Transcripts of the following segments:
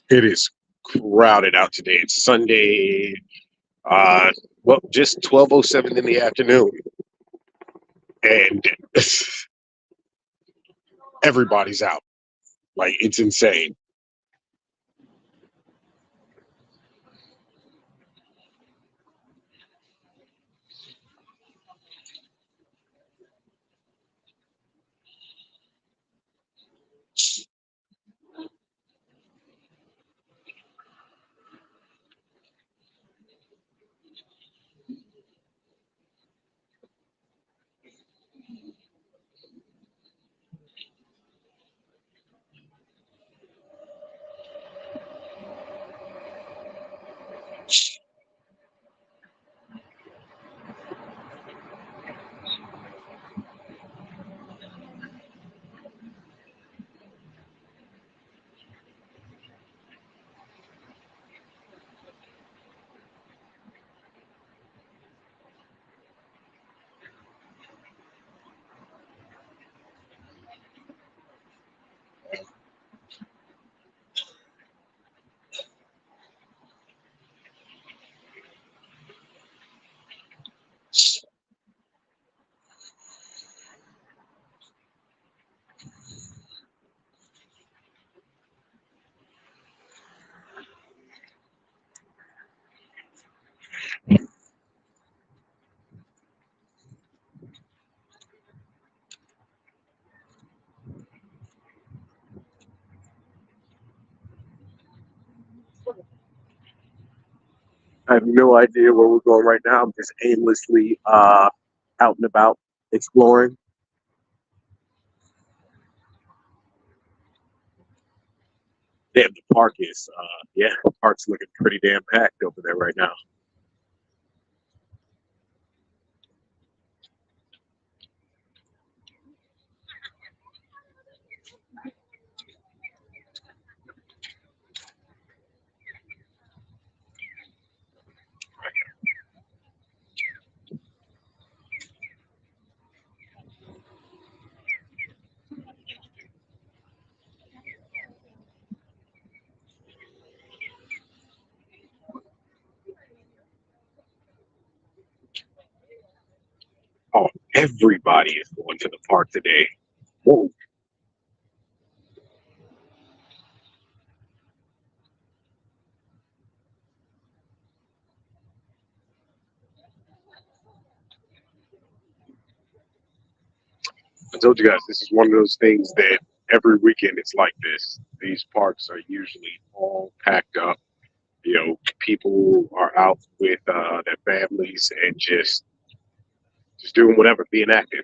It is crowded out today. It's Sunday, uh, well, just 12:07 in the afternoon, and everybody's out. Like it's insane. I have no idea where we're going right now. I'm just aimlessly out and about exploring. Damn, the park is yeah, the park's looking pretty damn packed over there right now. Oh, everybody is going to the park today. Whoa. I told you guys this is one of those things that every weekend it's like this. These parks are usually all packed up. You know, people are out with their families and just doing whatever, being active.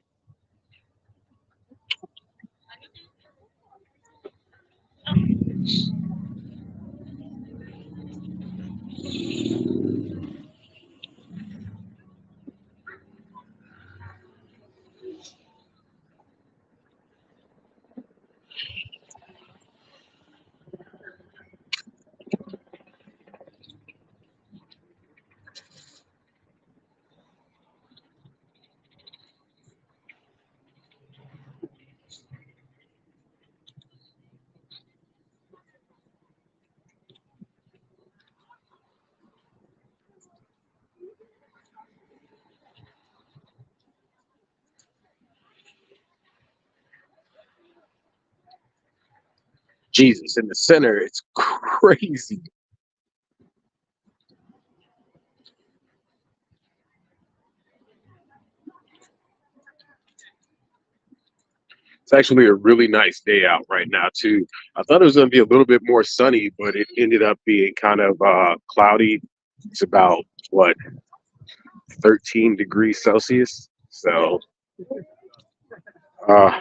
Jesus, in the center, it's crazy. It's actually a really nice day out right now too. I thought it was going to be a little bit more sunny, but it ended up being kind of cloudy. It's about what 13 degrees Celsius. So uh,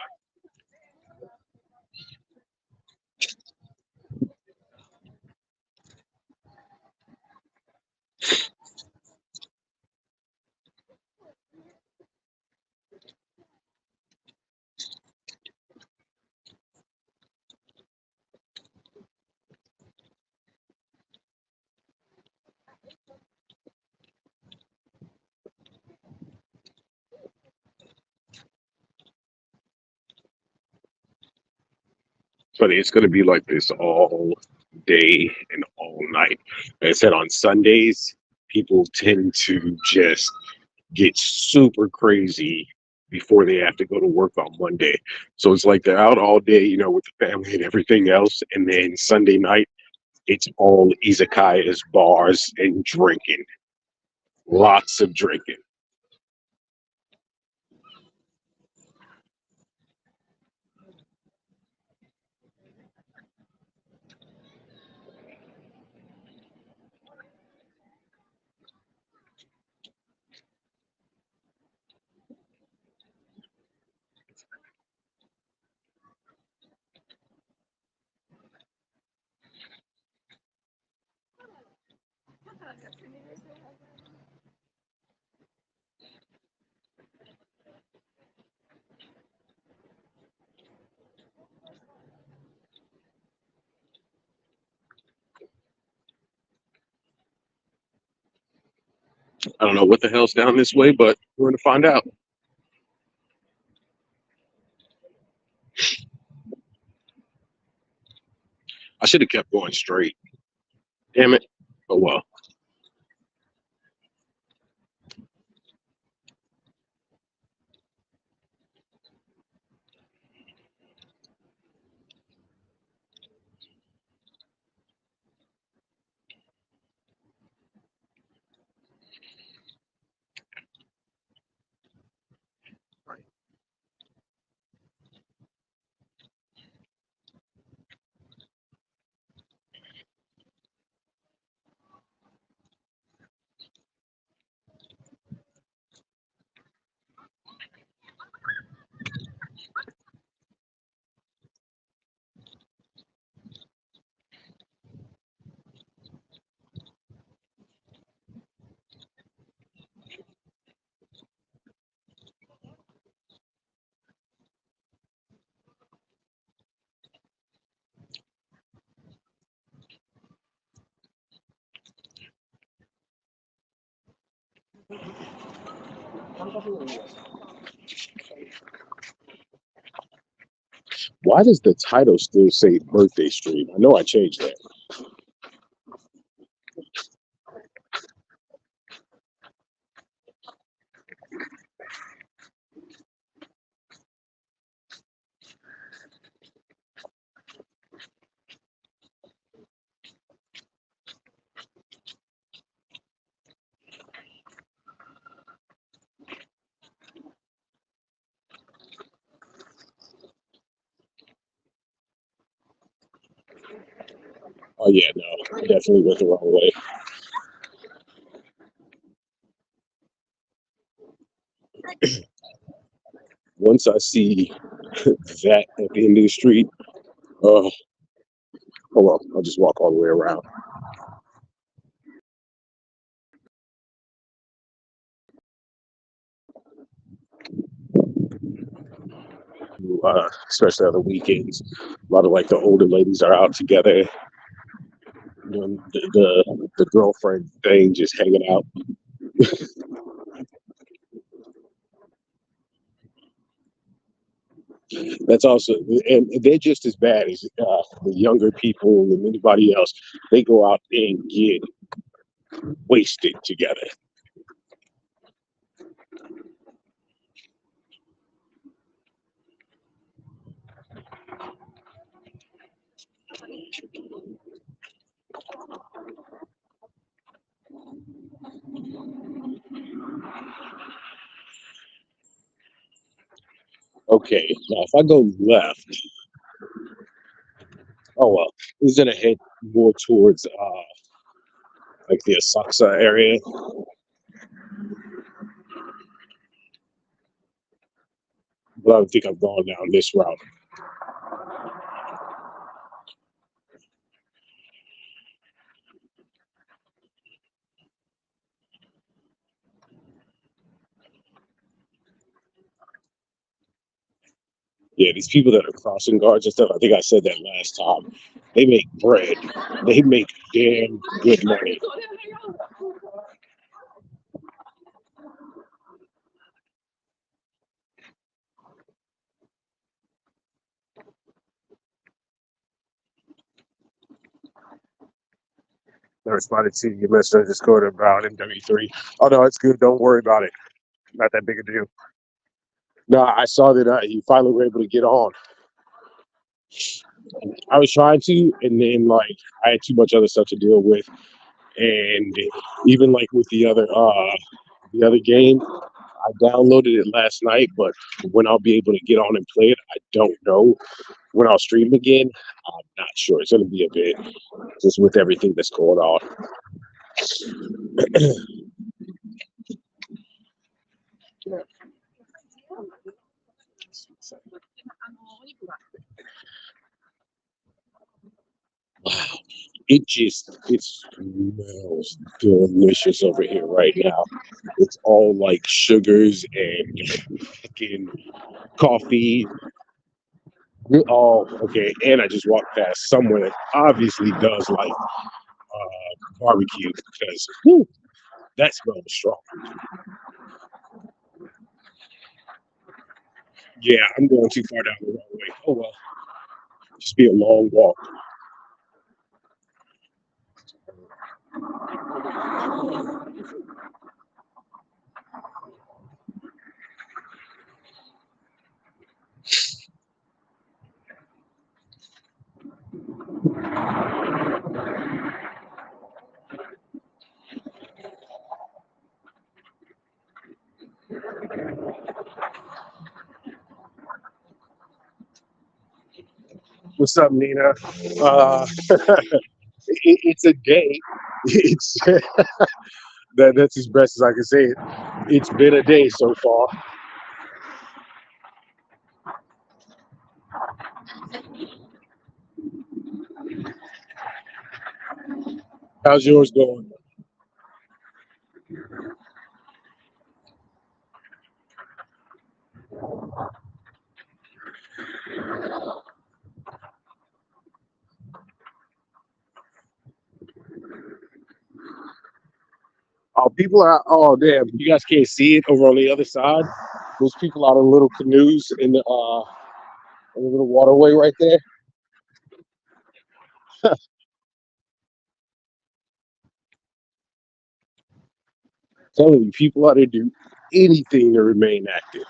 but it's going to be like this all day and all night. Like I said, on Sundays, people tend to just get super crazy before they have to go to work on Monday. So it's like they're out all day, with the family and everything else. And then Sunday night, it's all izakayas, bars, and drinking. Lots of drinking. I don't know what the hell's down this way, but we're going to find out. I should have kept going straight. Damn it. Oh, well. Why does the title still say birthday stream? I know I changed that. Oh, yeah, no, I definitely went the wrong way. Once I see that at the end of the street, oh well, I'll just walk all the way around. Especially on the weekends, a lot of like the older ladies are out together. The girlfriend thing, just hanging out. That's also, and they're just as bad as the younger people and anybody else. They go out and get wasted together. Okay, now if I go left, oh well, he's gonna head more towards like the Asakusa area. But I don't think I've gone down this route. Yeah, these people that are crossing guards and stuff, I think I said that last time. They make bread. They make damn good money. I responded to your message I just called about MW3. Oh no, it's good. Don't worry about it. Not that big a deal. No, I saw that you finally were able to get on. I was trying to, and then like I had too much other stuff to deal with, and even like with the other game, I downloaded it last night, but when I'll be able to get on and play it, I don't know. When I'll stream again, I'm not sure. It's going to be a bit just with everything that's going on. Wow, it smells delicious over here right now. It's all like sugars and fucking coffee. Oh, okay. And I just walked past somewhere that obviously does like barbecue because whew, that smells strong. Yeah, I'm going too far down the wrong way. Oh well, just be a long walk. What's up, Nina? It's a day. It's that's as best as I can say it. It's been a day so far. How's yours going? Oh, people are. Oh, damn! You guys can't see it over on the other side. Those people out in little canoes in the little waterway right there. Telling you, people out there do anything to remain active.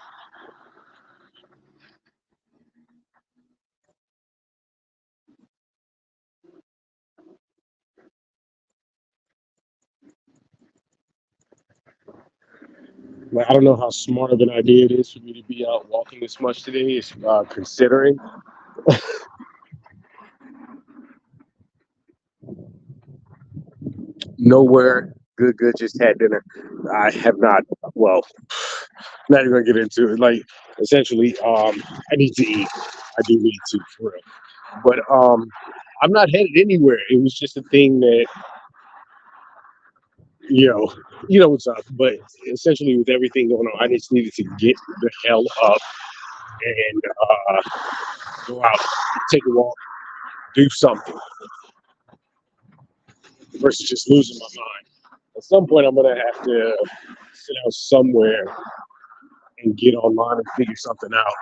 Like, I don't know how smart of an idea it is for me to be out walking this much today. Is considering nowhere good. Good. Just had dinner. I have not. Well, not even gonna get into it. Like, essentially, I need to eat. I do need to, for real. But I'm not headed anywhere. It was just a thing that you know, you know what's up. But essentially, with everything going on, I just needed to get the hell up and go out, take a walk, do something versus just losing my mind. At some point, I'm gonna have to sit down somewhere and get online and figure something out.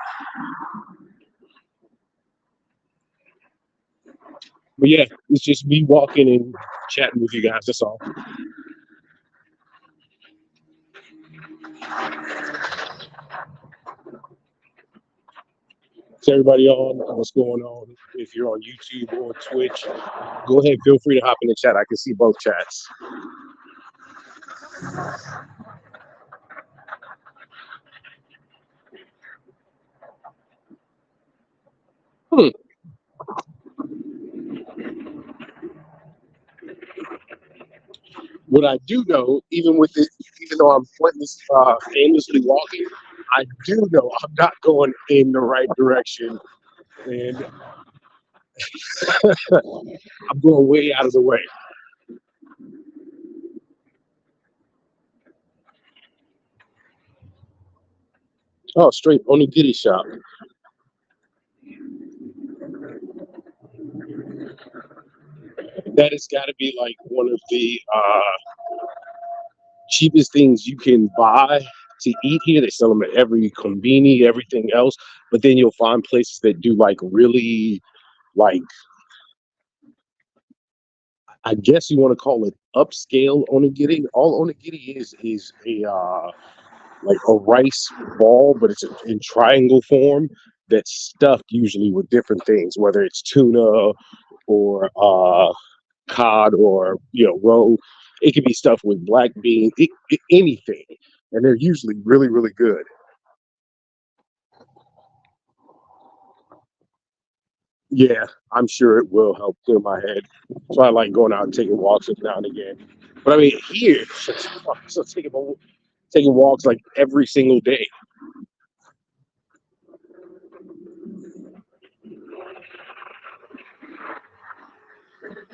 But yeah, it's just me walking and chatting with you guys. That's all. To everybody on what's going on, if you're on YouTube or Twitch, go ahead. Feel free to hop in the chat. I can see both chats. Hmm. What I do know, even with it, even though I'm pointless, aimlessly walking, I do know I'm not going in the right direction, and I'm going way out of the way. Oh, straight onigiri shop. That has got to be like one of the cheapest things you can buy to eat here. They sell them at every convenience, everything else. But then you'll find places that do like really, like, I guess you want to call it upscale onigiri. All onigiri is a like a rice ball, but it's in triangle form that's stuffed usually with different things, whether it's tuna or cod or roe. It can be stuffed with black beans, anything, and they're usually really really good. Yeah, I'm sure it will help clear my head. So I like going out and taking walks every now and again. But I mean, here, so taking walks like every single day.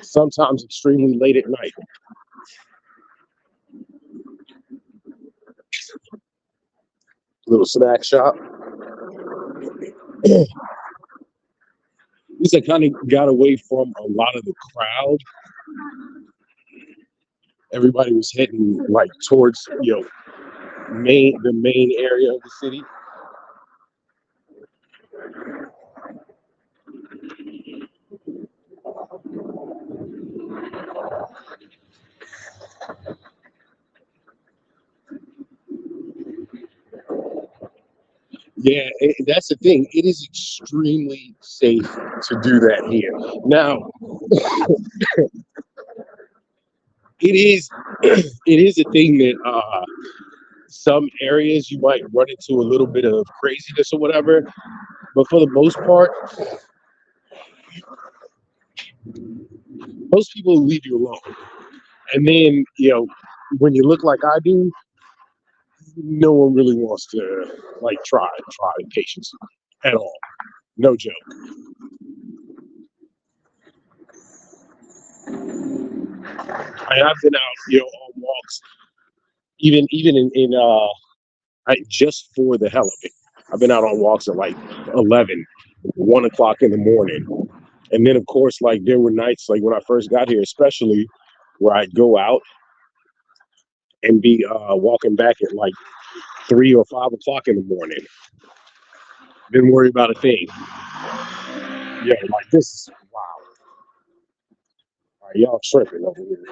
Sometimes extremely late at night. Little snack shop. At least I kind of got away from a lot of the crowd. Everybody was heading like towards the main area of the city. Yeah, that's the thing. It is extremely safe to do that here. Now, it is it is a thing that some areas you might run into a little bit of craziness or whatever, but for the most part, most people leave you alone. And then when you look like I do, no one really wants to like try patience at all. No joke. I've been out on walks even in just for the hell of it. I've been out on walks at like 11, 1 o'clock in the morning. And then, of course, like there were nights, like when I first got here, especially where I'd go out and be walking back at like 3 or 5 o'clock in the morning. Didn't worry about a thing. Yeah, like this is wow. All right, y'all tripping over here.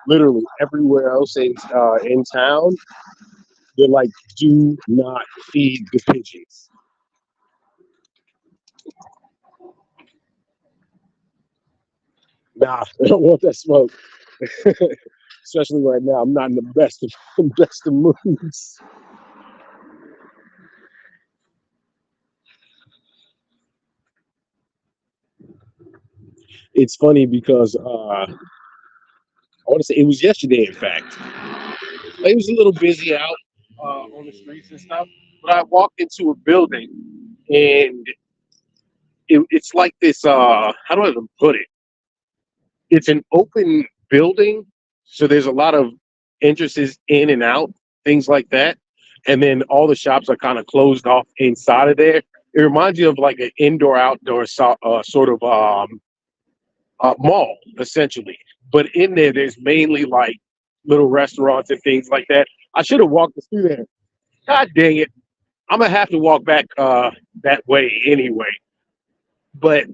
Literally everywhere else in town, they're like, do not feed the pigeons. Nah, I don't want that smoke. Especially right now, I'm not in the best of moods. It's funny because I want to say it was yesterday. In fact, it was a little busy out on the streets and stuff. But I walked into a building, and it's like this. How do I even put it? It's an open building, so there's a lot of entrances in and out, things like that. And then all the shops are kind of closed off inside of there. It reminds you of like an indoor outdoor sort of mall, essentially. But in there, there's mainly like little restaurants and things like that. I should have walked us through there. God dang it. I'm going to have to walk back that way anyway. But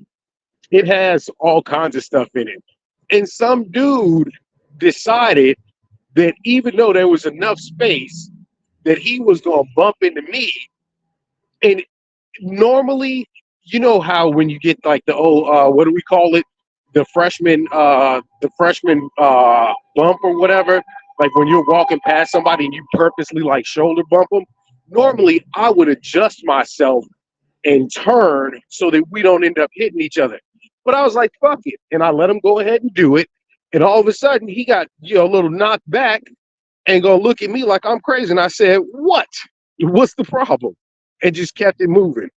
it has all kinds of stuff in it. And some dude decided that even though there was enough space, that he was going to bump into me. And normally, you know how when you get like the what do we call it? the freshman bump or whatever, like when you're walking past somebody and you purposely like shoulder bump them. Normally, I would adjust myself and turn so that we don't end up hitting each other. But I was like, fuck it. And I let him go ahead and do it. And all of a sudden, he got, a little knocked back and gonna look at me like I'm crazy. And I said, what? What's the problem? And just kept it moving.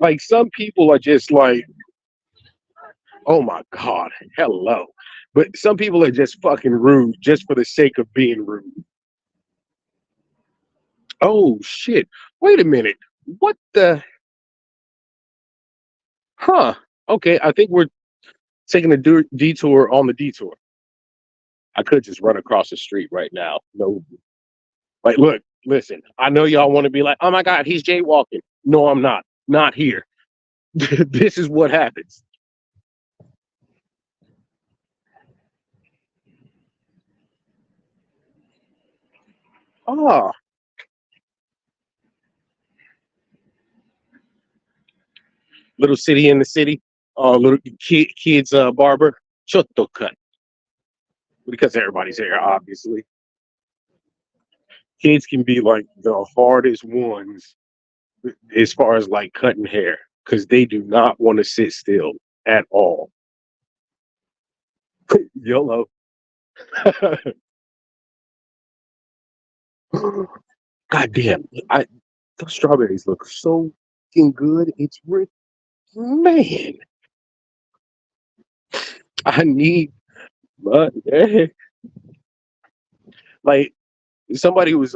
Like some people are just like, oh my God, hello. But some people are just fucking rude just for the sake of being rude. Oh shit. Wait a minute. What the huh? Okay, I think we're taking a detour on the detour. I could just run across the street right now. No, like, look, listen. I know y'all want to be like, "Oh my God, he's jaywalking." No, I'm not. Not here. This is what happens. Ah, little city in the city. Little kids barber. Chotto cut because everybody's here, obviously. Kids can be like the hardest ones as far as like cutting hair because they do not want to sit still at all. YOLO. God damn. Those strawberries look so fucking good. It's rich. Man, I need like somebody was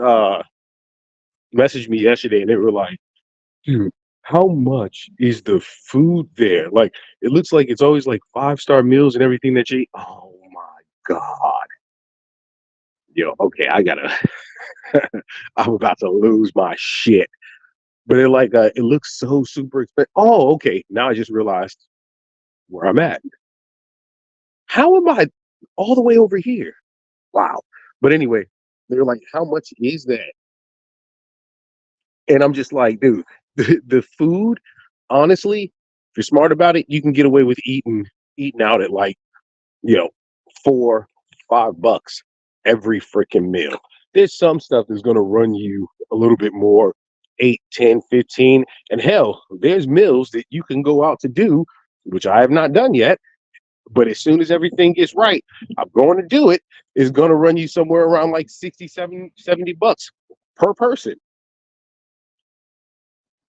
messaged me yesterday and they were like, dude, how much is the food there? Like it looks like it's always like 5-star meals and everything that you eat. Oh my God. Yo, okay, I gotta I'm about to lose my shit. But it looks so super expensive. Oh, okay. Now I just realized where I'm at. How am I all the way over here? Wow. But anyway, they're like, how much is that? And I'm just like, dude, the food, honestly, if you're smart about it, you can get away with eating out at like, you know, 4, 5 bucks every freaking meal. There's some stuff that's gonna run you a little bit more, 8, 10, 15. And hell, there's meals that you can go out to do, which I have not done yet. But as soon as everything gets right, I'm going to do it. It's going to run you somewhere around like 67, 70 bucks per person.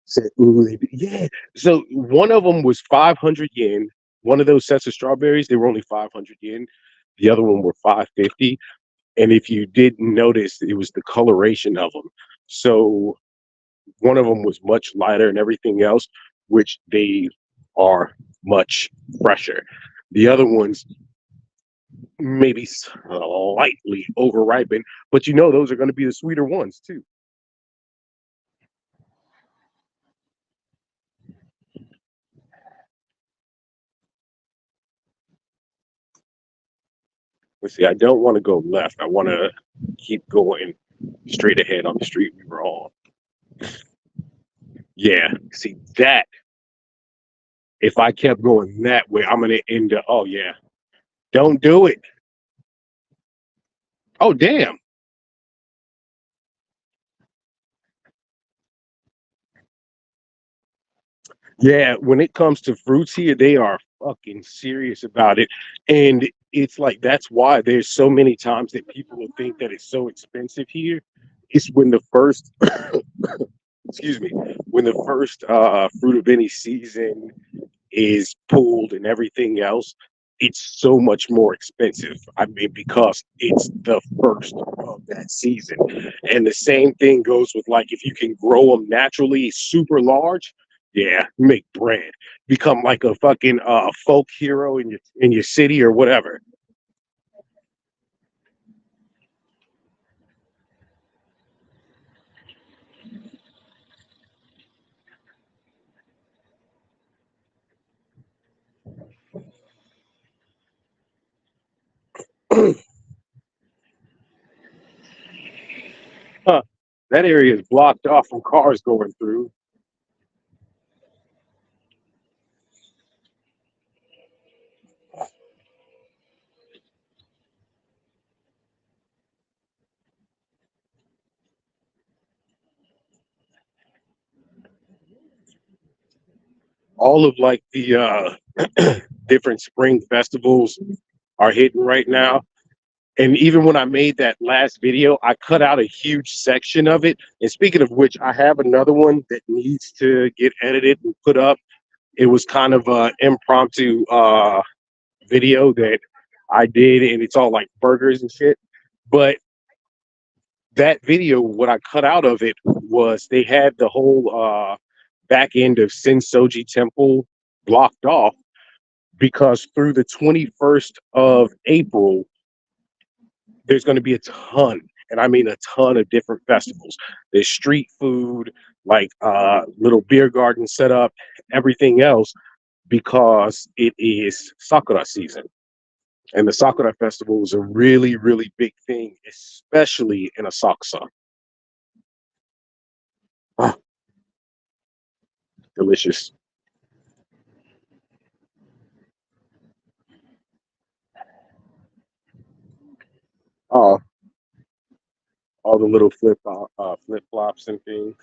Said, ooh, yeah. So one of them was 500 yen. One of those sets of strawberries, they were only 500 yen. The other one were 550. And if you didn't notice, it was the coloration of them. So one of them was much lighter and everything else, which they are much fresher. The other ones maybe slightly over ripened, but those are going to be the sweeter ones too. Let's see, I don't want to go left. I want to keep going straight ahead on the street we were on. Yeah, see that. If I kept going that way, I'm going to end up. Oh yeah, don't do it. Oh damn. Yeah, when it comes to fruits here, they are fucking serious about it. And it's like that's why there's so many times that people will think that it's so expensive here. It's when the first excuse me, when the first fruit of any season is pulled and everything else, it's so much more expensive. I mean, because it's the first of that season. And the same thing goes with like if you can grow them naturally super large, yeah, make bread. Become like a fucking folk hero in your city or whatever. Huh. That area is blocked off from cars going through. all of like the different spring festivals are hitting right now. And even when I made that last video, I cut out a huge section of it. And speaking of which, I have another one that needs to get edited and put up. It was kind of an impromptu video that I did, and it's all like burgers and shit. But that video, what I cut out of it was they had the whole back end of Sensoji Temple blocked off because through the 21st of April, there's going to be a ton, and I mean a ton of different festivals. There's street food, like little beer garden set up, everything else, because it is Sakura season. And the Sakura Festival is a really, really big thing, especially in Asakusa. Ah, delicious. Oh, all the little flip flops and things.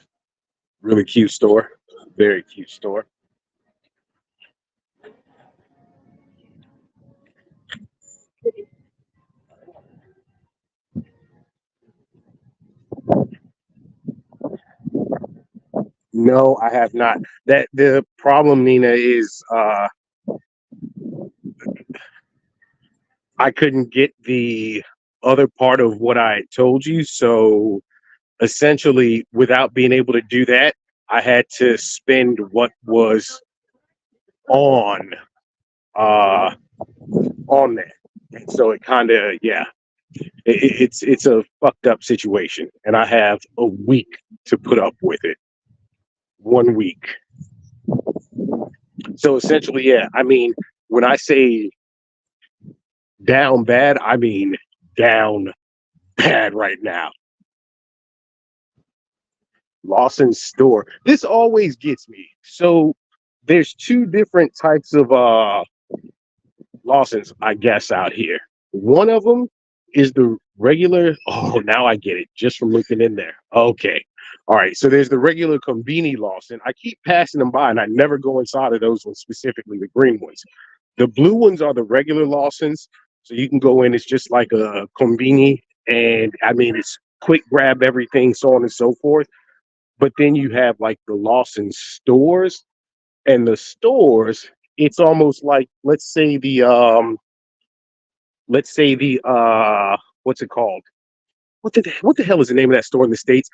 Really cute store. Very cute store. No, I have not. That the problem, Nina, is I couldn't get the other part of what I told you. So essentially, without being able to do that, I had to spend what was on uh on that. And so it kind of, yeah, it's a fucked up situation, and I have a week to put up with it. 1 week. So essentially, yeah. I mean, when I say down bad, I mean down bad right now. Lawson's store. This always gets me. So there's two different types of Lawson's, I guess, out here. One of them is the regular. Oh, now I get it just from looking in there. Okay. All right. So there's the regular Combini Lawson. I keep passing them by and I never go inside of those ones, specifically the green ones. The blue ones are the regular Lawsons. So you can go in, it's just like a Combini. And I mean, it's quick grab everything, so on and so forth. But then you have like the Lawson stores, and the stores, it's almost like let's say the what's it called? What the hell is the name of that store in the States?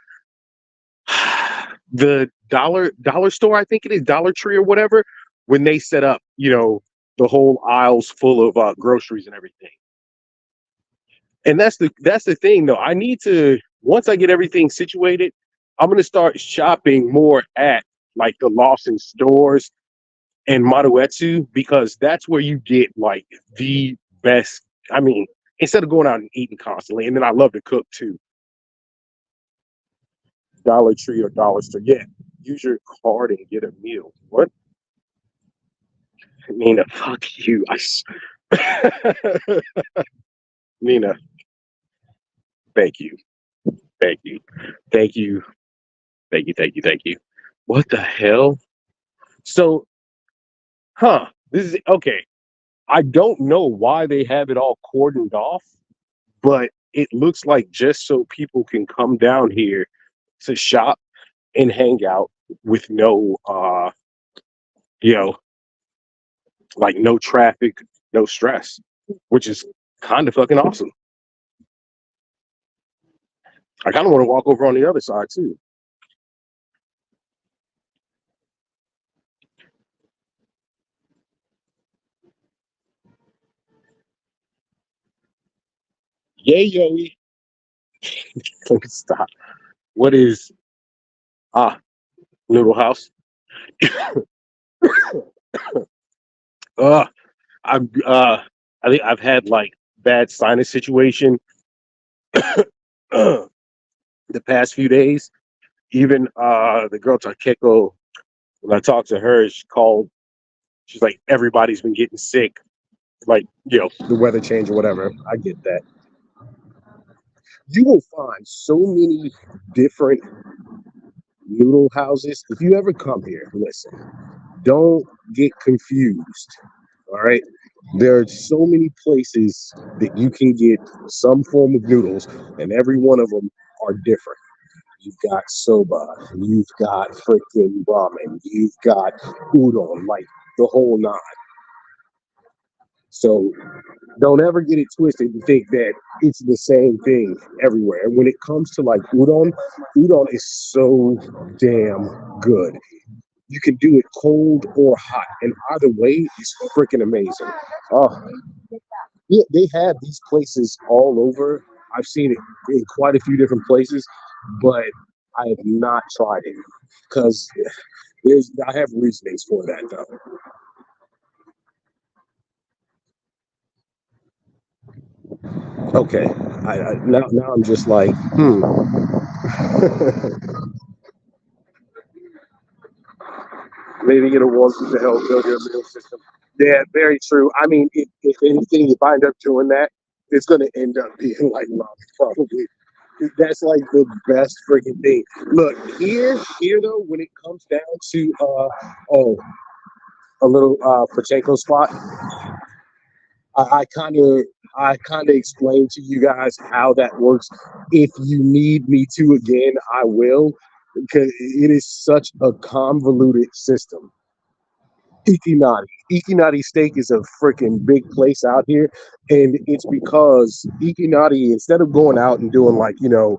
The dollar store, I think it is Dollar Tree or whatever, when they set up, the whole aisles full of groceries and everything. And that's the thing though. I need to, once I get everything situated, I'm gonna start shopping more at like the Lawson stores and Maruetsu, because that's where you get like the best. I mean, instead of going out and eating constantly, and then I love to cook too. Dollar Tree or Dollar Store, yeah. Use your card and get a meal. What? Nina, fuck you. Nina, thank you, thank you, thank you, thank you, thank you, thank you. What the hell? So, huh? This is okay. I don't know why they have it all cordoned off, but it looks like just so people can come down here to shop and hang out with no you know, like no traffic, no stress, which is kind of fucking awesome. I kind of want to walk over on the other side too. Yay, Yoey. Let me stop. What is Noodle House? uh I've I think I've had like bad sinus situation the past few days. Even the girl Takeko, when I talked to her, she called, she's like, everybody's been getting sick, like, the weather change or whatever. I get that. You will find so many different noodle houses. If you ever come here, listen. Don't get confused. All right. There are so many places that you can get some form of noodles, and every one of them are different. You've got soba, you've got freaking ramen, you've got udon, like the whole nine. So don't ever get it twisted and think that it's the same thing everywhere. And when it comes to like udon, udon is so damn good. You can do it cold or hot, and either way, it's freaking amazing. Oh, yeah, they have these places all over. I've seen it in quite a few different places, but I have not tried it because there's I have reasonings for that though. Okay, now I'm just like, maybe it'll want you to help build your immune system. Yeah, very true. I mean, if anything, you wind up doing that, it's going to end up being like ramen, probably. That's like the best freaking thing. Look, here though, when it comes down to oh, a little Pacheco spot, I kind of explained to you guys how that works. If you need me to again, I will, because it is such a convoluted system. Ikinati. Ikinati Steak is a freaking big place out here, and it's because Ikinati, instead of going out and doing like you know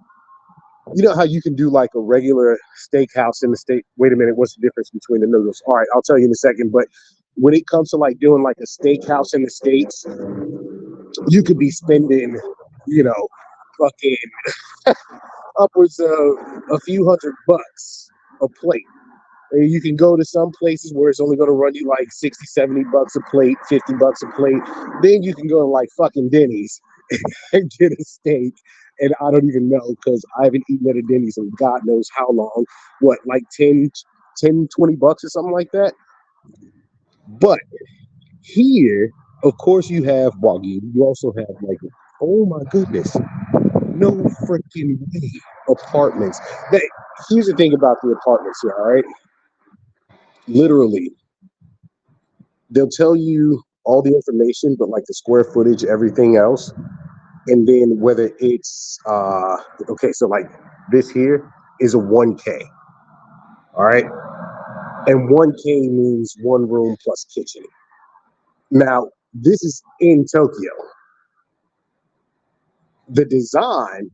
how you can do like a regular steakhouse in the state. Wait a minute, what's the difference between the noodles? All right, I'll tell you in a second. But when it comes to like doing like a steakhouse in the states, you could be spending, you know, fucking upwards of a few $100 a plate. And you can go to some places where it's only going to run you like 60, $70 a plate, $50 a plate. Then you can go to like fucking Denny's and get a steak. And I don't even know because I haven't eaten at a Denny's in God knows how long. What, like 10, 10, $20 or something like that? But here, of course, you have Wagyu. You also have like, oh my goodness, no freaking way apartments. They, here's the thing about the apartments here, all right? Literally, they'll tell you all the information, but like the square footage, everything else, and then whether it's okay, so like this here is a 1K, all right, and 1K means one room plus kitchen. Now this is in Tokyo. The design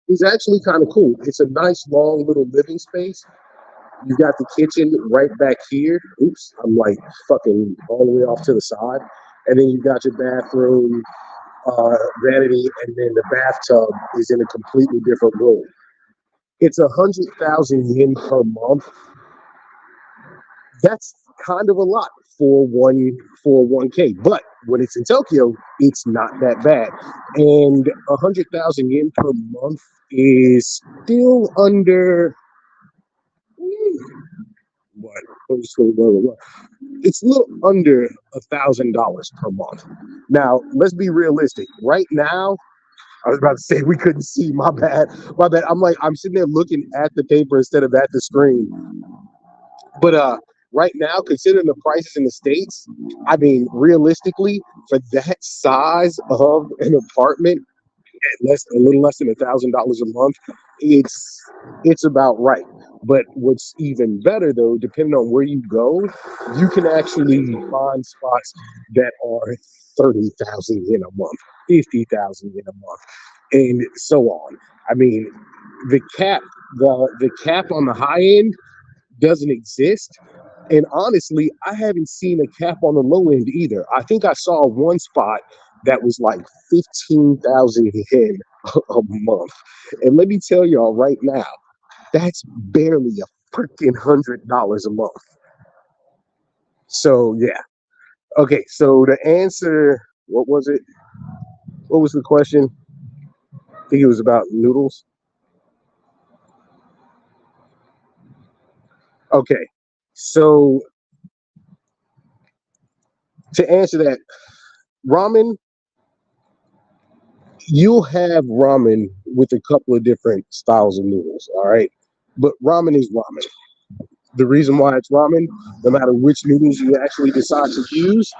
is actually kind of cool. It's a nice long little living space. You got the kitchen right back here. Oops, I'm like fucking all the way off to the side. And then you got your bathroom, vanity, and then the bathtub is in a completely different room. It's 100,000 yen per month. That's kind of a lot for 1K. But when it's in Tokyo, it's not that bad. And 100,000 yen per month is still under what? It's a little under $1,000 per month. Now, let's be realistic. Right now, I was about to say we couldn't see. My bad. My bad. I'm like I'm sitting there looking at the paper instead of at the screen. But right now, considering the prices in the states, I mean, realistically, for that size of an apartment, at a little less than $1,000 a month, it's about right. But what's even better though, depending on where you go, you can actually find spots that are 30,000 in a month, 50,000 in a month, and so on. I mean, the cap, the cap on the high end doesn't exist. And honestly, I haven't seen a cap on the low end either. I think I saw one spot that was like 15,000 yen a month. And let me tell y'all right now, that's barely a freaking $100 a month. So yeah. Okay, so the answer, what was it? What was the question? I think it was about noodles. Okay. So to answer that, ramen, you'll have ramen with a couple of different styles of noodles, all right? But ramen is ramen. The reason why it's ramen, no matter which noodles you actually decide to use,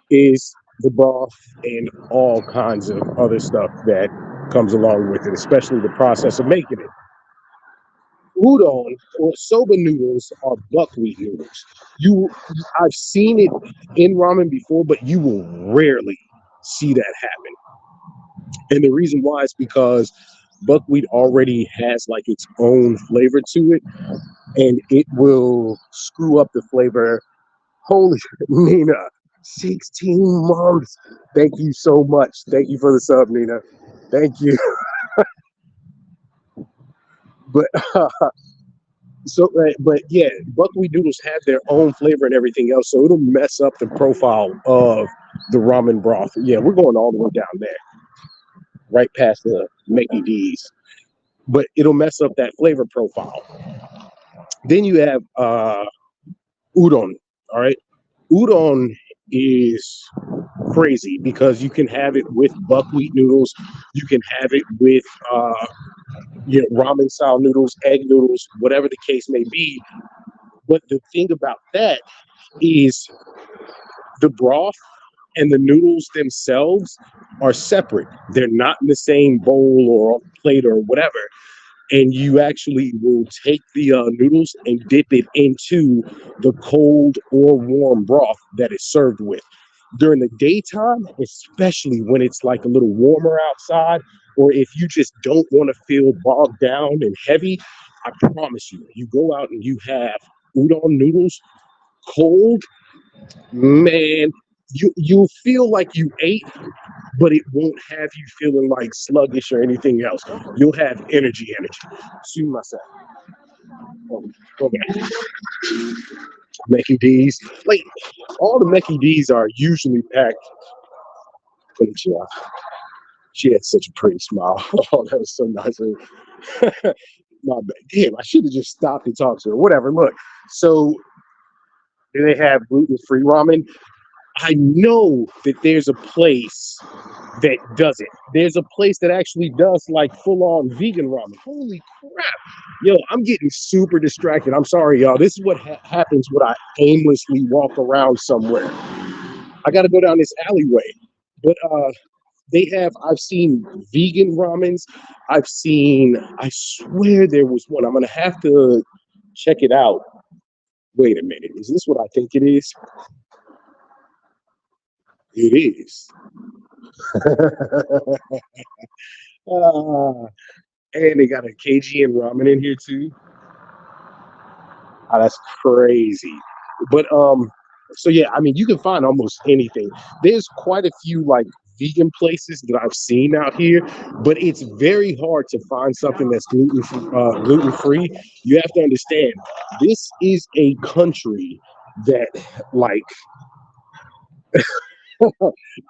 is the broth and all kinds of other stuff that comes along with it, especially the process of making it. Udon or soba noodles are buckwheat noodles. You, I've seen it in ramen before, but you will rarely see that happen. And the reason why is because buckwheat already has like its own flavor to it, and it will screw up the flavor. Holy Nina, 16 months. Thank you so much. Thank you for the sub, Nina. Thank you. But but yeah, buckwheat noodles have their own flavor and everything else, so it'll mess up the profile of the ramen broth. Yeah, we're going all the way down there, right past the Mickey D's, but it'll mess up that flavor profile. Then you have udon. All right, udon is crazy because you can have it with buckwheat noodles, you can have it with ramen style noodles, egg noodles, whatever the case may be. But the thing about that is the broth and the noodles themselves are separate. They're not in the same bowl or plate or whatever. And you actually will take the noodles and dip it into the cold or warm broth that it's served with. During the daytime, especially when it's like a little warmer outside, or if you just don't want to feel bogged down and heavy, I promise you, you go out and you have udon noodles cold, man, you'll feel like you ate, but it won't have you feeling like sluggish or anything else. You'll have energy. See myself. Oh, okay. Mickey D's. Like all the Mickey D's are usually packed. She had such a pretty smile. Oh, that was so nice. My bad. Damn, I should have just stopped and talked to her. Whatever. Look, so do they have gluten-free ramen? I know that there's a place that does it. There's a place that actually does like full-on vegan ramen. Holy crap. Yo, I'm getting super distracted. I'm sorry, y'all. This is what happens when I aimlessly walk around somewhere. I got to go down this alleyway. But I've seen vegan ramens. I swear there was one. I'm going to have to check it out. Wait a minute. Is this what I think it is? It is. uh, and they got a KGN ramen in here too. Oh, that's crazy. But so yeah, I mean, you can find almost anything. There's quite a few like vegan places that I've seen out here, but it's very hard to find something that's gluten free. You have to understand, this is a country that like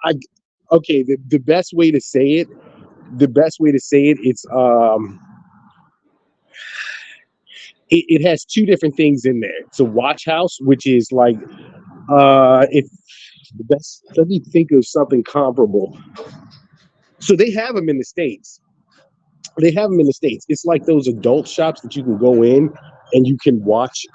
I okay, the best way to say it, it's it has two different things in there. It's a watch house, which is like if the best, let me think of something comparable. So they have them in the States. It's like those adult shops that you can go in and you can watch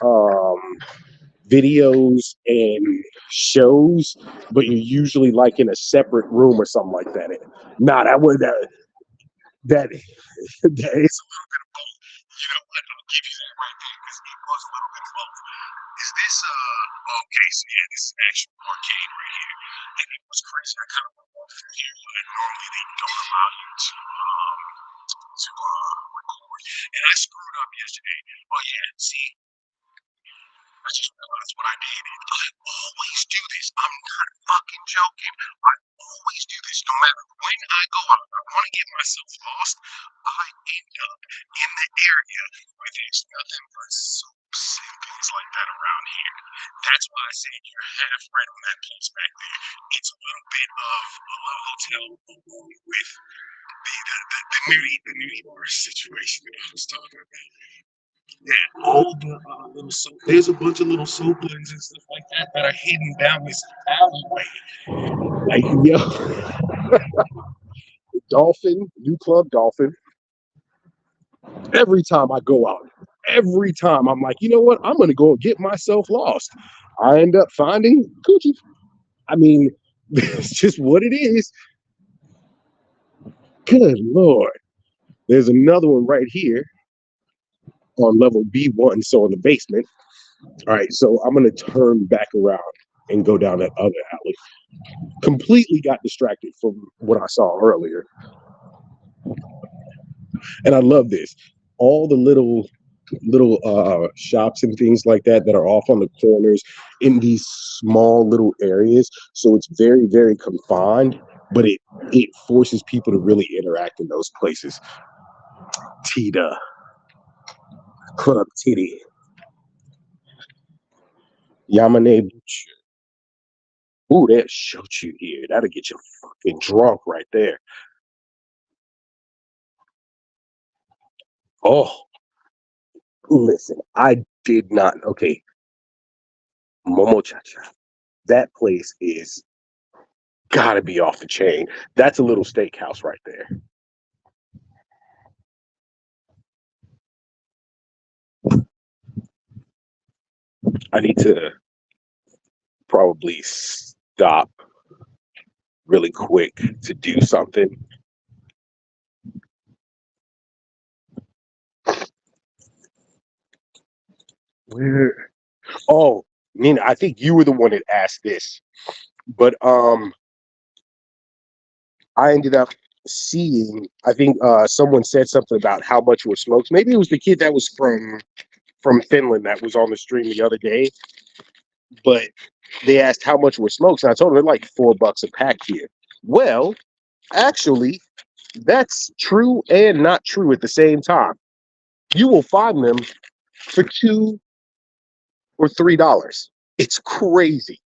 videos and shows, but you're usually like in a separate room or something like that. Nah, that would that is a little bit of both. You know what? I'll give you that right there because it was a little bit of both. Is this okay? So yeah, this is an actual arcade right here, and it was crazy. I kind of walked through here, and normally they don't allow you to record, and I screwed up yesterday. Oh yeah, see, I just realized what I did. I always do this. I'm not fucking joking. I always do this. No matter when I go out, I want to get myself lost. I end up in the area where there's nothing but soups and things like that around here. That's why I said you're half right on that place back there. It's a little bit of a little hotel with the nudie bar situation that I was talking about. And all the little soap, there's a bunch of little soap buttons and stuff like that that are hidden down this alleyway. Like, yo, Dolphin, new club Dolphin. Every time I go out, every time I'm like, you know what? I'm gonna go and get myself lost. I end up finding Gucci. I mean, it's just what it is. Good Lord. There's another one right here on level B1, so in the basement. All right, so I'm gonna turn back around and go down that other alley. Completely got distracted from what I saw earlier. And I love this. All the little shops and things like that that are off on the corners in these small little areas. So it's very, very confined, but it forces people to really interact in those places. Tita, Club Titty, Yamane Butcher. Ooh, that shot you here. That'll get you fucking drunk right there. Oh, listen, I did not. Okay, Momo Cha Cha. That place is gotta be off the chain. That's a little steakhouse right there. I need to probably stop really quick to do something. Where? Oh, Nina, I think you were the one that asked this, but I ended up seeing. I think someone said something about how much were smokes. Maybe it was the kid that was from Finland that was on the stream the other day. But they asked how much were smokes, and I told them they're like $4 a pack here. Well, actually, that's true and not true at the same time. You will find them for $2 or $3. It's crazy.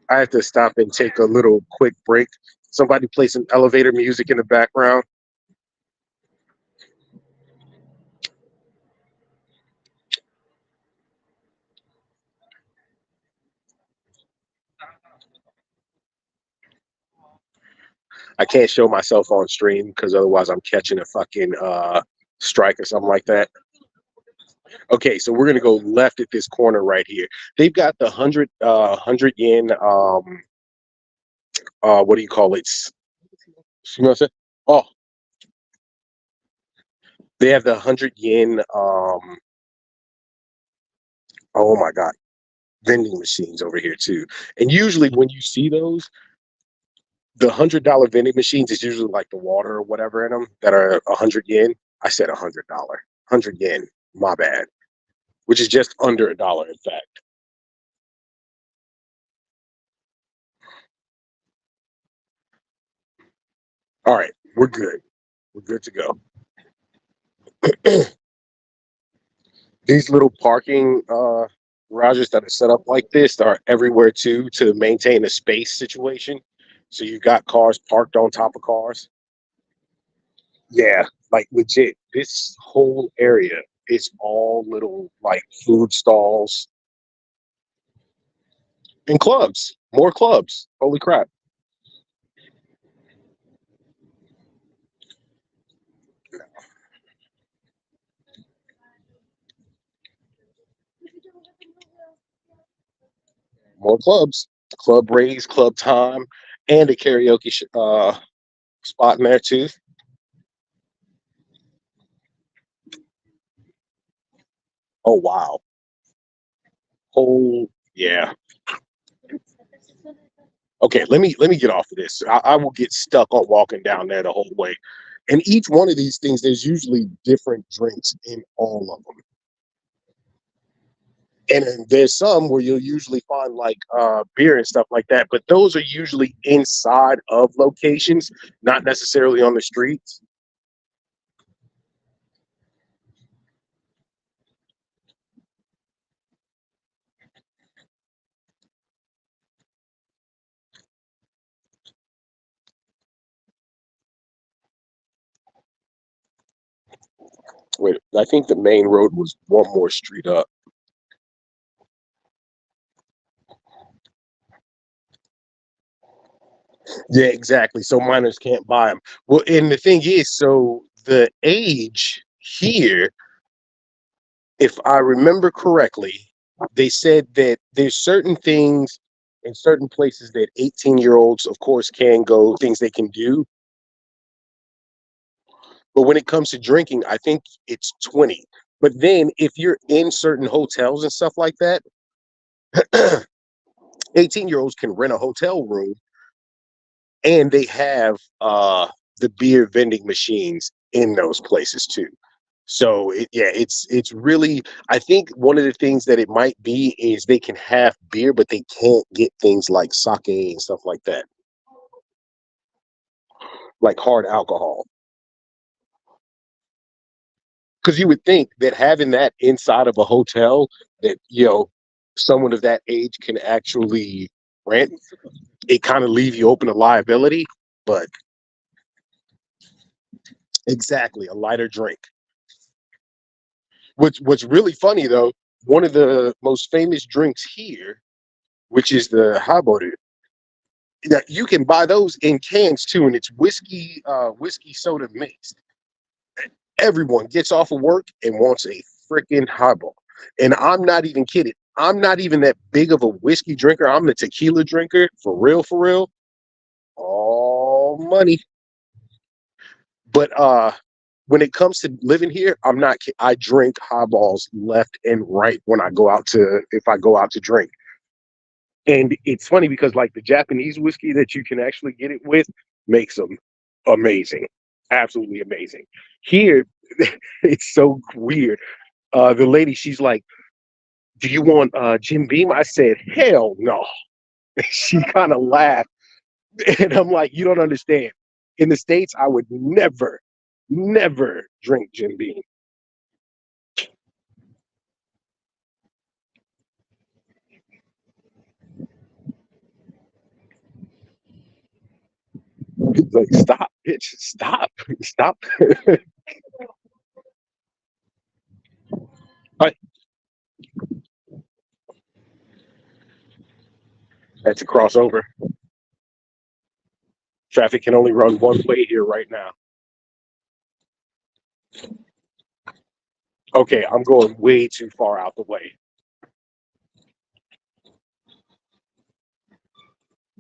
I have to stop and take a little quick break. Somebody play some elevator music in the background. I can't show myself on stream because otherwise I'm catching a fucking strike or something like that. Okay, so we're gonna go left at this corner right here. They've got the 100 yen what do you call it? Oh, they have the 100 yen oh my god, vending machines over here too. And usually when you see those, the $100 vending machines is usually like the water or whatever in them that are 100 yen. I said $100, 100 yen. My bad, which is just under $1, in fact. All right, we're good. We're good to go. These little parking garages that are set up like this are everywhere too to maintain a space situation. So you got cars parked on top of cars. Yeah, like legit. This whole area is all little like food stalls and clubs. More clubs. Holy crap. More clubs. Club Raise, Club Time, and a karaoke spot in there too. Oh wow. Oh yeah. Okay, let me get off of this. I will get stuck on walking down there the whole way. And each one of these things, there's usually different drinks in all of them. And then there's some where you'll usually find like beer and stuff like that, but those are usually inside of locations, not necessarily on the streets. Wait, I think the main road was one more street up. Yeah, exactly. So minors can't buy them. Well, and the thing is, so the age here, if I remember correctly, they said that there's certain things in certain places that 18-year-olds, of course, can go, things they can do. But when it comes to drinking, I think it's 20. But then if you're in certain hotels and stuff like that, 18-year-olds can rent a hotel room and they have the beer vending machines in those places too. So yeah, it's really, I think one of the things that it might be is they can have beer, but they can't get things like sake and stuff like that, like hard alcohol. Because you would think that having that inside of a hotel that someone of that age can actually rent, it kind of leave you open to liability. But exactly, a lighter drink. What's really funny though, one of the most famous drinks here, which is the Haboru, that you can buy those in cans too, and it's whiskey soda mixed. Everyone gets off of work and wants a freaking highball. And I'm not even kidding. I'm not even that big of a whiskey drinker. I'm a tequila drinker, for real, for real. All money. But when it comes to living here, I'm not I drink highballs left and right when I go out to if I go out to drink. And it's funny because like the Japanese whiskey that you can actually get it with makes them amazing. Absolutely amazing. Here, it's so weird. The lady, she's like, "Do you want Jim Beam?" I said, "Hell no." She kind of laughed, and I'm like, "You don't understand. In the States, I would never, never drink Jim Beam." It's like, stop, bitch, stop, stop. But that's a crossover. Traffic can only run one way here right now. Okay, I'm going way too far out the way.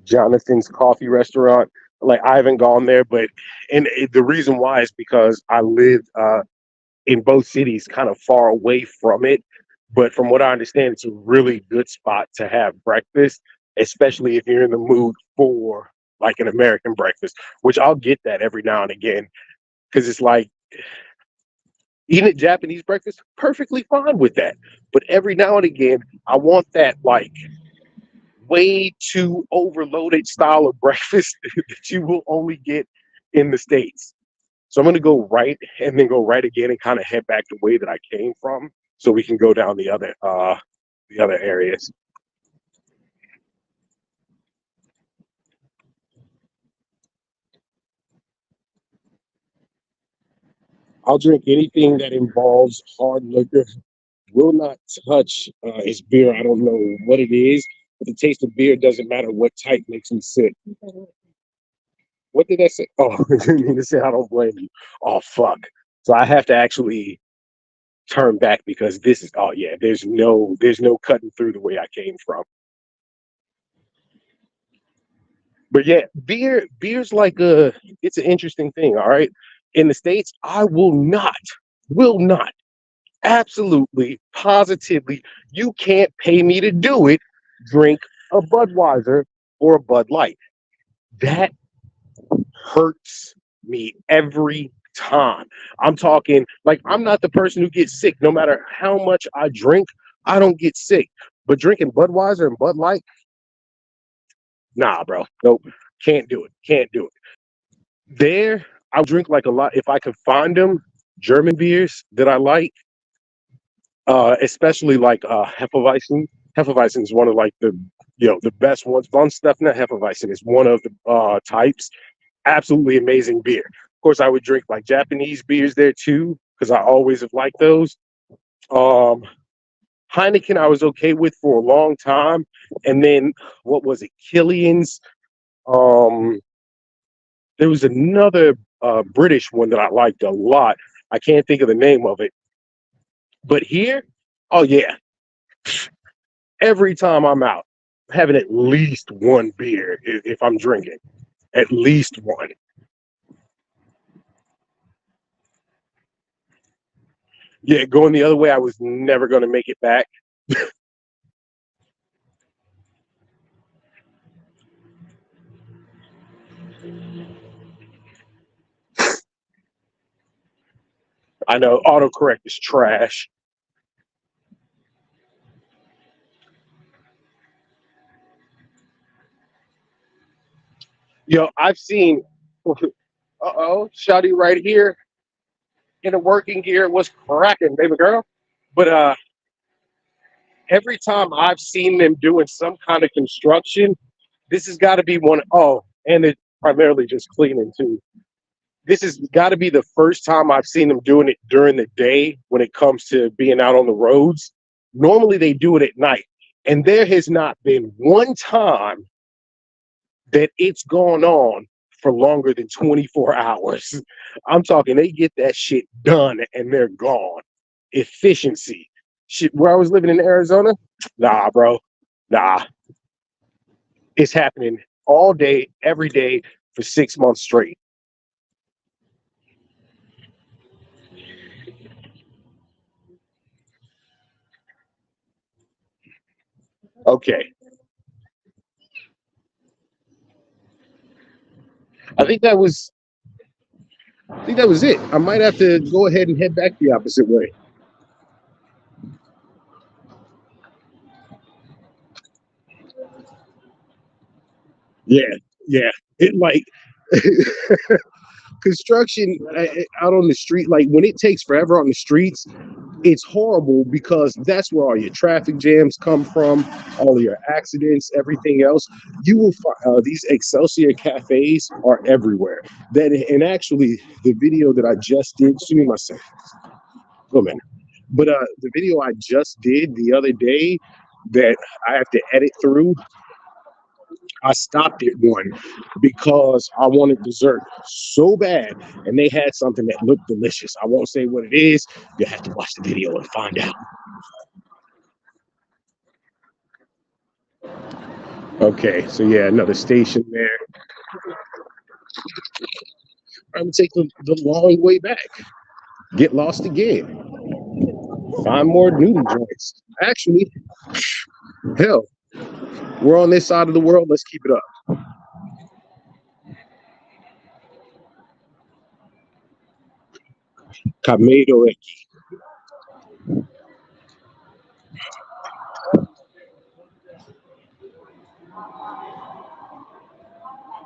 Jonathan's Coffee Restaurant. Like I haven't gone there, but the reason why is because I live in both cities, kind of far away from it. But from what I understand, it's a really good spot to have breakfast, especially if you're in the mood for like an American breakfast, which I'll get that every now and again because it's like eating a Japanese breakfast, perfectly fine with that. But every now and again, I want that like way too overloaded style of breakfast that you will only get in the States. So I'm going to go right and then go right again and kind of head back the way that I came from so we can go down the other areas. I'll drink anything that involves hard liquor. Will not touch his beer. I don't know what it is, but the taste of beer doesn't matter what type makes me sick. What did I say? Oh, you mean to say I don't blame you? Oh, fuck. So I have to actually turn back because this is oh yeah, there's no cutting through the way I came from. But yeah, beer's like a it's an interesting thing, all right? In the States, I will not, absolutely, positively, you can't pay me to do it, drink a Budweiser or a Bud Light. That hurts me every time. I'm talking like I'm not the person who gets sick. No matter how much I drink, I don't get sick. But drinking Budweiser and Bud Light, nah, bro. Nope. Can't do it. Can't do it. There, I'll drink like a lot if I could find them. German beers that I like, especially like Hefeweizen. Hefeweizen is one of like the best ones. Von Stefner Hefeweizen is one of the types. Absolutely amazing beer. Of course, I would drink like Japanese beers there too because I always have liked those. Um, Heineken, I was okay with for a long time, and then what was it? Killian's. There was another British one that I liked a lot. I can't think of the name of it. But here, oh yeah, every time I'm out, having at least one beer if I'm drinking, at least one. Yeah, going the other way, I was never going to make it back. I know autocorrect is trash. Yo, I've seen, uh-oh, Shotty right here in a working gear. What's cracking, baby girl? But every time I've seen them doing some kind of construction, this has got to be one. Oh, and it's primarily just cleaning too. This has got to be the first time I've seen them doing it during the day when it comes to being out on the roads. Normally they do it at night. And there has not been one time that it's gone on for longer than 24 hours. I'm talking, they get that shit done and they're gone. Efficiency. Shit, where I was living in Arizona, nah, bro. Nah, it's happening all day, every day for 6 months straight. Okay. I think that was I think that was it. I might have to go ahead and head back the opposite way. Yeah, yeah. It like construction out on the street, like when it takes forever on the streets, it's horrible because that's where all your traffic jams come from, all of your accidents, everything else. You will find these Excelsior cafes are everywhere. That and actually, the video that I just did, excuse me, myself, oh man, but the video I just did the other day that I have to edit through, I stopped at one because I wanted dessert so bad, and they had something that looked delicious. I won't say what it is. You have to watch the video and find out. Okay, so yeah, another station there. I'm gonna take the long way back. Get lost again. Find more noodle joints. Actually, hell, we're on this side of the world. Let's keep it up. Kamedo.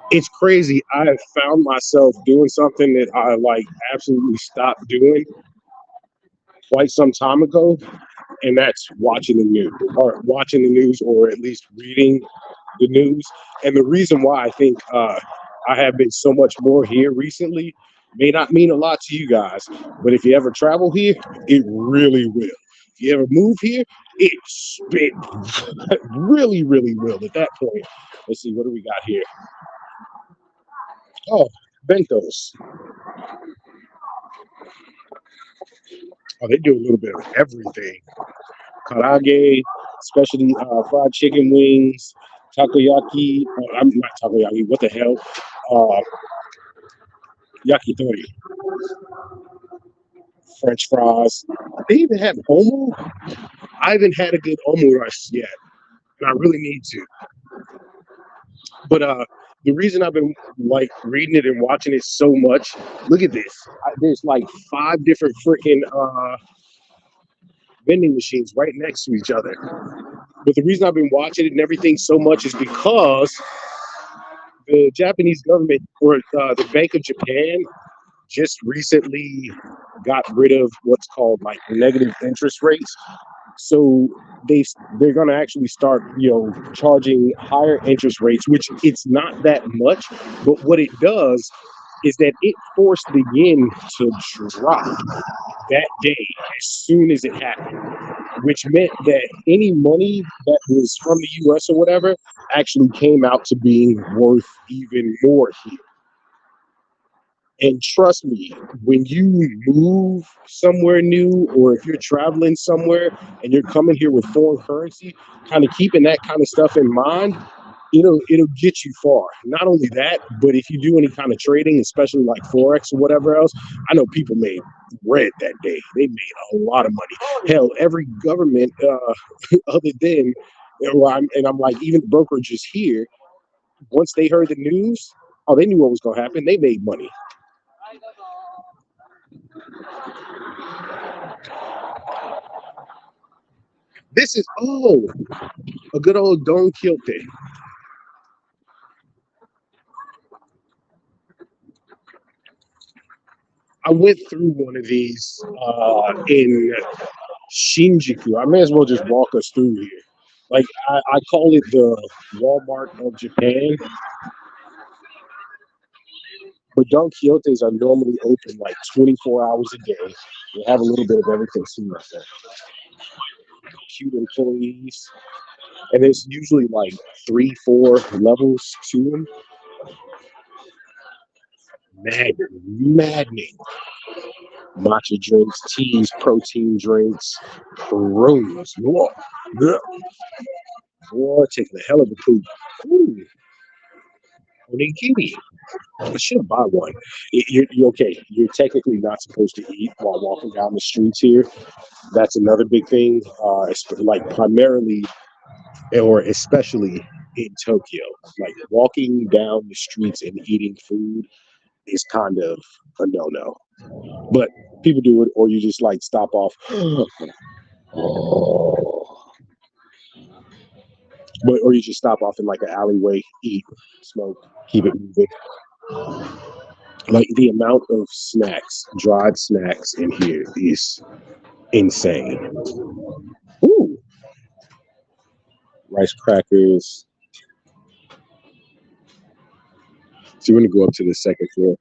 It's crazy. I have found myself doing something that I like absolutely stopped doing quite some time ago, and that's watching the news or at least reading the news. And the reason why I think I have been so much more here recently may not mean a lot to you guys, but if you ever travel here, it really will. If you ever move here, it really, really will at that point. Let's see, what do we got here? Oh, bentos. Oh, they do a little bit of everything. Karage, especially fried chicken wings, takoyaki. I'm not takoyaki. What the hell? Uh, Yakitori, French fries. They even have omu. I haven't had a good omu rice yet, and I really need to. But the reason I've been like reading it and watching it so much, look at this. There's like five different freaking vending machines right next to each other. But the reason I've been watching it and everything so much is because the Japanese government or the Bank of Japan just recently got rid of what's called like negative interest rates. So they're going to actually start, charging higher interest rates, which it's not that much, but what it does is that it forced the yen to drop that day as soon as it happened, which meant that any money that was from the US or whatever actually came out to being worth even more here. And trust me, when you move somewhere new, or if you're traveling somewhere and you're coming here with foreign currency, kind of keeping that kind of stuff in mind, it'll get you far. Not only that, but if you do any kind of trading, especially like forex or whatever else, I know people made bread that day. They made a lot of money. Hell, every government, other than, and I'm like, even the brokerages here, once they heard the news, oh, they knew what was going to happen. They made money. This is a good old Don Quixote. I went through one of these in Shinjuku. I may as well just walk us through here. Like I call it the Walmart of Japan, but Don Quixotes are normally open like 24 hours a day. They have a little bit of everything too, like that. Cute employees, and there's usually like 3, 4 levels to them. Maddening. Matcha drinks, teas, protein drinks, rooms. Whoa. Yeah. Boy, taking a hell of a poop. Ooh, onigiri. I should buy one. You're okay. You're technically not supposed to eat while walking down the streets here. That's another big thing. Like primarily or especially in Tokyo, like walking down the streets and eating food is kind of a no-no. But people do it, or you just like stop off. But or you just stop off in like an alleyway, eat, smoke, keep it moving. Like the amount of snacks, dried snacks in here is insane. Ooh, rice crackers. So we're gonna go up to the second floor.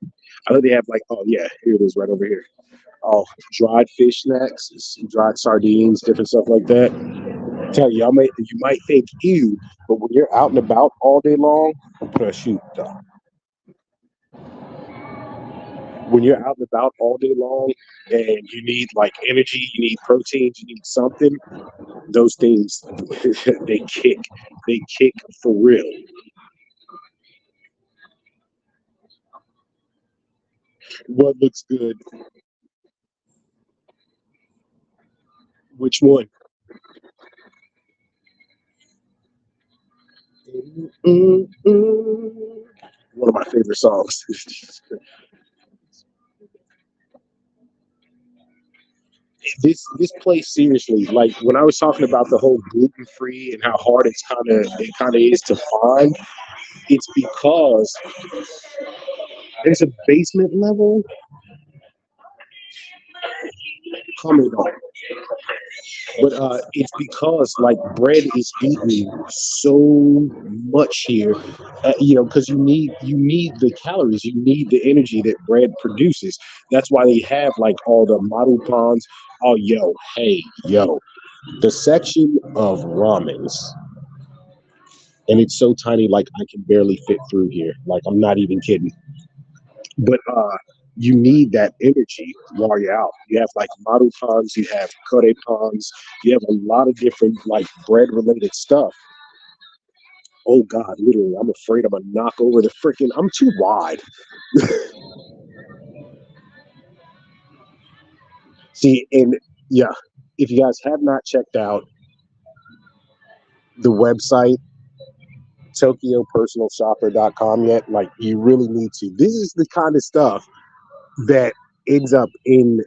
I know they have like, oh yeah, here it is right over here. Oh, dried fish snacks, dried sardines, different stuff like that. Tell you, you might think ew, but when you're out and about all day long, shoot, when you're out and about all day long and you need like energy, you need proteins, you need something, those things they kick. They kick for real. What looks good? Which one? One of my favorite songs. This place seriously, like when I was talking about the whole gluten free and how hard it kind of is to find, it's because there's a basement level. Comment on it. But it's because like bread is eaten so much here, because you need the calories, you need the energy that bread produces. That's why they have like all the model pawns. Oh, yo, hey, yo, the section of ramens, and it's so tiny, like I can barely fit through here. Like I'm not even kidding. But you need that energy while you're out. You have like model pawns, you have kore pawns, you have a lot of different like bread related stuff. Oh God, literally, I'm afraid I'm gonna knock over the freaking. I'm too wide. See, and yeah, if you guys have not checked out the website tokyopersonalshopper.com yet, like you really need to. This is the kind of stuff that ends up in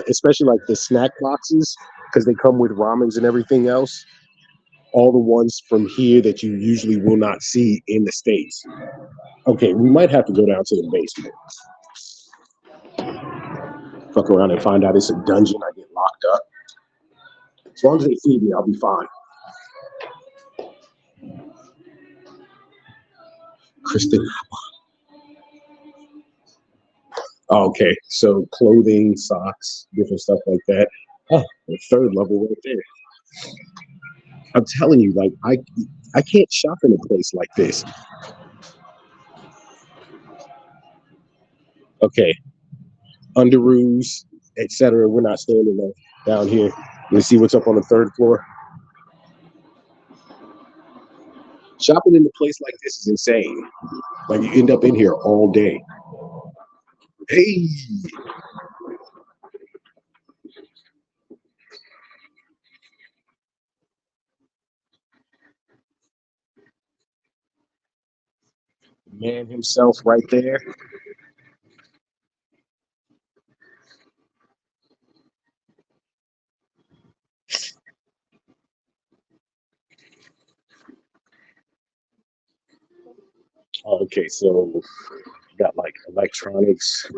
especially like the snack boxes, because they come with ramens and everything else. All the ones from here that you usually will not see in the States. Okay, we might have to go down to the basement. Fuck around and find out it's a dungeon. I get locked up. As long as they feed me, I'll be fine. Kristen. Okay, so clothing, socks, different stuff like that. Oh, the third level right there. I'm telling you, like I can't shop in a place like this. Okay, underoos, etc. We're not standing there down here. Let's see what's up on the third floor. Shopping in a place like this is insane. Like you end up in here all day. Hey, man himself right there. Okay, so got like electronics.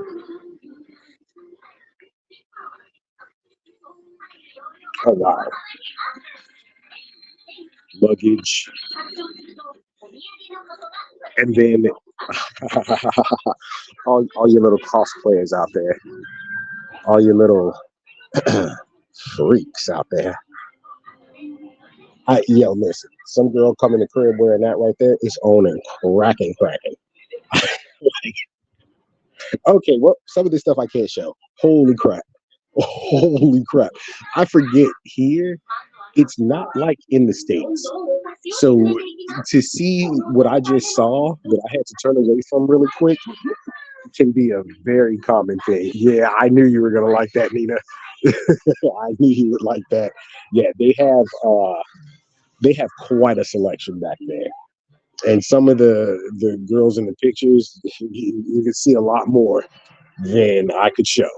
Oh wow, luggage, and then all your little cosplayers out there, all your little freaks out there. Yo, listen, some girl come in the crib wearing that right there. It's on and cracking. Okay, well, some of this stuff I can't show. Holy crap. Holy crap. I forget here, it's not like in the States. So to see what I just saw that I had to turn away from really quick can be a very common thing. Yeah, I knew you were gonna like that, Nina. I knew you would like that. Yeah, they have quite a selection back there. And some of the girls in the pictures, you can see a lot more than I could show.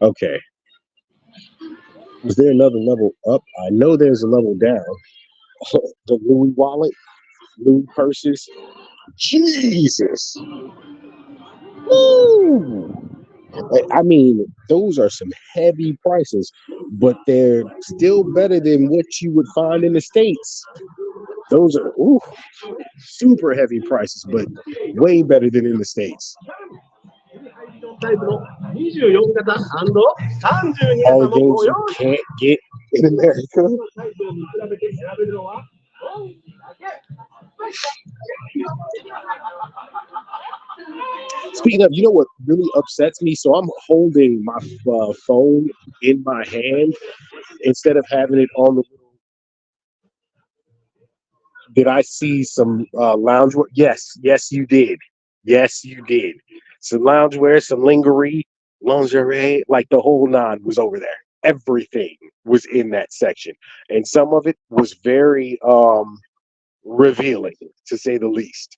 Okay. Is there another level up? I know there's a level down. The Louis wallet, Louis purses. Jesus. Woo! I mean, those are some heavy prices, but they're still better than what you would find in the States. Those are super heavy prices, but way better than in the States. All the games you can't get in America. Speaking of, you know what really upsets me? So I'm holding my phone in my hand instead of having it on the. Did I see some loungewear? Yes, you did. Yes, you did. Some loungewear, some lingerie, like the whole nine was over there. Everything was in that section, and some of it was very revealing, to say the least.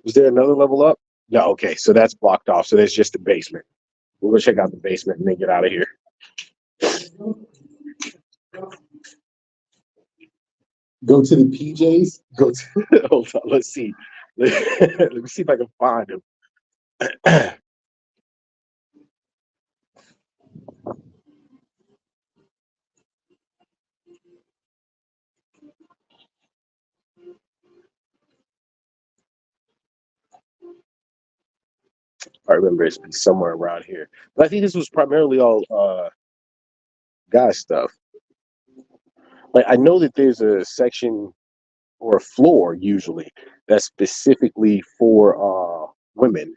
Was there another level up? No. Okay, so that's blocked off. So there's just the basement. We're gonna check out the basement and then get out of here. Go to the PJs. Go to. Hold on. Let's see. Let me see if I can find them. I remember it's been somewhere around here, but I think this was primarily all guy stuff. Like I know that there's a section or a floor usually that's specifically for women.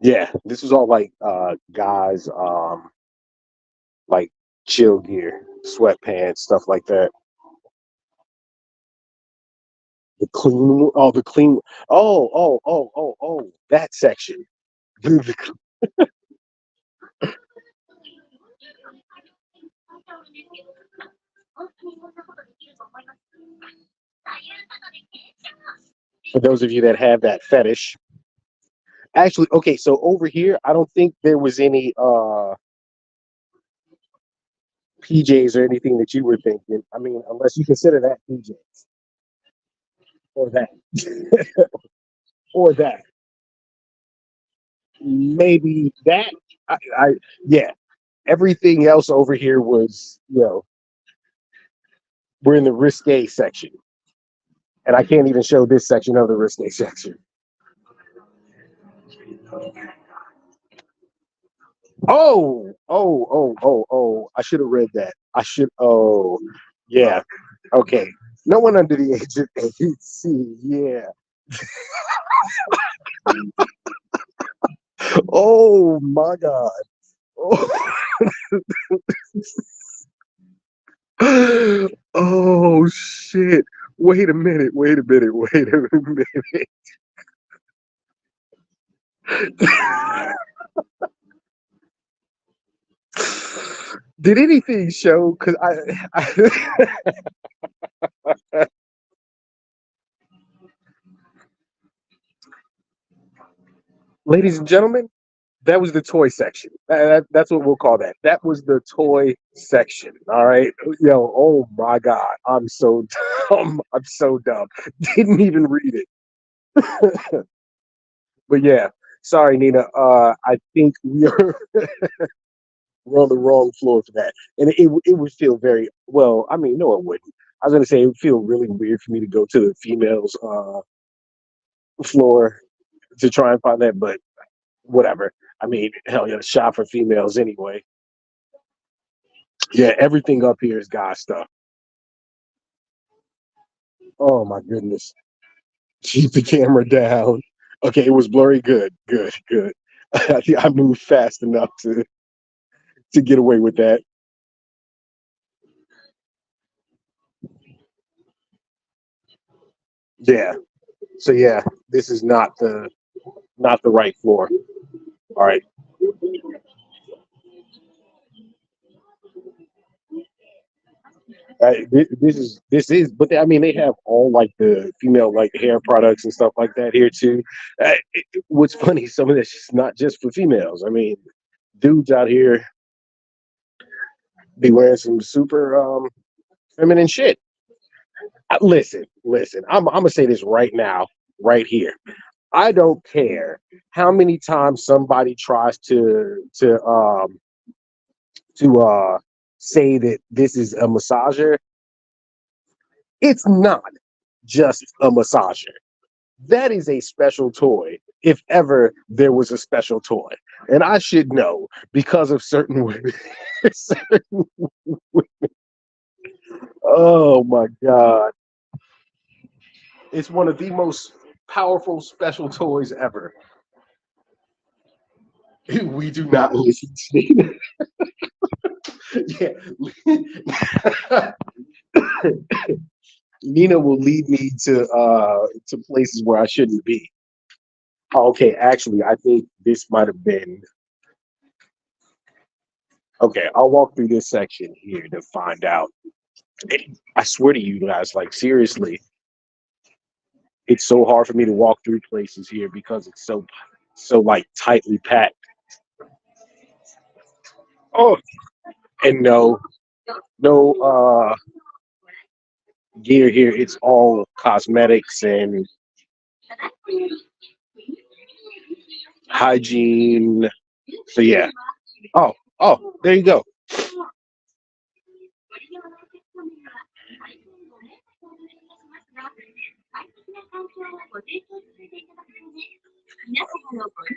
Yeah, this was all like guys, like chill gear, sweatpants, stuff like that. The clean. That section. For those of you that have that fetish. Actually, okay, so over here, I don't think there was any PJs or anything that you were thinking. I mean, unless you consider that PJs or that or that. Maybe that I yeah. Everything else over here was, we're in the risque section. And I can't even show this section of the risque section. Oh. I should have read that. I should. Oh, yeah. Okay. No one under the age of 18. Yeah. Oh my God. Oh, oh shit. Wait a minute. Wait a minute. Wait a minute. Did anything show? Because ladies and gentlemen, that was the toy section. That's what we'll call that. That was the toy section. All right. Yo, oh my God. I'm so dumb. I'm so dumb. Didn't even read it. But yeah, sorry, Nina. I think we're on the wrong floor for that. And it would feel very well. I mean, no, it wouldn't. I was gonna say it would feel really weird for me to go to the females floor to try and find that, but whatever. I mean, hell yeah, shop for females anyway. Yeah, everything up here is guy stuff. Oh my goodness. Keep the camera down. Okay, it was blurry. Good, good, good. I moved fast enough to get away with that. Yeah. So yeah, this is not the right floor. All right. This is, but I mean, they have all like the female like hair products and stuff like that here too. What's funny, some of this is not just for females. I mean, dudes out here be wearing some super feminine shit. Listen. I'm gonna say this right now, right here. I don't care how many times somebody tries to say that this is a massager. It's not just a massager. That is a special toy, if ever there was a special toy. And I should know because of certain women. Certain- oh my God. It's one of the most powerful special toys ever. We do not listen to yeah. Nina will lead me to places where I shouldn't be. Okay, actually, I think this might have been okay. I'll walk through this section here to find out. I swear to you guys, like seriously, it's so hard for me to walk through places here because it's so like tightly packed. Oh, and no gear here. It's all cosmetics and hygiene. So yeah. Oh, there you go.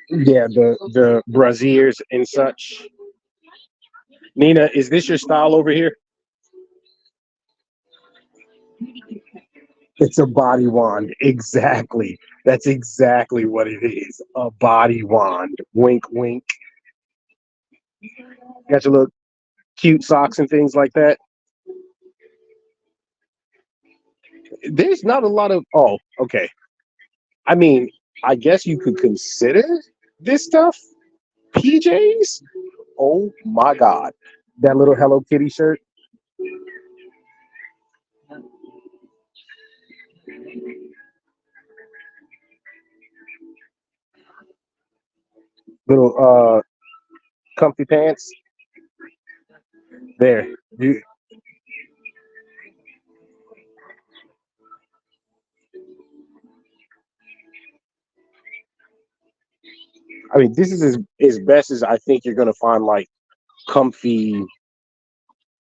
Yeah, the braziers and such. Nina, is this your style over here? It's a body wand. Exactly. That's exactly what it is. A body wand. Wink, wink. Got your little cute socks and things like that. There's not a lot of. Oh, okay. I mean, I guess you could consider this stuff PJs. Oh my God. That little Hello Kitty shirt. Little comfy pants. There. You, I mean, this is as best as I think you're gonna find like comfy,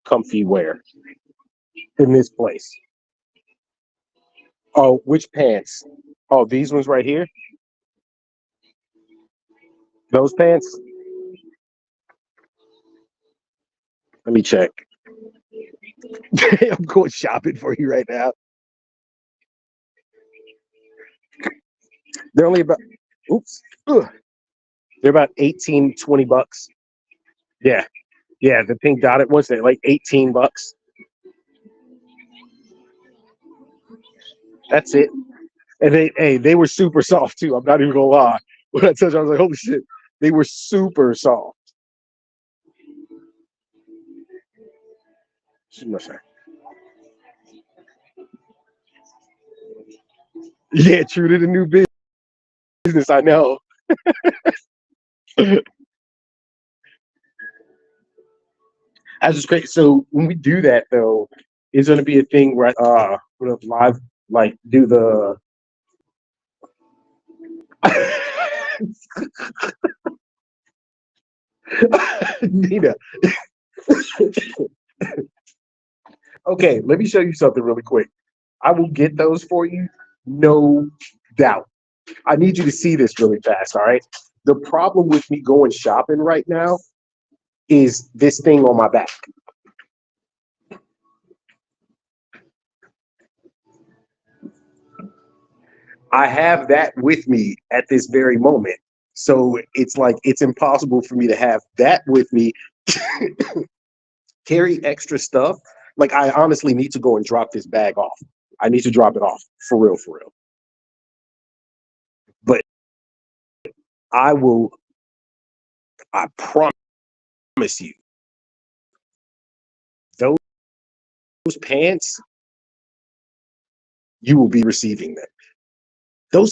comfy wear in this place. Oh, which pants? Oh, these ones right here. Those pants. Let me check. I'm going shopping for you right now. They're only about, oops. Ugh. They're about 18, 20 bucks. Yeah. Yeah, the pink dotted ones, they're like 18 bucks. That's it. And they were super soft too. I'm not even gonna lie. When I told you, I was like, holy shit, they were super soft. Yeah, true to the new business. I know. That's just great. So when we do that though, it's gonna be a thing where we're gonna live like do the Nina. Okay, let me show you something really quick. I will get those for you, no doubt. I need you to see this really fast, all right? The problem with me going shopping right now is this thing on my back. I have that with me at this very moment. So it's like it's impossible for me to have that with me, carry extra stuff. Like I honestly need to go and drop this bag off. I need to drop it off for real, for real. But I will, I promise you, those pants, you will be receiving them. Those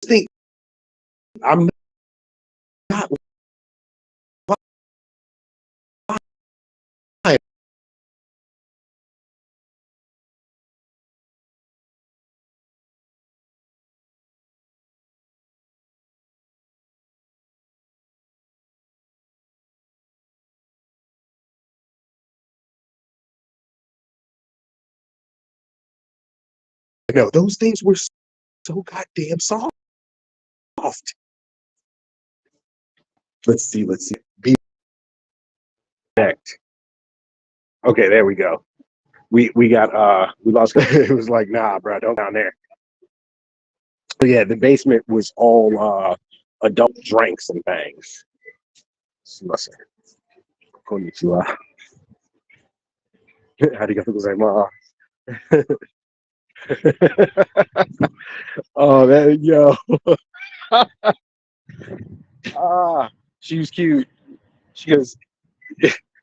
things, I'm not lying. No, those things were so goddamn soft. Let's see, let's see. Be connect. Okay, there we go. We got we lost. It was like, nah, bro, don't down there. But yeah, the basement was all adult drinks and things. Listen, konnichiwa. Arigatou gozaimasu. Oh, that yo. She was cute. She goes,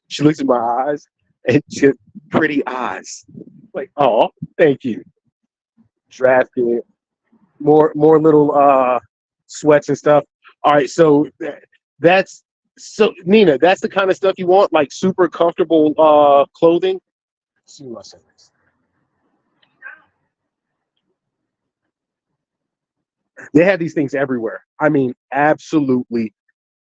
she looks in my eyes and she has pretty eyes. Like, oh, thank you. Drafted. More little sweats and stuff. All right, so that's so Nina, that's the kind of stuff you want, like super comfortable clothing. See my sentence. They have these things everywhere. I mean, absolutely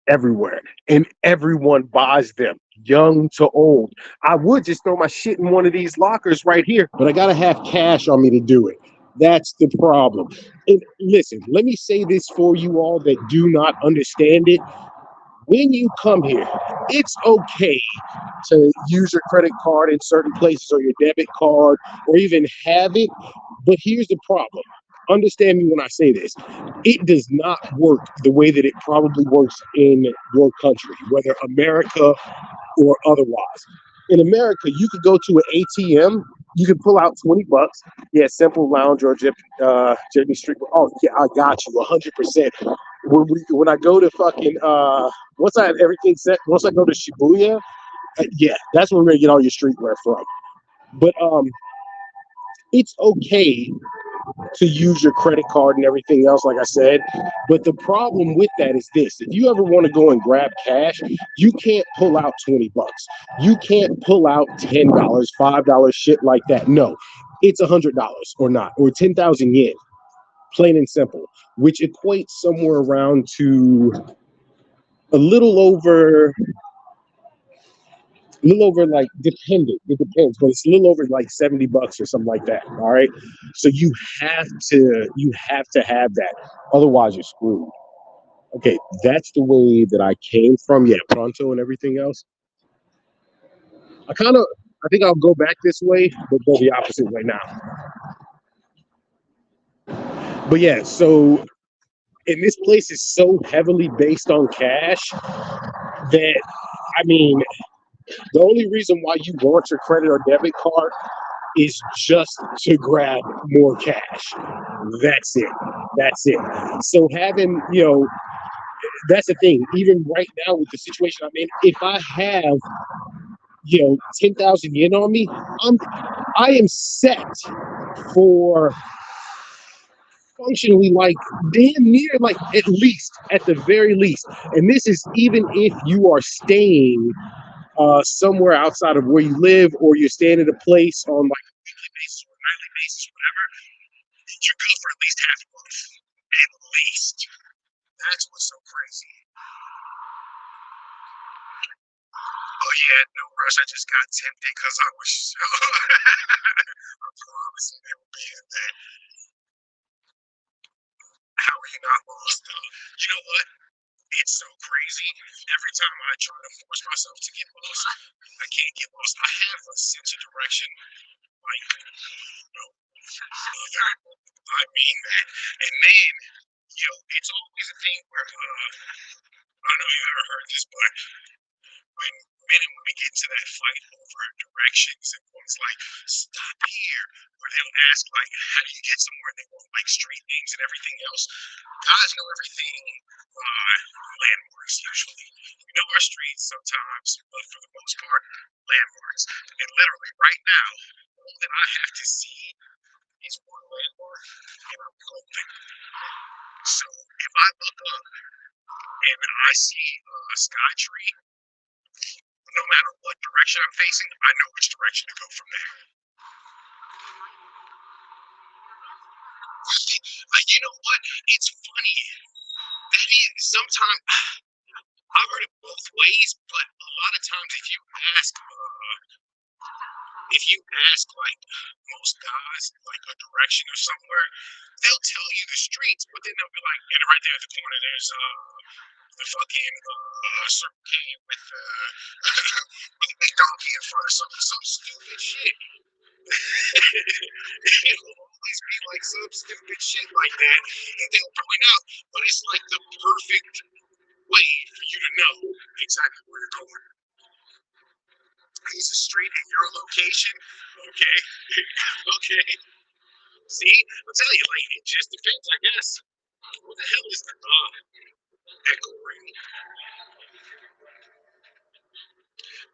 everywhere. And everyone buys them, young to old. I would just throw my shit in one of these lockers right here, but I gotta have cash on me to do it. That's the problem. And listen, let me say this for you all that do not understand it. When you come here, it's okay to use your credit card in certain places or your debit card or even have it. But here's the problem. Understand me when I say this. It does not work the way that it probably works in your country, whether America or otherwise. In America, you could go to an ATM, you can pull out 20 bucks. Yeah, Simple Lounge or Jimmy Street. Oh, yeah, I got you 100%. When I go to fucking, once I have everything set, once I go to Shibuya, yeah, that's where we're gonna get all your streetwear from. But it's okay to use your credit card and everything else, like I said. But the problem with that is this: if you ever want to go and grab cash, you can't pull out 20 bucks. You can't pull out $10, $5, shit like that. No, it's $100 or not, or 10,000 yen, plain and simple, which equates somewhere around to a little over like dependent. It depends, but it's a little over like 70 bucks or something like that. All right. So you have to have that. Otherwise you're screwed. Okay, that's the way that I came from. Yeah, Pronto and everything else. I think I'll go back this way, but go the opposite way now. But yeah, so and this place is so heavily based on cash that I mean, the only reason why you want your credit or debit card is just to grab more cash. That's it. That's it. So having, that's the thing. Even right now with the situation I'm in, if I have, 10,000 yen on me, I am set for functionally like damn near like at the very least. And this is even if you are staying somewhere outside of where you live or you're staying at a place on like a weekly basis or a nightly basis, whatever, you're good for at least half a month. At least. That's what's so crazy. Oh yeah, no rush. I just got tempted because I was so I promise you they will be in that. How are you not lost though? You know what? It's so crazy. Every time I try to force myself to get lost, I can't get lost. I have a sense of direction, like I mean that. And then, it's always a thing where I don't know if you ever heard this, but when men and women get into that fight over directions and one's like, stop here, or they'll ask like, how do you get somewhere? And they want like street names and everything else. Guys know everything landmarks usually. We know our streets sometimes, but for the most part, landmarks. And literally right now, all that I have to see is one landmark, and I'm golden. So if I look up and I see a sky tree, no matter what direction I'm facing, I know which direction to go from there. You know what? It's funny. That is sometimes I've heard it both ways, but a lot of times if you ask like most guys like a direction or somewhere, they'll tell you the streets, but then they'll be like, and right there at the corner, there's the fucking Circle K with with a big donkey in front of some stupid shit. It'll always be like some stupid shit like that, and they'll point out, but it's like the perfect way for you to know exactly where you're going. He's a street in your location. Okay. Okay. See, I'll tell you, like, it just depends, I guess. What the hell is the echo ring?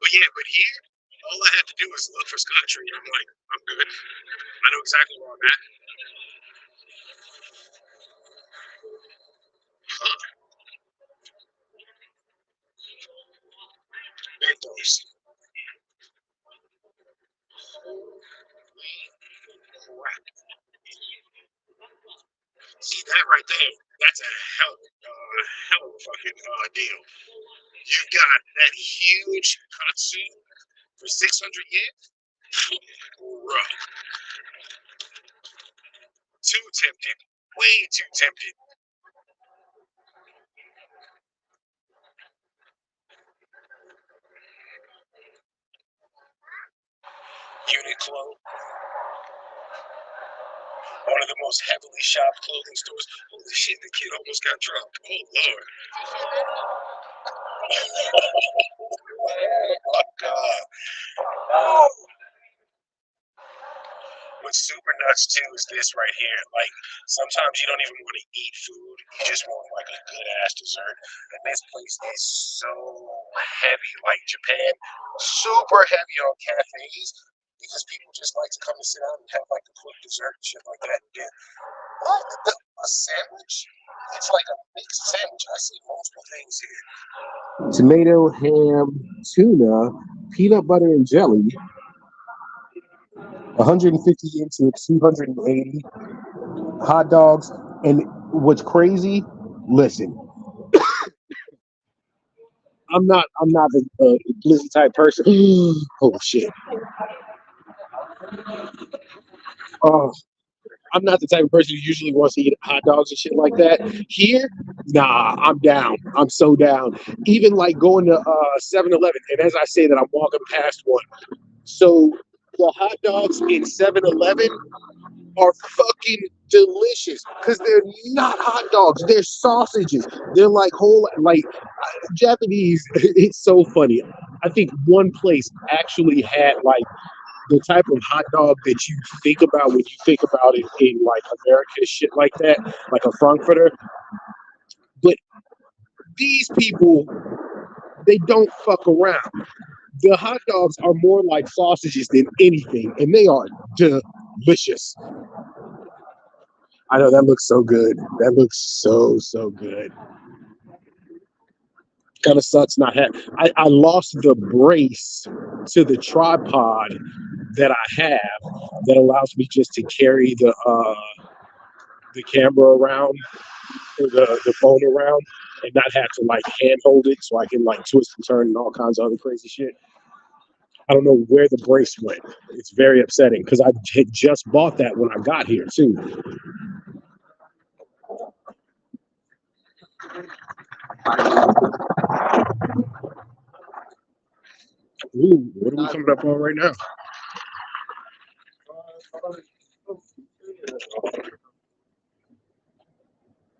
But yeah, but here, all I have to do is look for Scottree, and I'm like, I'm good. I know exactly where I'm at. Huh. Mentos. Crap. See that right there? That's a hell of a fucking deal. You got that huge Katsu for 600 yen? Bruh. Too tempted. Way too tempted. Uniqlo, one of the most heavily shopped clothing stores. Holy shit, the kid almost got dropped. Oh, Lord. Oh, my God. Oh. What's super nuts too is this right here. Like sometimes you don't even want to eat food; you just want like a good ass dessert. And this place is so heavy, like Japan, super heavy on cafes because people just like to come and sit down and have like a quick dessert and shit like that. Yeah. What? A sandwich? It's like a mixed sandwich. I see multiple things here. Tomato, ham, tuna, peanut butter and jelly. 150 into 280 hot dogs. And what's crazy? Listen, I'm not a glizzy type person. Oh shit. Oh, I'm not the type of person who usually wants to eat hot dogs and shit like that. Here, nah, I'm down. I'm so down. Even like going to 7-Eleven, and as I say that, I'm walking past one. So the hot dogs in 7-Eleven are fucking delicious because they're not hot dogs. They're sausages. They're like whole, like Japanese. It's so funny. I think one place actually had like the type of hot dog that you think about when you think about it in like America, shit like that, like a Frankfurter. But these people, they don't fuck around. The hot dogs are more like sausages than anything, and they are delicious. I know that looks so good. That looks so good. Kind of sucks not having. I lost the brace to the tripod that I have that allows me just to carry the camera around or the phone around and not have to like hand hold it so I can like twist and turn and all kinds of other crazy shit. I don't know where the brace went. It's very upsetting because I had just bought that when I got here too. Ooh, what are we coming up on right now?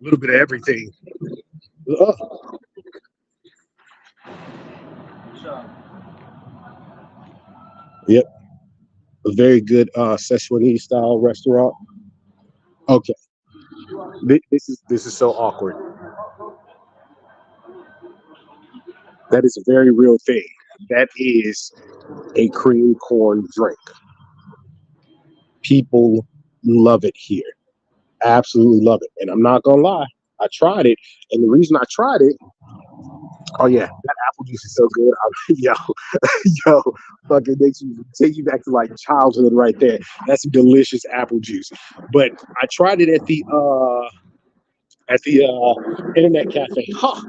A little bit of everything. Yep, a very good Szechuanese style restaurant. Okay, this is so awkward. That is a very real thing. That is a cream corn drink. People love it here. Absolutely love it. And I'm not gonna lie, I tried it, and the reason I tried it, oh yeah, that apple juice is so good. Yo, yo, fucking makes you take you back to like childhood right there. That's some delicious apple juice. But I tried it at the internet cafe. Huh.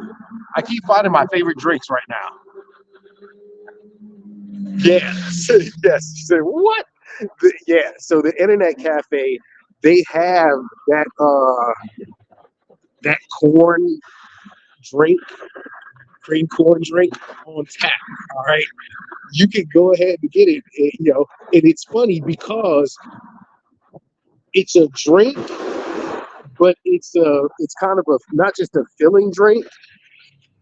I keep finding my favorite drinks right now. Yes, yes. So what? Yeah. So the internet cafe, they have that corn drink, cream corn drink on tap. All right, you can go ahead and get it. And it's funny because it's a drink, but it's kind of a not just a filling drink,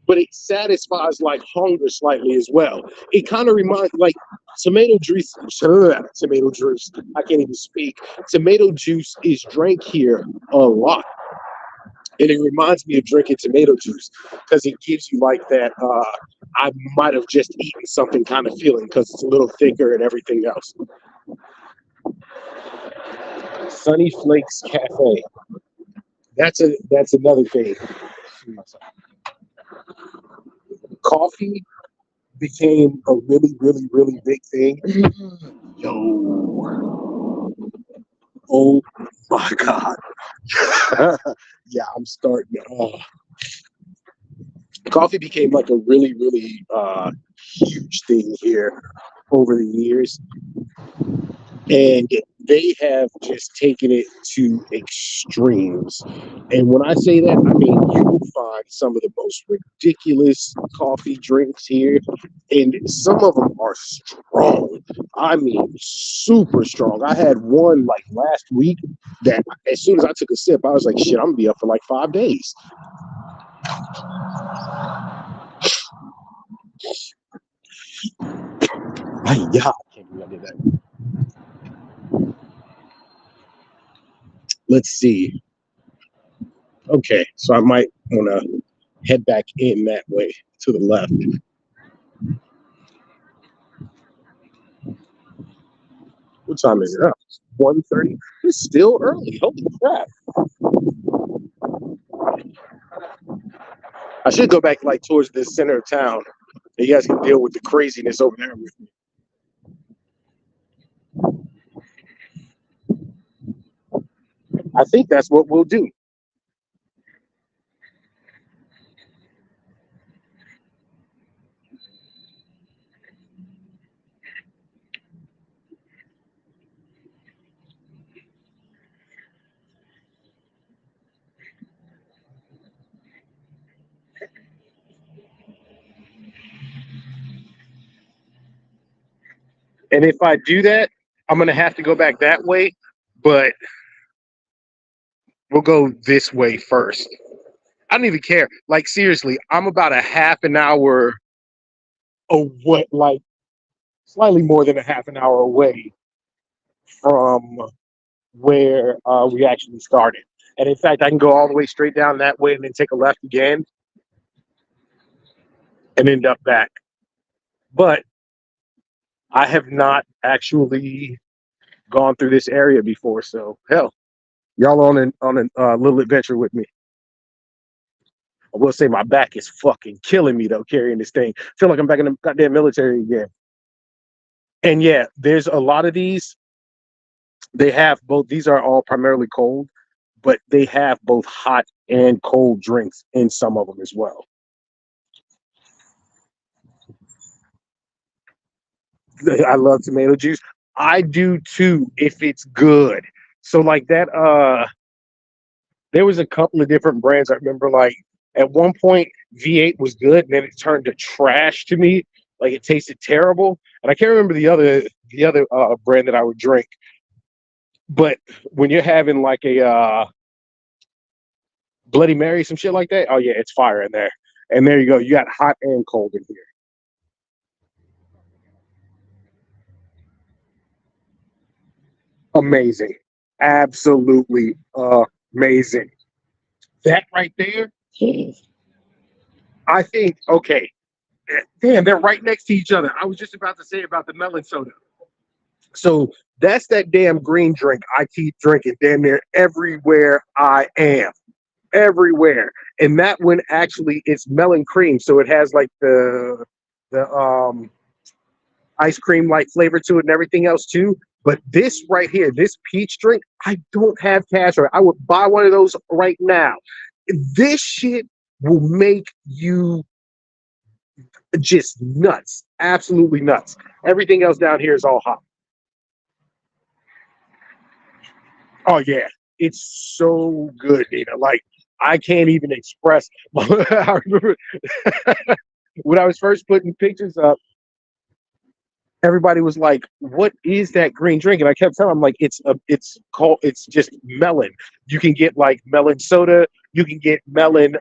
but it satisfies like hunger slightly as well. It kind of reminds like tomato juice. Tomato juice. I can't even speak. Tomato juice is drank here a lot. And it reminds me of drinking tomato juice because it gives you like that. I might have just eaten something kind of feeling because it's a little thicker and everything else. Sunny Flakes Cafe. That's another thing. Coffee became a really big thing. Yo, oh my god. Yeah, I'm starting. Coffee became like a really huge thing here over the years, and they have just taken it to extremes. And when I say that, I mean you will find some of the most ridiculous coffee drinks here, and some of them are strong. I mean, super strong. I had one like last week that as soon as I took a sip, I was like, shit, I'm gonna be up for like 5 days. Yeah, I can't believe I did that. Let's see. Okay, so I might want to head back in that way to the left. What time is it up? 1:30. It's still early. Holy crap. I should go back like towards the center of town. You guys can deal with the craziness over there with me. I think that's what we'll do. And if I do that, I'm gonna have to go back that way, but we'll go this way first. I don't even care. Like seriously, I'm about a half an hour away, like slightly more than a half an hour away from where we actually started. And in fact, I can go all the way straight down that way and then take a left again and end up back. But I have not actually gone through this area before, so hell, y'all on a little adventure with me. I will say my back is fucking killing me though carrying this thing. I feel like I'm back in the goddamn military again. And yeah, there's a lot of these. They have both. These are all primarily cold, but they have both hot and cold drinks in some of them as well. I love tomato juice. I do too if it's good. So like that there was a couple of different brands I remember like at one point V8 was good and then it turned to trash to me. Like it tasted terrible. And I can't remember the other brand that I would drink. But when you're having like a Bloody Mary, some shit like that, oh yeah, it's fire in there. And there you go. You got hot and cold in here. Amazing. Absolutely amazing. That right there, I think, okay, damn, they're right next to each other. I was just about to say about the melon soda. So that's that damn green drink I keep drinking damn near everywhere I am. Everywhere. And that one actually it's melon cream. So it has like the ice cream like flavor to it and everything else too. But this right here, this peach drink, I don't have cash for it. I would buy one of those right now. This shit will make you just nuts, absolutely nuts. Everything else down here is all hot. Oh yeah, it's so good, Nina. Like I can't even express. I remember when I was first putting pictures up, everybody was like, "What is that green drink?" And I kept telling them, like, it's just melon. You can get like melon soda, you can get melon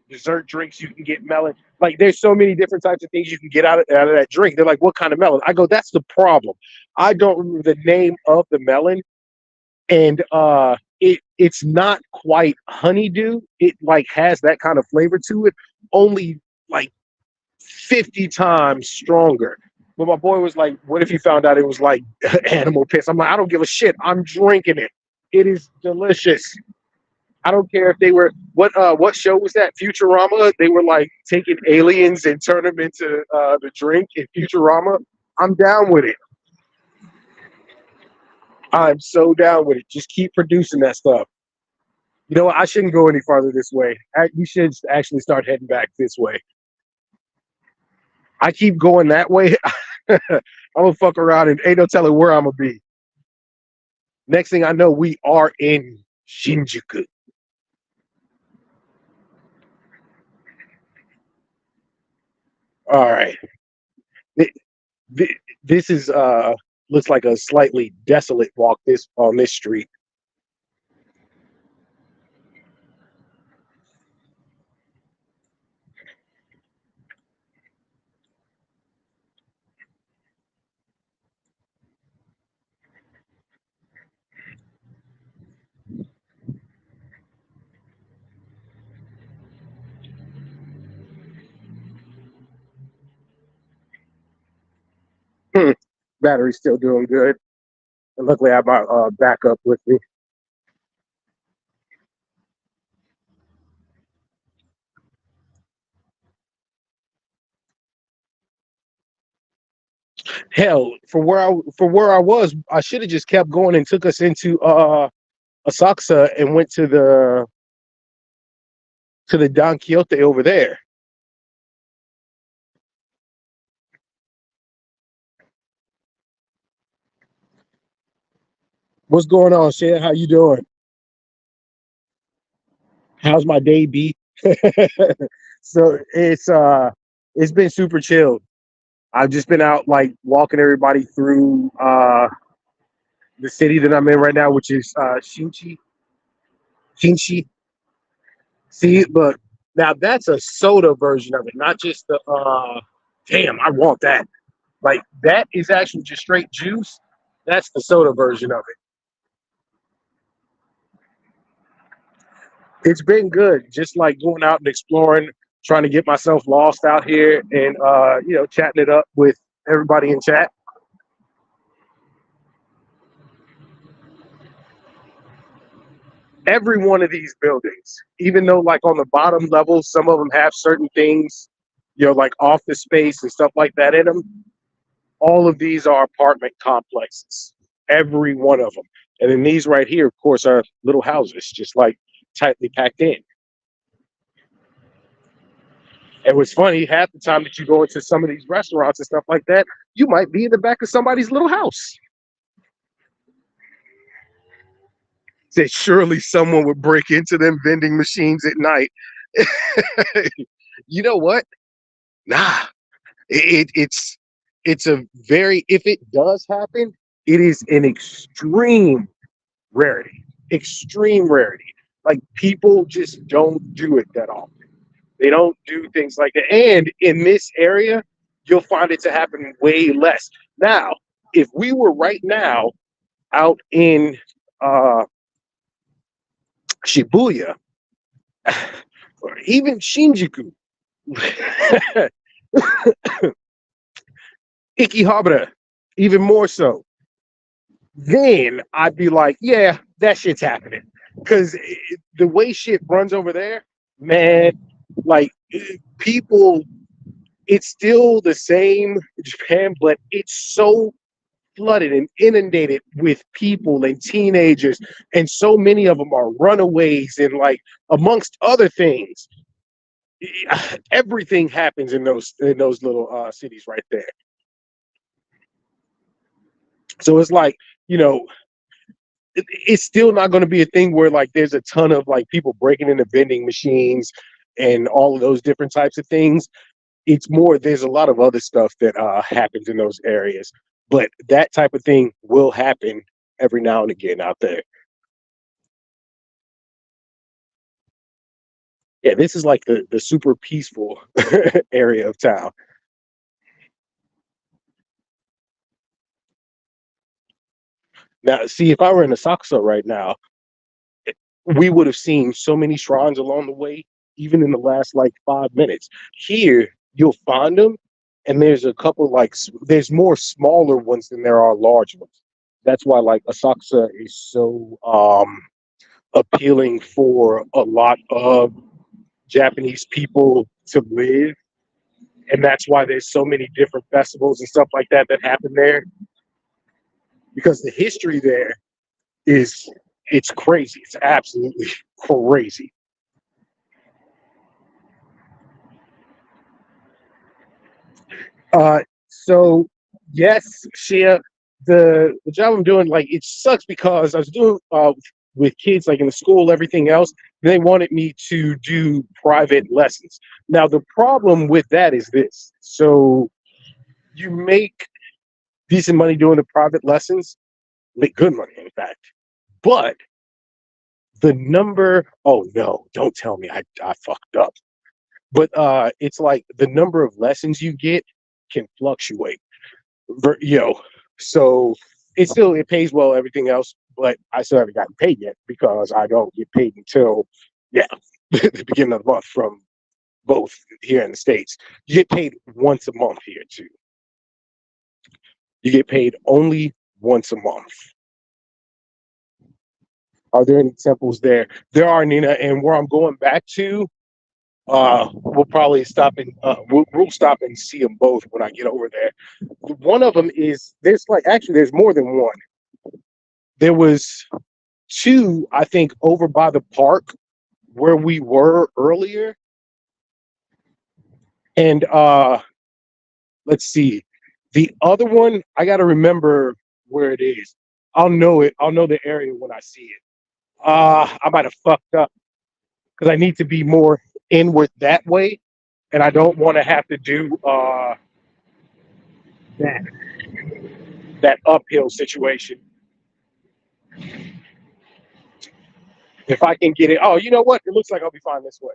dessert drinks, you can get melon. Like, there's so many different types of things you can get out of that drink. They're like, "What kind of melon?" I go, "That's the problem. I don't remember the name of the melon, and it's not quite honeydew. It like has that kind of flavor to it, only like 50 times stronger." But my boy was like, "What if you found out it was like animal piss?" I'm like, "I don't give a shit. I'm drinking it. It is delicious. I don't care if they were what show was that? Futurama. They were like taking aliens and turn them into the drink in Futurama. I'm down with it. I'm so down with it. Just keep producing that stuff. You know what? I shouldn't go any farther this way. We should actually start heading back this way. I keep going that way. I'm gonna fuck around and ain't no telling where I'm gonna be. Next thing I know, we are in Shinjuku. All right. Th- This is looks like a slightly desolate walk this on this street. Hmm. Battery's still doing good. And luckily I have my backup with me. Hell, for where I was, I should have just kept going and took us into Asakusa and went to the Don Quixote over there. What's going on, Shay? How you doing? How's my day, B? So it's been super chill. I've just been out like walking everybody through the city that I'm in right now, which is Shinchi. See, but now that's a soda version of it, not just the damn, I want that. Like that is actually just straight juice. That's the soda version of it. It's been good, just like going out and exploring, trying to get myself lost out here and chatting it up with everybody in chat. Every one of these buildings, even though like on the bottom level, some of them have certain things, like office space and stuff like that in them. All of these are apartment complexes, every one of them. And then these right here, of course, are little houses, just like tightly packed in. And what's funny, half the time that you go into some of these restaurants and stuff like that, you might be in the back of somebody's little house. That surely someone would break into them vending machines at night. You know what? Nah, it's a very, if it does happen, it is an extreme rarity. Extreme rarity. Like people just don't do it that often. They don't do things like that. And in this area, you'll find it to happen way less. Now, if we were right now out in Shibuya, or even Shinjuku, Ikihabara, even more so, then I'd be like, yeah, that shit's happening. Because the way shit runs over there, man, like people, it's still the same Japan, but it's so flooded and inundated with people and teenagers, and so many of them are runaways and like amongst other things. Everything happens in those little cities right there. So it's like, it's still not going to be a thing where like there's a ton of like people breaking into vending machines and all of those different types of things. It's more, there's a lot of other stuff that happens in those areas, but that type of thing will happen every now and again out there. Yeah, this is like the super peaceful area of town. Now, see, if I were in Asakusa right now, we would have seen so many shrines along the way, even in the last like 5 minutes. Here, you'll find them, and there's a couple like there's more smaller ones than there are large ones. That's why like Asakusa is so appealing for a lot of Japanese people to live, and that's why there's so many different festivals and stuff like that that happen there, because the history there is, it's crazy. It's absolutely crazy. So yes, Shia, the job I'm doing, like it sucks because I was doing with kids like in the school, everything else. They wanted me to do private lessons. Now the problem with that is this: so you make decent money doing the private lessons, make good money, in fact, but the number, oh no, don't tell me I fucked up. But it's like the number of lessons you get can fluctuate. So it pays well, everything else, but I still haven't gotten paid yet because I don't get paid until the beginning of the month from both here in the States. You get paid once a month here too. You get paid only once a month. Are there any temples there? There are, Nina, and where I'm going back to, we'll probably stop and we'll stop and see them both when I get over there. One of them is, there's more than one. There was two, I think, over by the park where we were earlier, and let's see, the other one I got to remember where it is. I'll know it. I'll know the area when I see it. I might have fucked up because I need to be more inward that way, and I don't want to have to do that that uphill situation. If I can get it, oh, you know what? It looks like I'll be fine this way.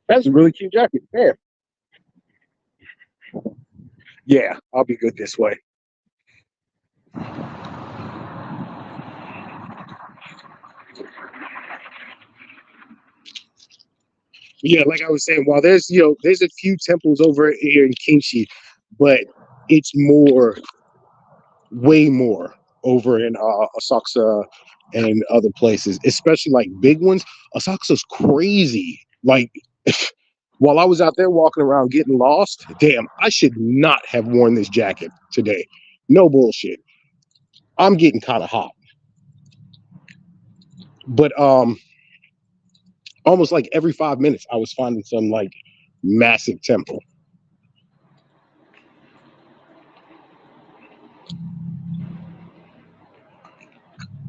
That's a really cute jacket. Damn. Yeah, I'll be good this way. Yeah, like I was saying, while there's there's a few temples over here in Kimchi, but it's more, way more over in Asakusa and other places, especially like big ones. Asakusa's crazy. Like while I was out there walking around getting lost, damn, I should not have worn this jacket today. No bullshit. I'm getting kind of hot. But almost like every 5 minutes I was finding some like massive temple.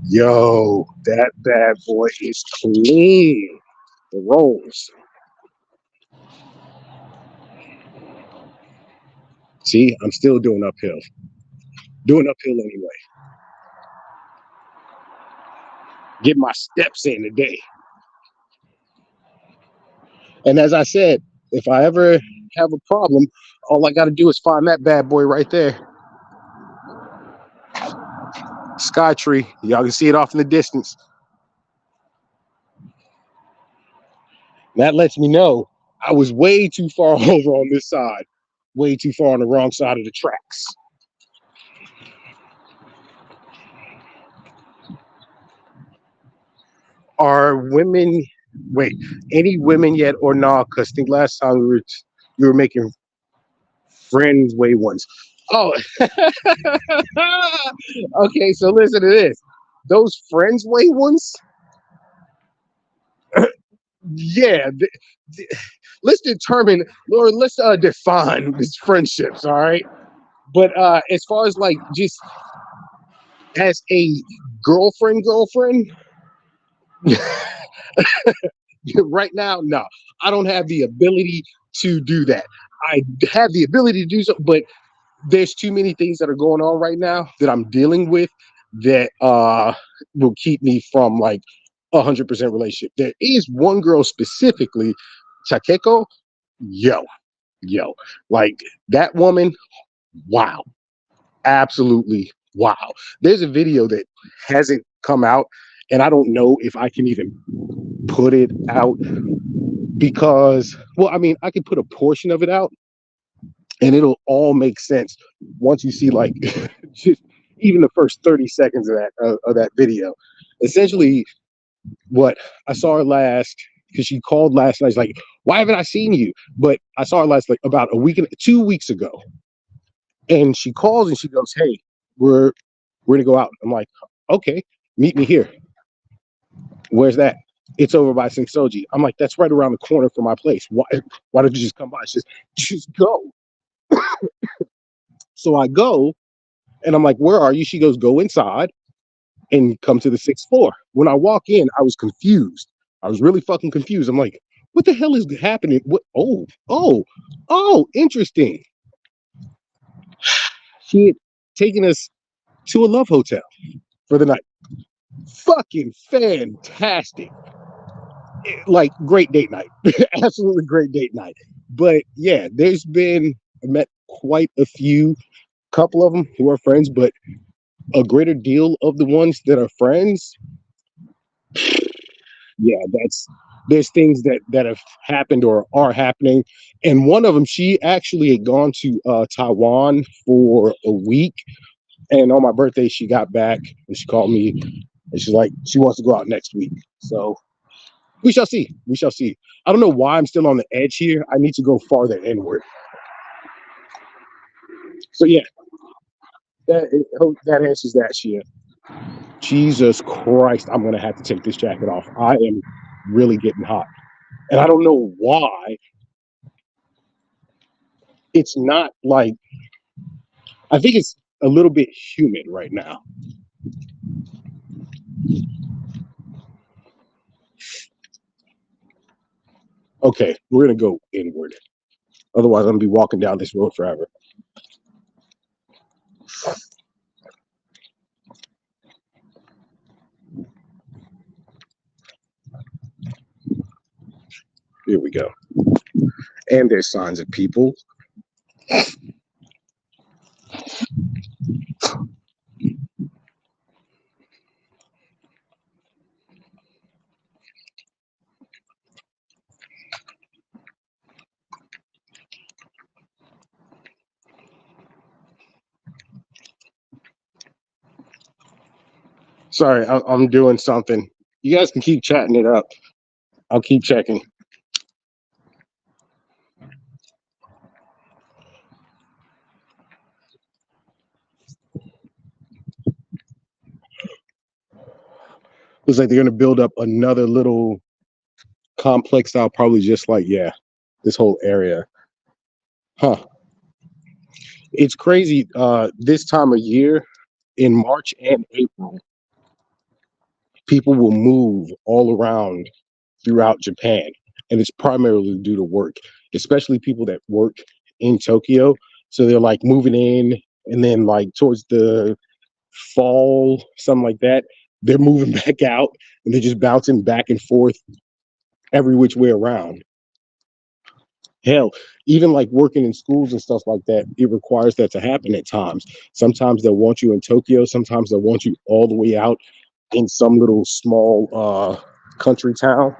Yo, that bad boy is clean. The rolls. See, I'm still doing uphill. Doing uphill anyway. Get my steps in today. And as I said, if I ever have a problem, all I got to do is find that bad boy right there. Sky tree. Y'all can see it off in the distance. That lets me know I was way too far over on this side, way too far on the wrong side of the tracks. Are women, wait, any women yet or not? Because I think last time you were making friends way ones. Oh, okay. So listen to this. Those friends way ones, yeah. Let's determine, or let's define these friendships. All right. But as far as like just as a girlfriend, right now, no, I don't have the ability to do that. I have the ability to do so, but there's too many things that are going on right now that I'm dealing with that will keep me from like 100% relationship. There is one girl specifically, Takeko. Yo, yo, like that woman. Wow, absolutely wow. There's a video that hasn't come out, and I don't know if I can even put it out because, well, I mean, I could put a portion of it out and it'll all make sense once you see like just even the first 30 seconds of that video. Essentially, what I saw her last, because she called last night. She's like, "Why haven't I seen you?" But I saw her last like about a week and 2 weeks ago, and she calls and she goes, "Hey, we're gonna go out." I'm like, "Okay, meet me here." Where's that? It's over by Sensoji. I'm like, "That's right around the corner from my place. Why don't you just come by?" She says, "Just go." So I go, and I'm like, "Where are you?" She goes, "Go inside and come to the sixth floor." When I walk in, I was confused. I was really fucking confused. I'm like, "What the hell is happening?" What? Oh, interesting. She had taken us to a love hotel for the night. Fucking fantastic. Like, great date night. Absolutely great date night. But yeah, I met quite a few, couple of them who are friends, but a greater deal of the ones that are friends, yeah, there's things that have happened or are happening. And one of them, she actually had gone to Taiwan for a week, and on my birthday she got back and she called me and she's like she wants to go out next week. So we shall see. I don't know why I'm still on the edge here. I need to go farther inward. So yeah, that answers that shit. Jesus Christ, I'm gonna have to take this jacket off. I am really getting hot, and I don't know why. It's not like, I think it's a little bit humid right now. Okay, we're gonna go inward. Otherwise, I'm gonna be walking down this road forever. Here we go. And there's signs of people. Sorry, I'm doing something. You guys can keep chatting it up. I'll keep checking. Looks like they're gonna build up another little complex style, probably just like, yeah, this whole area. Huh. It's crazy. This time of year, in March and April, people will move all around throughout Japan. And it's primarily due to work, especially people that work in Tokyo. So they're like moving in, and then like towards the fall, something like that, they're moving back out, and they're just bouncing back and forth every which way around. Hell, even like working in schools and stuff like that, it requires that to happen at times. Sometimes they'll want you in Tokyo, sometimes they'll want you all the way out in some little small country town.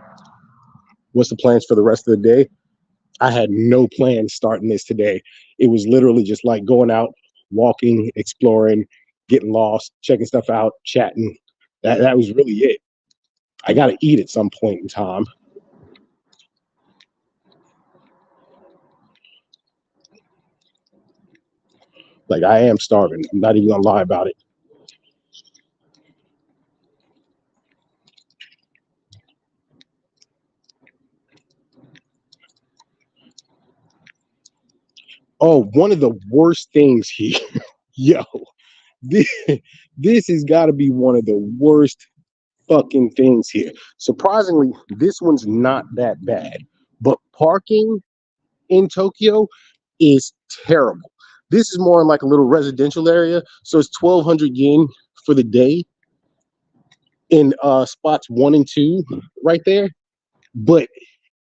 What's the plans for the rest of the day? I had no plans starting this today. It was literally just like going out, walking, exploring, getting lost, checking stuff out, chatting. That was really it. I got to eat at some point in time. Like, I am starving. I'm not even gonna lie about it. Oh, one of the worst things here, yo, this, this has got to be one of the worst fucking things here. Surprisingly, this one's not that bad, but parking in Tokyo is terrible. This is more in like a little residential area, so it's 1,200 yen for the day in spots 1 and 2 right there. But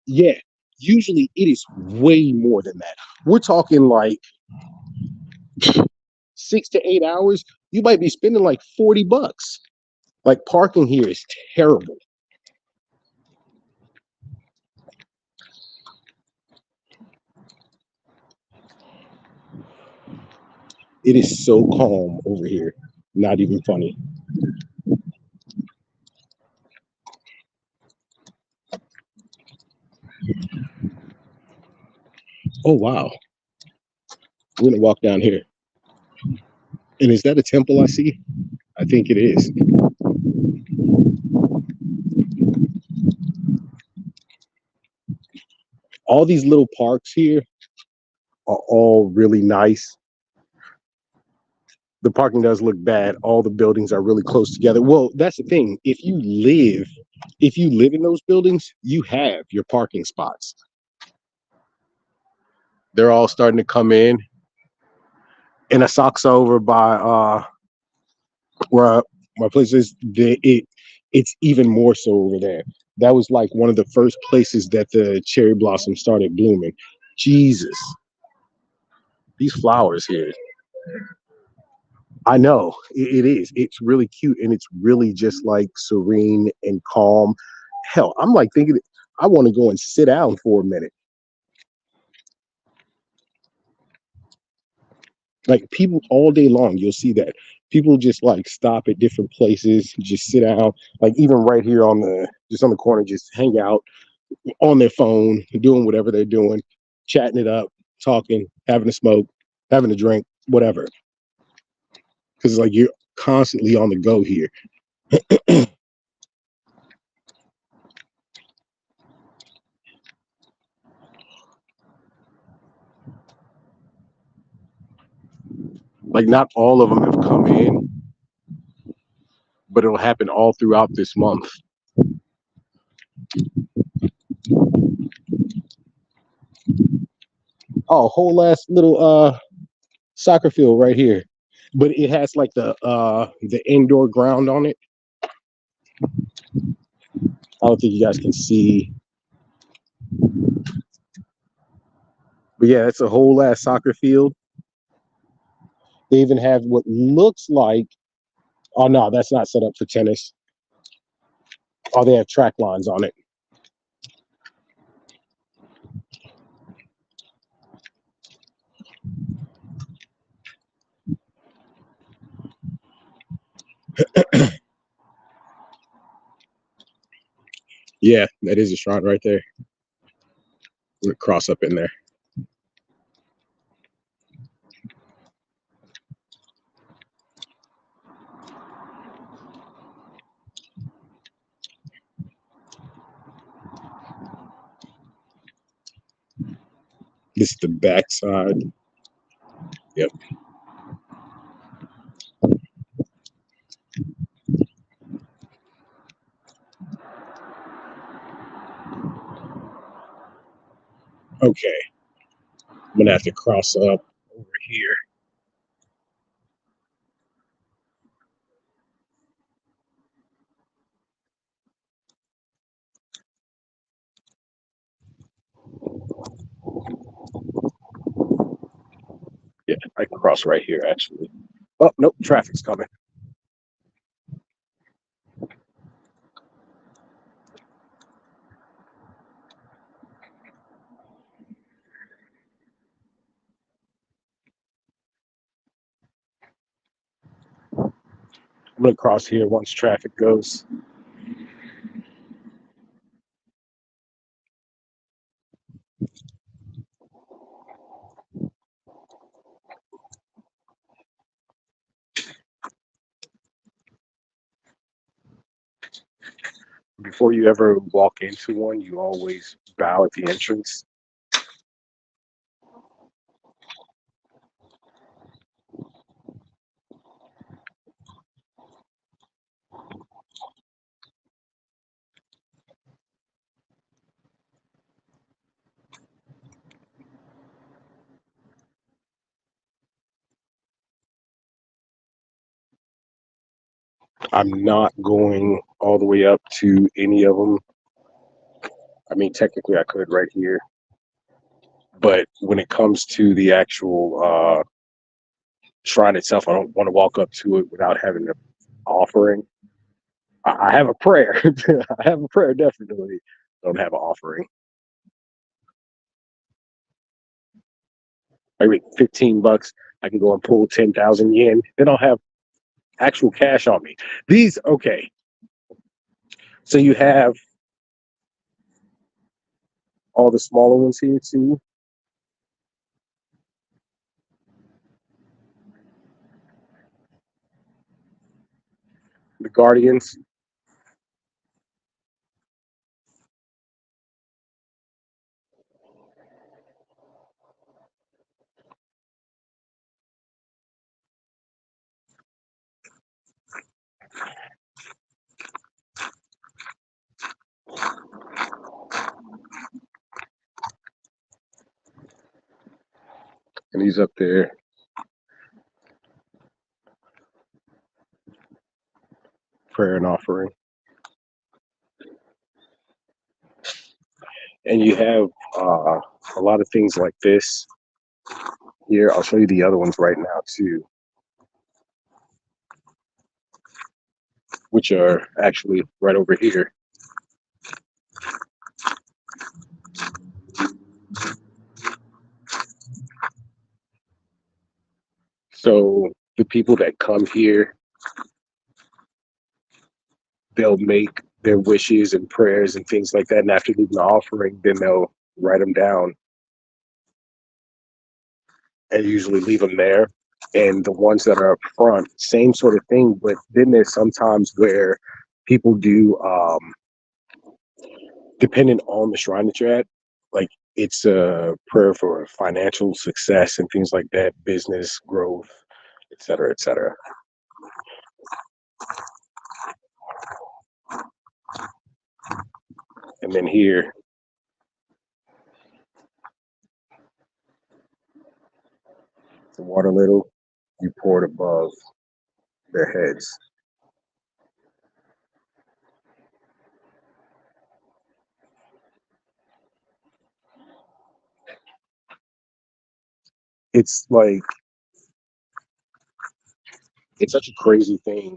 yeah, usually it is way more than that. We're talking like 6 to 8 hours. You might be spending like $40. Like, parking here is terrible. It is so calm over here. Not even funny. Oh wow. We're gonna walk down here. And is that a temple I see? I think it is. All these little parks here are all really nice. The parking does look bad. All the buildings are really close together. Well, that's the thing. If you live in those buildings, you have your parking spots. They're all starting to come in. And Asakusa over by where my place is, it's even more so over there. That was like one of the first places that the cherry blossom started blooming. Jesus, these flowers here. I know it is. It's really cute, and it's really just like serene and calm. Hell, I'm like thinking I want to go and sit down for a minute. Like, people all day long, you'll see that people just like stop at different places, just sit down. Like, even right here on the corner, just hang out on their phone, doing whatever they're doing, chatting it up, talking, having a smoke, having a drink, whatever. Because like, you're constantly on the go here. Like, not all of them have come in, but it'll happen all throughout this month. Oh, whole ass little soccer field right here. But it has like the indoor ground on it. I don't think you guys can see. But yeah, it's a whole ass soccer field. They even have what looks like, oh no, that's not set up for tennis. Oh, they have track lines on it. Yeah, that is a shrine right there. We're gonna cross up in there. This is the back side. Yep. Okay. I'm gonna have to cross up over here. Yeah, I can cross right here actually. Oh nope, traffic's coming. I'm gonna cross here once traffic goes. Before you ever walk into one, you always bow at the entrance. I'm not going all the way up to any of them. I mean, technically I could right here, but when it comes to the actual shrine itself, I don't want to walk up to it without having an offering. I have a prayer. I have a prayer, definitely. Don't have an offering. I mean, $15. I can go and pull 10,000 yen. Then I'll have actual cash on me. These, okay. So you have all the smaller ones here too. The Guardians. And he's up there. Prayer and offering. And you have a lot of things like this here. I'll show you the other ones right now too, which are actually right over here. So the people that come here, they'll make their wishes and prayers and things like that. And after leaving the offering, then they'll write them down and usually leave them there. And the ones that are up front, same sort of thing. But then there's sometimes where people do, depending on the shrine that you're at, like it's a prayer for financial success and things like that, business growth, et cetera, et cetera. And then here, water little, you pour it above their heads. It's like it's such a crazy thing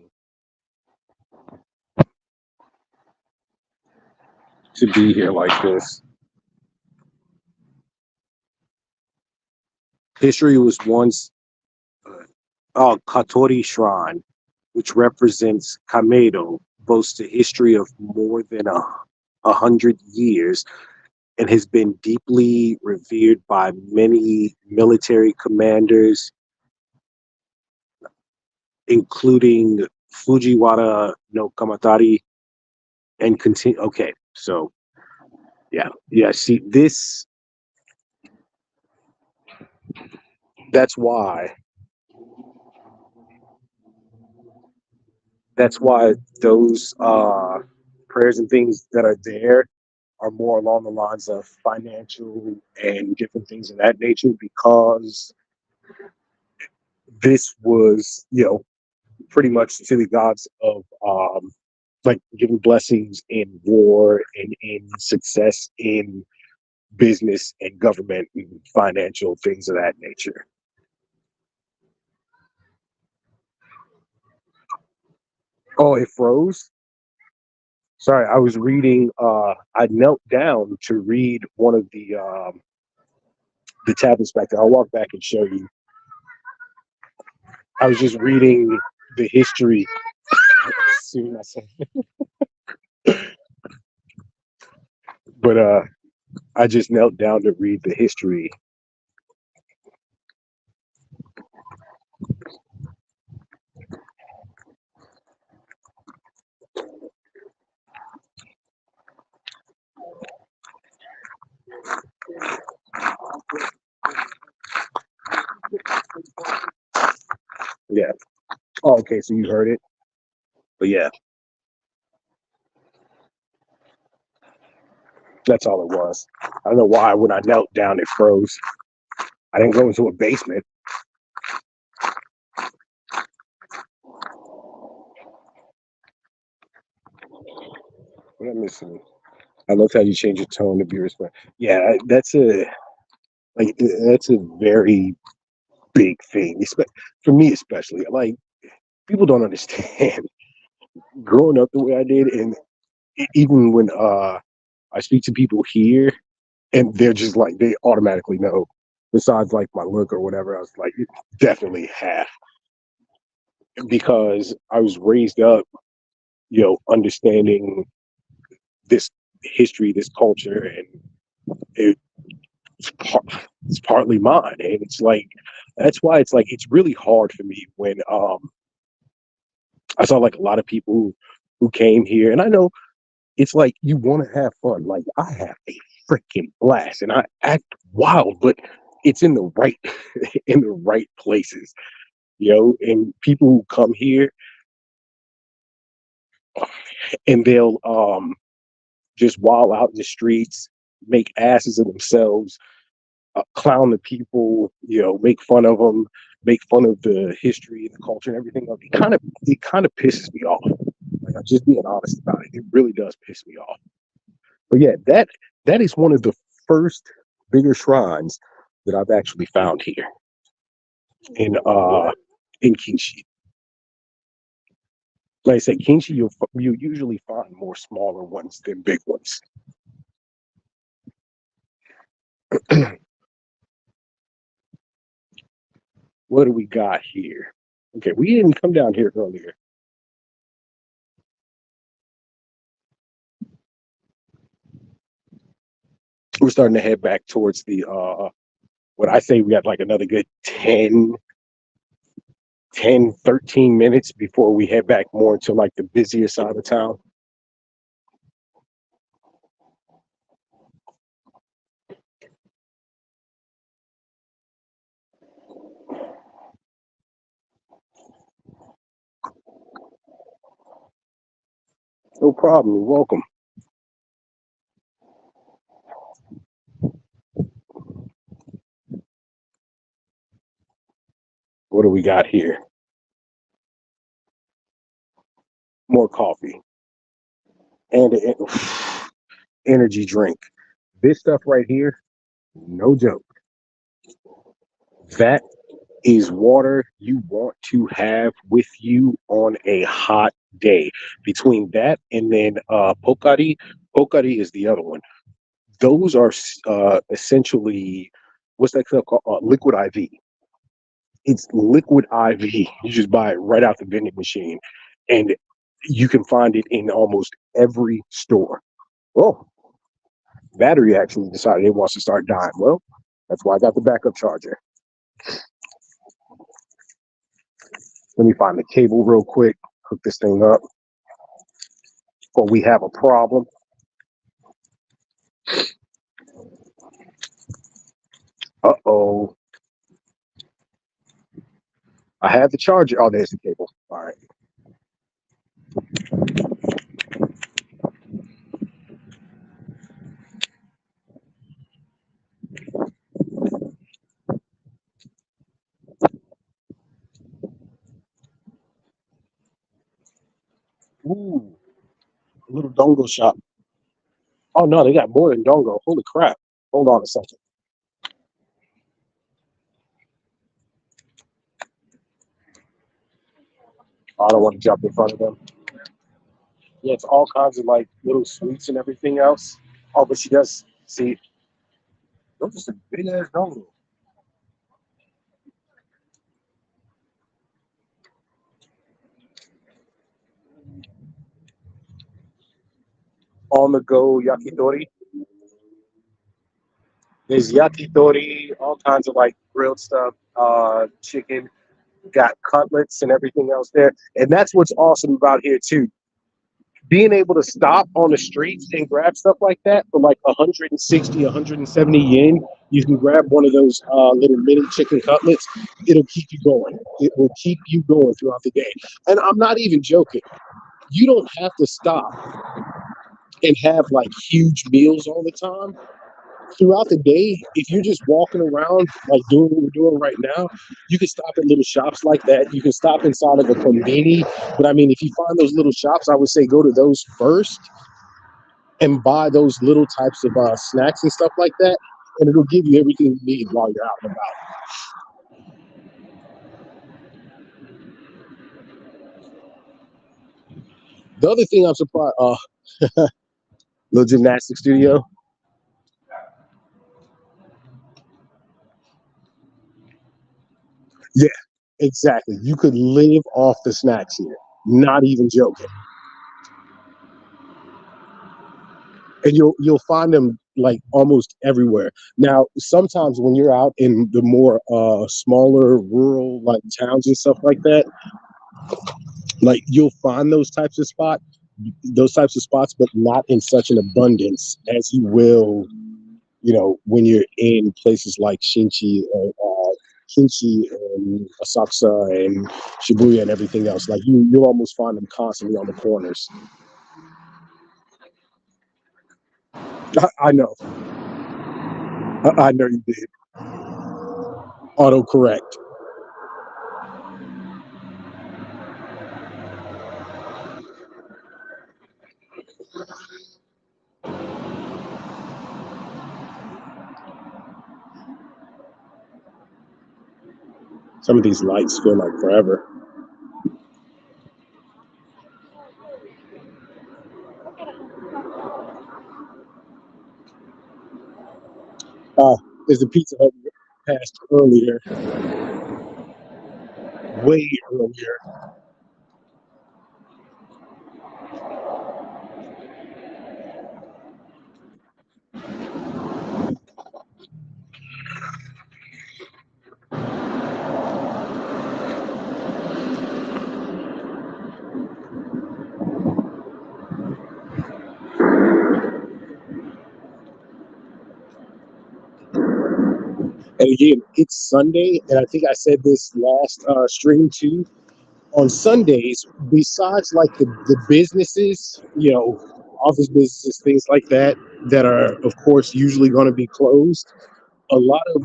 to be here like this. History was once Katori Shrine, which represents Kamedo, boasts a history of more than 100 years and has been deeply revered by many military commanders, including Fujiwara no Kamatari, and continue. Okay, so yeah. See, this that's why those prayers and things that are there are more along the lines of financial and different things of that nature, because this was, pretty much to the gods of like giving blessings in war and in success in business and government and financial things of that nature. Oh, it froze. Sorry, I was reading. I knelt down to read one of the tablets back there. I'll walk back and show you. I was just reading the history. Soon I said, but I just knelt down to read the history. Yeah. Oh, okay. So you heard it, but yeah, that's all it was. I don't know why when I knelt down it froze. I didn't go into a basement. What am I missing? I love how you change your tone to be respectful. Yeah, that's a very big thing, for me especially. Like, people don't understand growing up the way I did, and even when I speak to people here, and they're just like they automatically know. Besides, like my look or whatever, I was like definitely half, because I was raised up, understanding this history, this culture, and it, it's partly mine, and it's like that's why it's like it's really hard for me when I saw like a lot of people who came here, and I know it's like you want to have fun. Like I have a freaking blast, and I act wild, but it's in the right in the right places, And people who come here and they'll just wild out in the streets, make asses of themselves, clown the people, make fun of them, make fun of the history and the culture and everything else. It kind of pisses me off. Like, I'm just being honest about it. It really does piss me off. But yeah, that is one of the first bigger shrines that I've actually found here in Kinshi. Like I said, Kinshi, you usually find more smaller ones than big ones. What do we got here? Okay, we didn't come down here earlier. We're starting to head back towards the what I say we got like another good 13 minutes before we head back more into like the busier side of town. No problem. You're welcome. What do we got here? More coffee and an energy drink. This stuff right here, no joke. That is water you want to have with you on a hot day. Between that and then Pocari, Pocari is the other one. Those are essentially what's that stuff called? Liquid IV. It's liquid IV. You just buy it right out the vending machine, and you can find it in almost every store. Oh, battery actually decided it wants to start dying. Well, that's why I got the backup charger. Let me find the cable real quick, hook this thing up, or we have a problem. Uh-oh. I have the charger. Oh, there's the cable. All right. Ooh, a little dongle shop. Oh, no, they got more than dongle. Holy crap. Hold on a second. I don't want to jump in front of them. Yeah, it's all kinds of like little sweets and everything else. Oh, but she does see. Those are some big ass dongle. On the go yakitori. There's yakitori, all kinds of like grilled stuff, chicken, got cutlets and everything else there. And that's what's awesome about here too. Being able to stop on the streets and grab stuff like that for like 160, 170 yen, you can grab one of those little mini chicken cutlets. It'll keep you going. It will keep you going throughout the day. And I'm not even joking. You don't have to stop and have like huge meals all the time. Throughout the day, if you're just walking around like doing what we're doing right now, you can stop at little shops like that. You can stop inside of a conveni. But I mean, if you find those little shops, I would say go to those first and buy those little types of snacks and stuff like that, and it'll give you everything you need while you're out and about. The other thing I'm surprised, little gymnastics studio. Yeah, exactly. You could live off the snacks here. Not even joking. And you'll find them like almost everywhere. Now, sometimes when you're out in the more smaller rural like towns and stuff like that, like you'll find those types of spots, but not in such an abundance as you will, when you're in places like Shinchi or Kinchi and Asakusa and Shibuya and everything else. Like you'll almost find them constantly on the corners. I know. I know you did. Autocorrect. Some of these lights feel like forever. Uh, there's the Pizza Hut passed earlier, way earlier. And again, it's Sunday, and I think I said this last stream too. On Sundays, besides like the businesses, office businesses, things like that, that are of course usually going to be closed. A lot of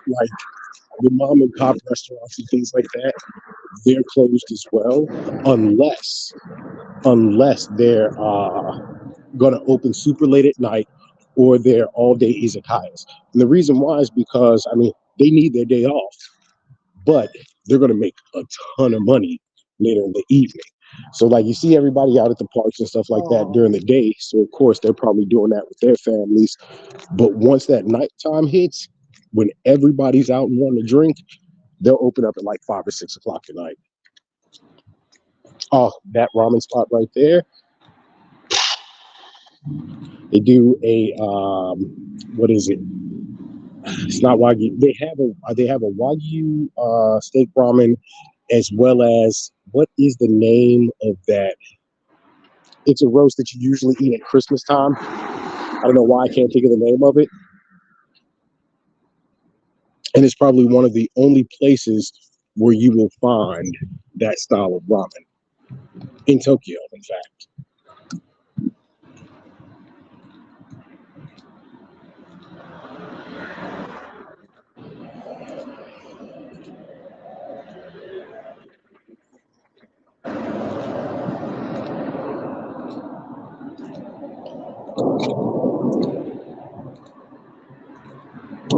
like the mom and pop restaurants and things like that, they're closed as well, unless they're gonna open super late at night or they're all day izakayas. And the reason why is because I mean they need their day off, but they're gonna make a ton of money later in the evening. So like you see everybody out at the parks and stuff like that during the day. So of course they're probably doing that with their families. But once that nighttime hits, when everybody's out and wanting to drink, they'll open up at like 5 or 6 o'clock at night. Oh, that ramen spot right there. They do a what is it? It's not wagyu. They have a wagyu steak ramen, as well as what is the name of that? It's a roast that you usually eat at Christmas time. I don't know why I can't think of the name of it. And it's probably one of the only places where you will find that style of ramen in Tokyo, in fact.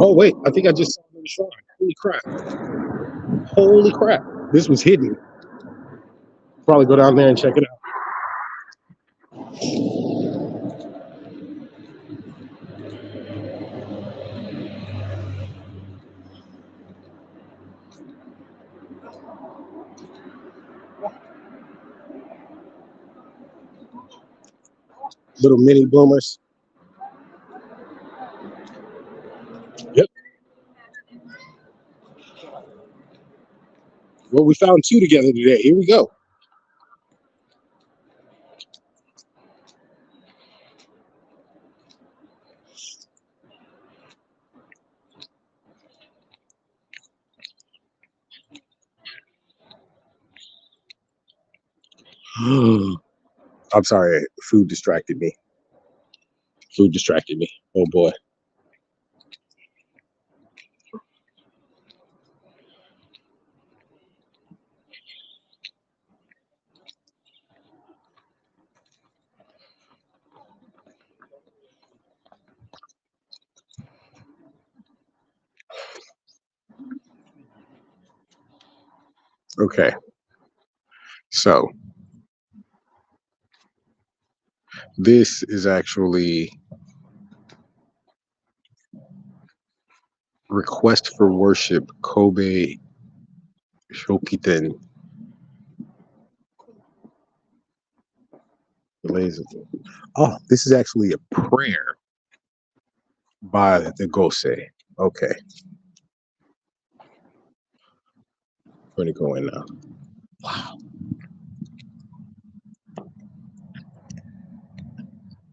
Oh wait, I think I just saw the shrine. Holy crap! Holy crap! This was hidden. Probably go down there and check it out. Little mini boomers. Yep. Well, we found two together today. Here we go. I'm sorry, food distracted me. Food distracted me. Oh boy. Okay, so this is actually request for worship Kobe Shokiten. Oh, this is actually a prayer by the Gose. Okay, I'm gonna go in now. Wow.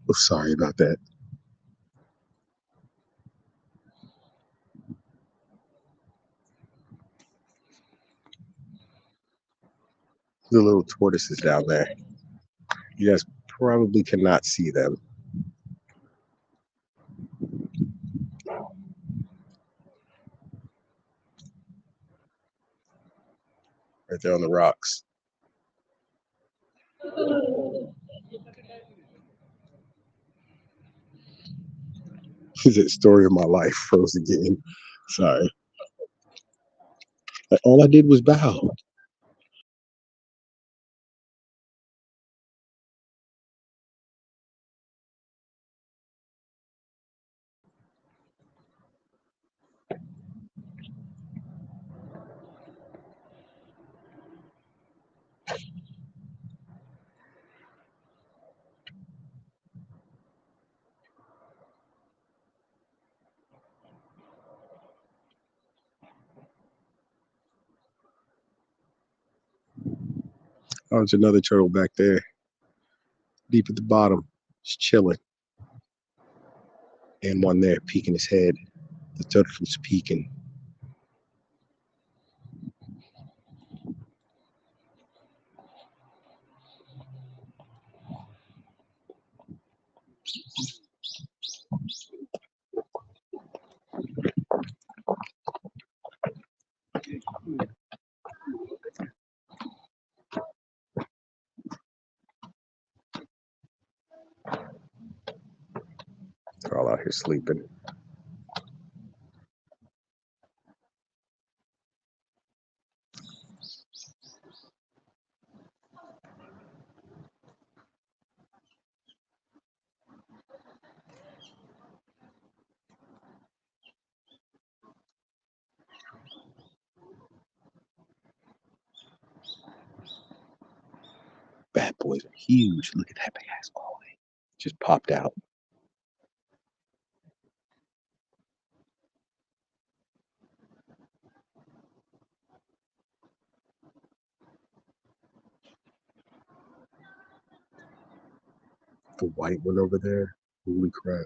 Oh, sorry about that. The little tortoises down there. You guys probably cannot see them. Right there on the rocks. This is the story of my life, froze again. Sorry. Like, all I did was bow. Oh, there's another turtle back there, deep at the bottom, just chilling. And one there peeking his head. The turtle's peeking. They're all out here sleeping. Bad boys are huge. Look at that big ass boy. Just popped out. The white one over there. Holy crap.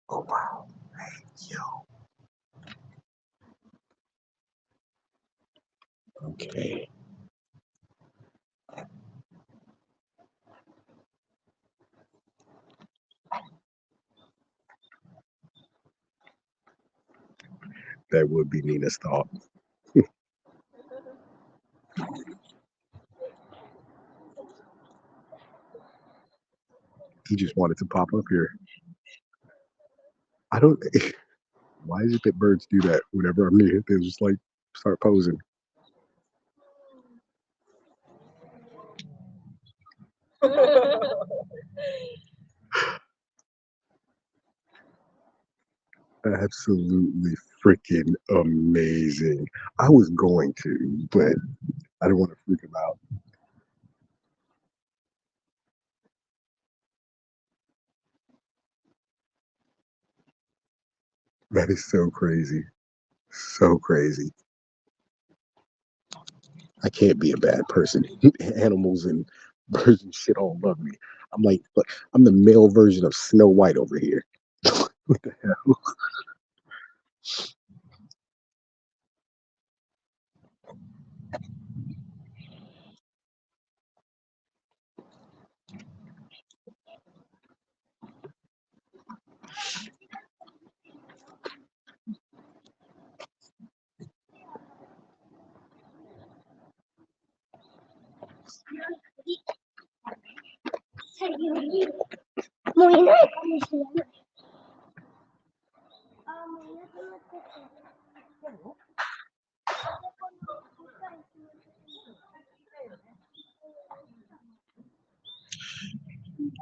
Oh wow. Yo. Okay. That would be Nina's thought. He just wanted to pop up here. I don't. Why is it that birds do that whenever I'm near? They just like start posing. Absolutely freaking amazing. I was going to, but I don't want to freak him out. That is so crazy. So crazy. I can't be a bad person. Animals and birds and shit all love me. I'm like, but I'm the male version of Snow White over here. What the hell?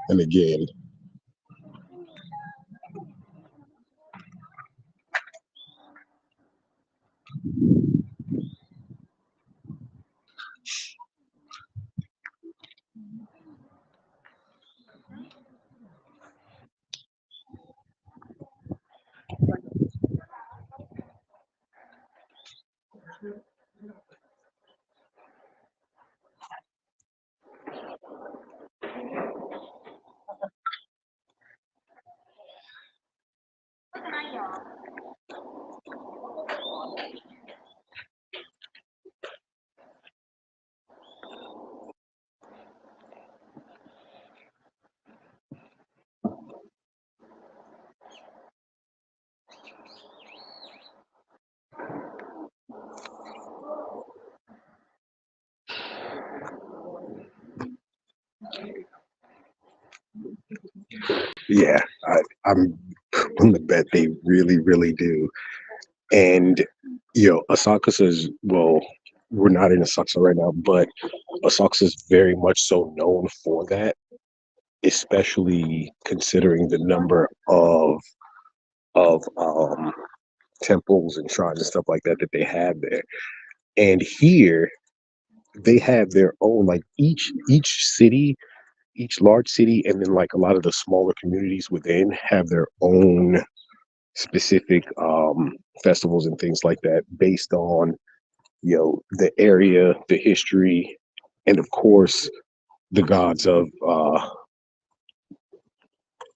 And again, yeah, I'm willing to bet they really, really do. And Asakusa says, well, we're not in Asakusa right now, but Asakusa is very much so known for that, especially considering the number of temples and shrines and stuff like that that they have there. And here they have their own, like each city, each large city, and then like a lot of the smaller communities within have their own specific festivals and things like that based on the area, the history, and of course the gods of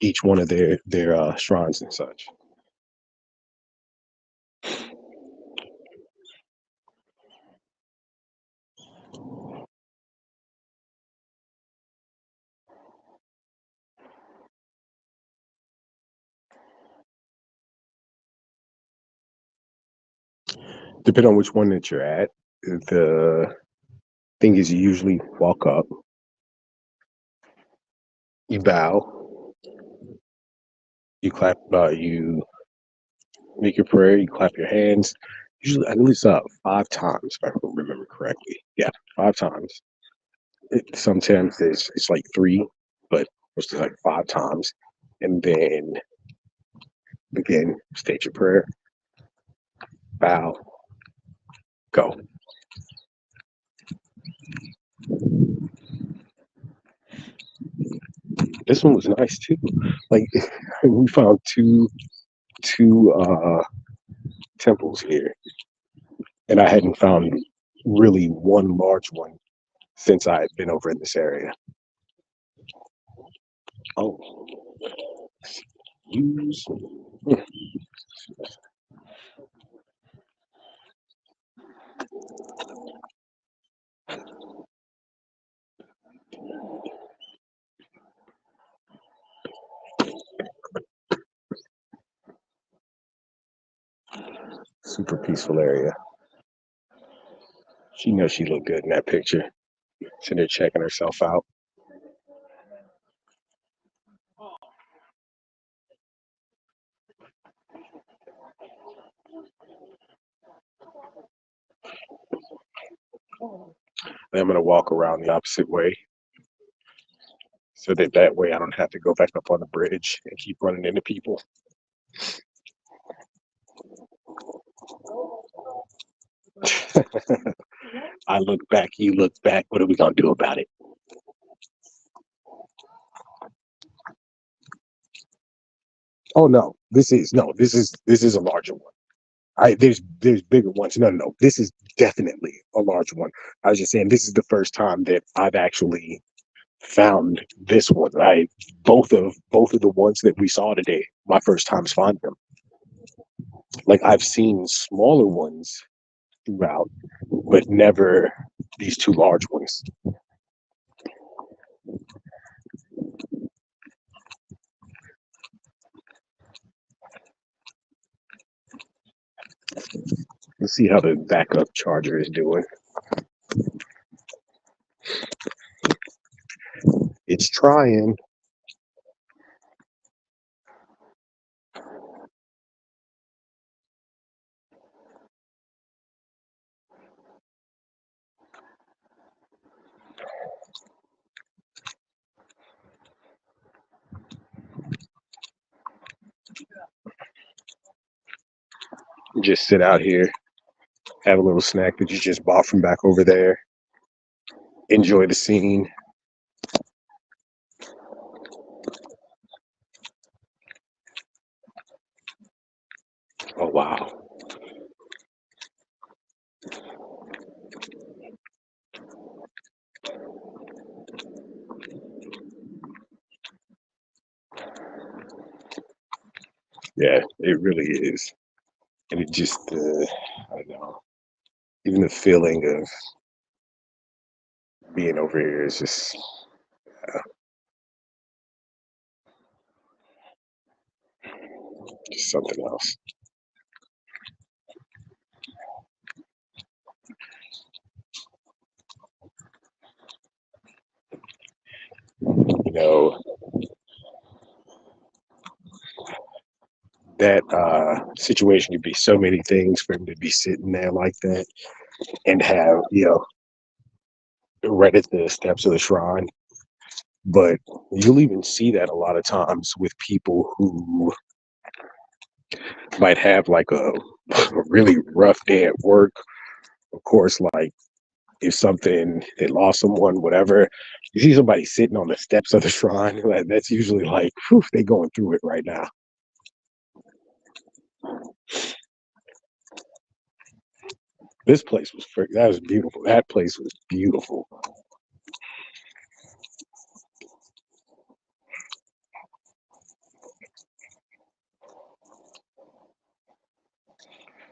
each one of their shrines and such. Depending on which one that you're at, the thing is you usually walk up, you bow, you clap, you make your prayer, you clap your hands. Usually, at least 5 times, if I remember correctly. Yeah, 5 times. Sometimes it's like three, but it's like 5 times, and then again state your prayer, bow, go. This one was nice too. Like we found two temples here, and I hadn't found really one large one since I had been over in this area. Oh, use. Super peaceful area. She knows she looked good in that picture. Sitting there checking herself out. Then I'm gonna walk around the opposite way, so that way I don't have to go back up on the bridge and keep running into people. I look back, you look back. What are we gonna do about it? Oh no, this is a larger one. There's bigger ones. No. This is definitely a large one. I was just saying this is the first time that I've actually found this one. I both of the ones that we saw today, my first times finding them. Like I've seen smaller ones throughout, but never these two large ones. Let's see how the backup charger is doing. It's trying. Just sit out here, have a little snack that you just bought from back over there, enjoy the scene. Oh wow. Yeah, it really is. And it just I don't know. Even the feeling of being over here is just something else. You know, that situation could be so many things for him to be sitting there like that and have, right at the steps of the shrine. But you'll even see that a lot of times with people who might have like a really rough day at work. Of course, like if something they lost someone, whatever, you see somebody sitting on the steps of the shrine, like, that's usually like, whew, they going through it right now. This place was that was beautiful. That place was beautiful.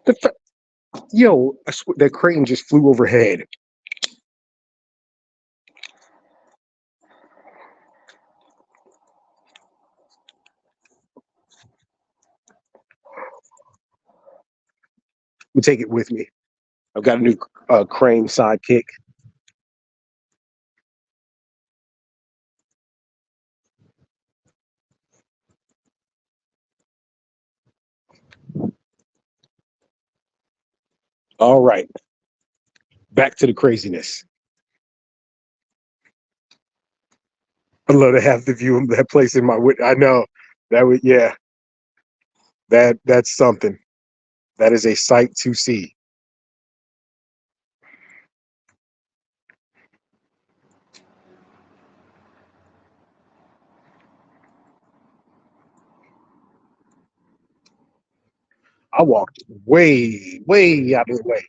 The yo, I swear, that crane just flew overhead. I'm take it with me. I've got a new Crane Sidekick. All right, back to the craziness. I'd love to have the view of that place in my window. I know that would, yeah, that's something. That is a sight to see. I walked way, way out of the way.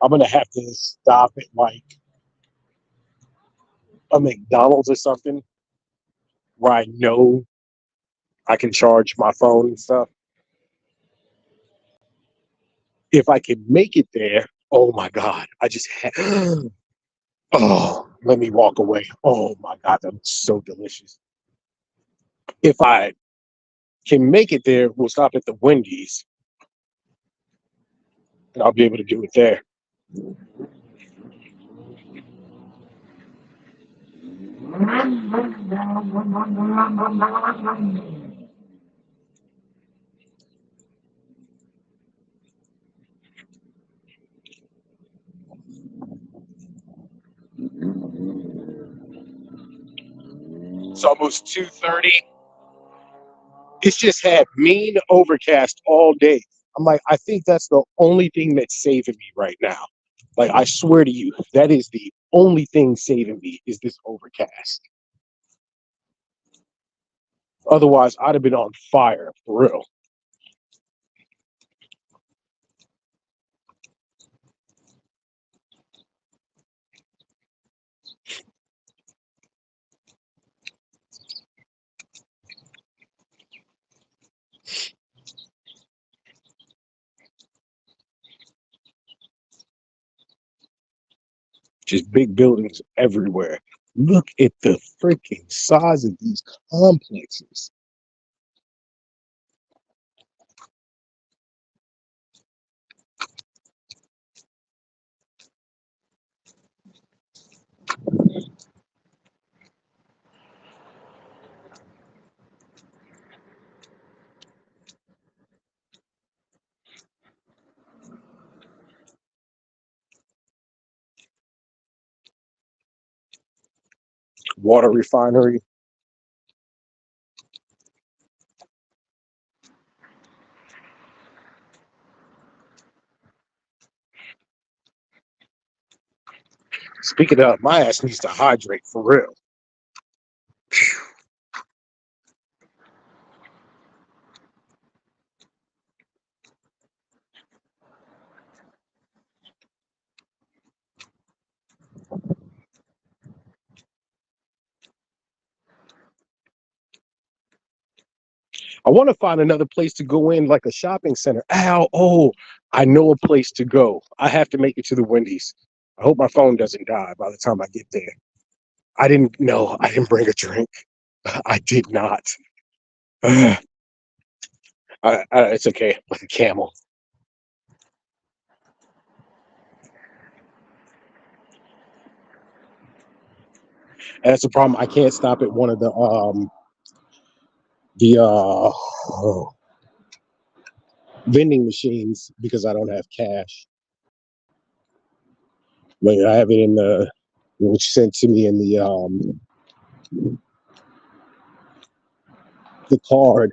I'm gonna have to stop at like a McDonald's or something where I know I can charge my phone and stuff. If I can make it there, oh my God, I just had, oh, let me walk away. Oh my God, that looks so delicious. If I can make it there, we'll stop at the Wendy's and I'll be able to do it there. It's almost 2:30. It's just had mean overcast all day. I'm like, I think that's the only thing that's saving me right now. Like, I swear to you, that is the only thing saving me is this overcast. Otherwise, I'd have been on fire for real. Just big buildings everywhere. Look at the freaking size of these complexes. Water refinery. Speaking of, my ass needs to hydrate for real. I want to find another place to go in, like a shopping center. Ow, oh, I know a place to go. I have to make it to the Wendy's. I hope my phone doesn't die by the time I get there. I didn't know. I didn't bring a drink. I did not. It's okay. Like a camel. And that's the problem. I can't stop at one of the vending machines because I don't have cash. Like I have it in the which sent to me in the card.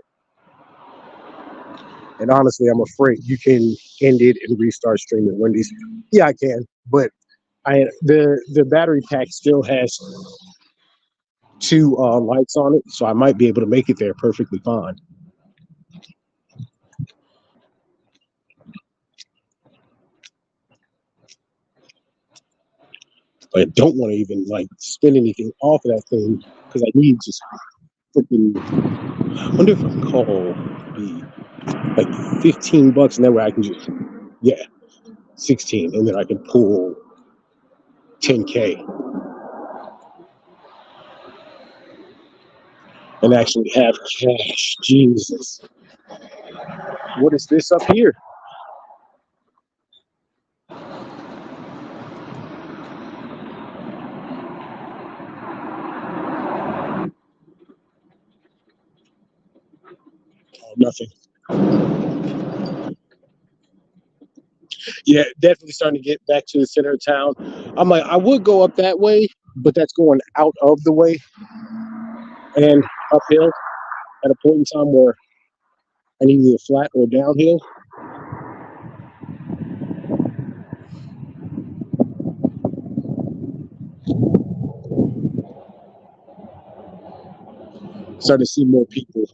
And honestly, I'm afraid you can end it and restart streaming Wendy's. Yeah, I can, but the battery pack still has two lights on it, so I might be able to make it there perfectly fine. I don't want to even like spend anything off of that thing because I need just freaking. I wonder if I can call the like $15, and that way I can just yeah. 16, and then I can pull 10K and actually have cash. Jesus. What is this up here? Oh, nothing. Yeah, definitely starting to get back to the center of town. I'm like, I would go up that way, but that's going out of the way and uphill at a point in time where I need either flat or downhill. Starting to see more people.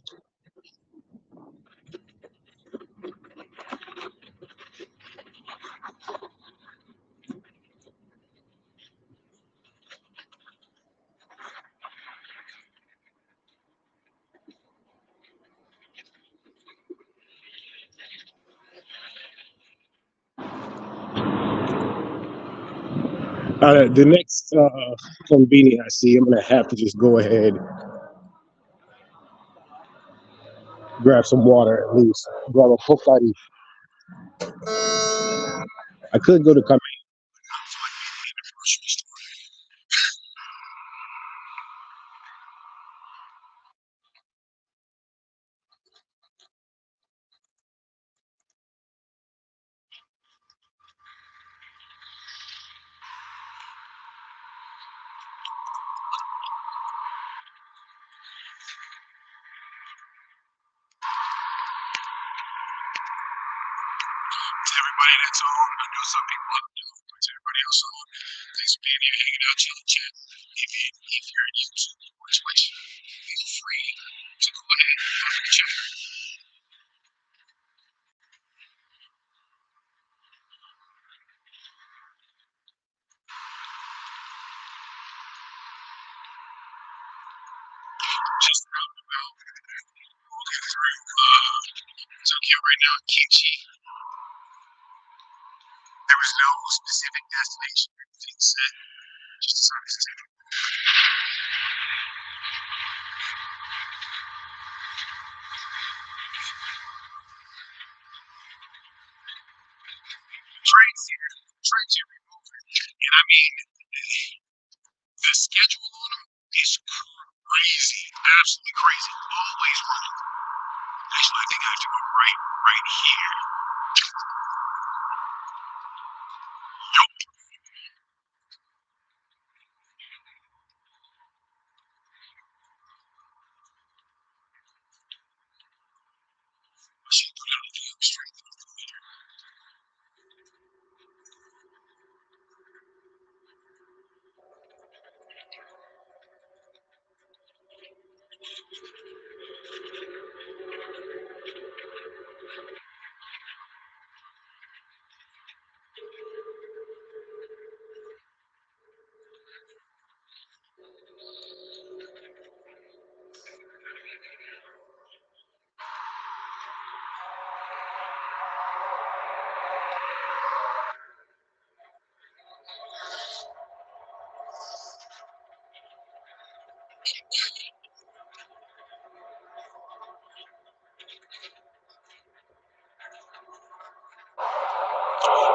The next convenience I see, I'm gonna have to just go ahead, grab some water at least, grab a Pocari. I could go to come. To everybody that's on, I know some people up there, but to everybody else on, thanks for being here, hanging out, chilling, chat. If you're on YouTube or Twitch, feel free to go ahead and pop in the chat. Just out and about, walking through Tokyo right now, Kimchi. There was no specific destination or anything set, just decided to take a trains here. Trains here moving. And I mean, the schedule on them is crazy, absolutely crazy. Always running. Actually, I think I have to go right here. Yup. I should put out a video straight through the later.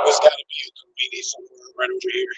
There's got to be a convenience somewhere right over here.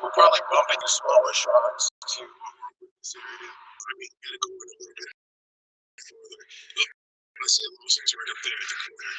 We're probably bumping smaller shots to this area. I mean, gotta go in a little bit further. I see a little things right up there at the corner.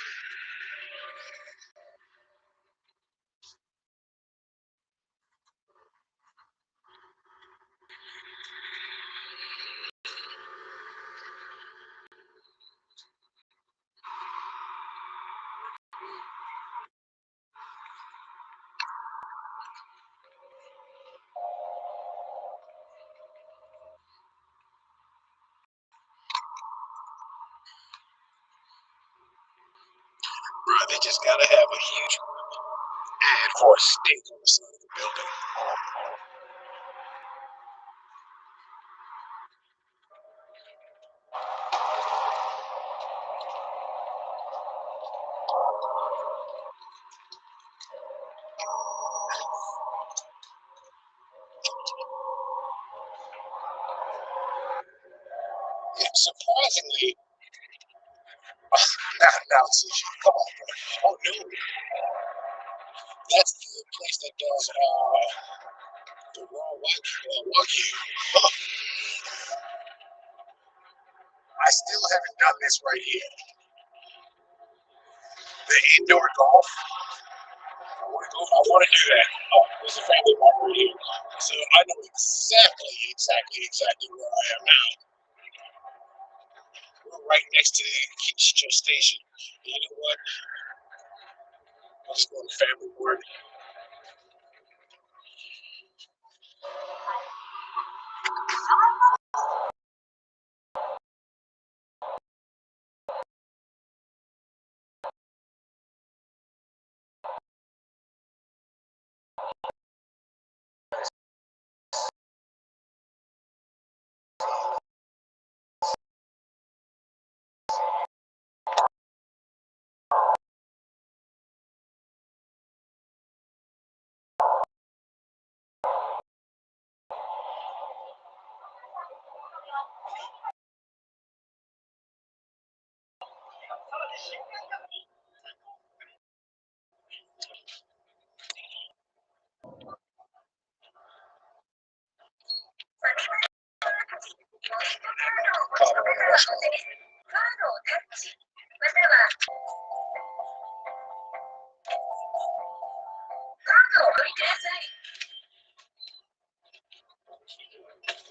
They just gotta have a huge ad for a steak on the side of the building. And surprisingly, now sushi. Come on, bro. Oh no, that's the place that does the raw wagyu. I still haven't done this right here. The indoor golf. I want to do that. Oh, there's a family park right here. So I know exactly where I am now. We're right next to the Kinchicho station. You know what? Let's go to family park.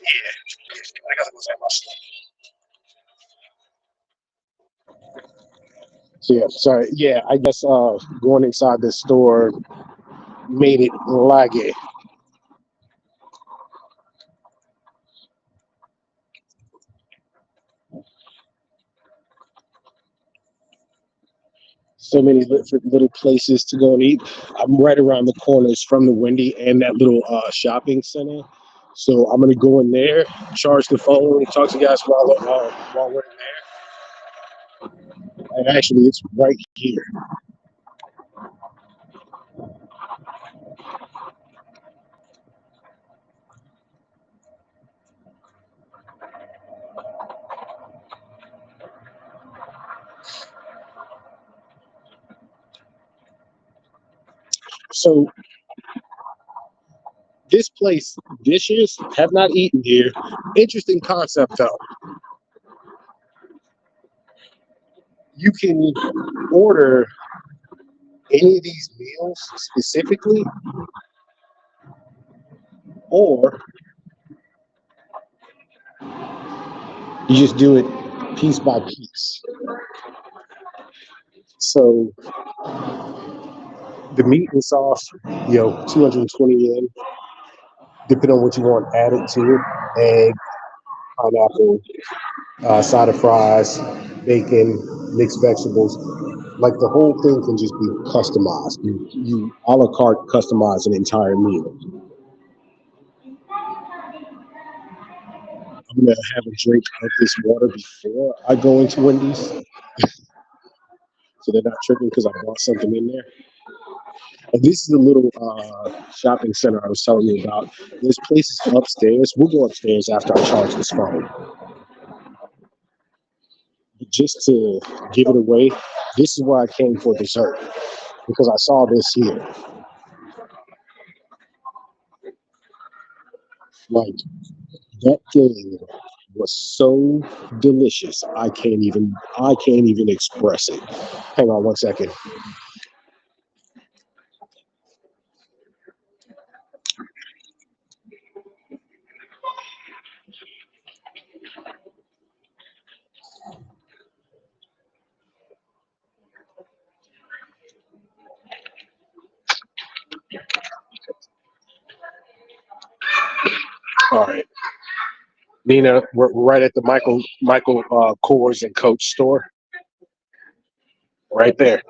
Yeah, I gotta go take my stuff. Yeah, sorry. Yeah, I guess going inside the store made it laggy. So many little places to go and eat. I'm right around the corners from the Wendy and that little shopping center. So I'm gonna go in there, charge the phone, talk to you guys while we're in there. And actually, it's right here. So this place, dishes, have not eaten here. Interesting concept though. You can order any of these meals specifically, or you just do it piece by piece. So the meat and sauce, 220 yen, depending on what you want added to it. Egg, pineapple, side of fries, bacon, mixed vegetables. Like the whole thing can just be customized. You a la carte customize an entire meal. I'm gonna have a drink of this water before I go into Wendy's, so they're not tripping because I bought something in there. And this is the little shopping center I was telling you about. There's places upstairs. We'll go upstairs after I charge this phone. Just to give it away, this is where I came for dessert because I saw this here. Like that thing was so delicious. I can't even express it. Hang on one second. All right, Nina, we're right at the Michael Kors and Coach store, right there.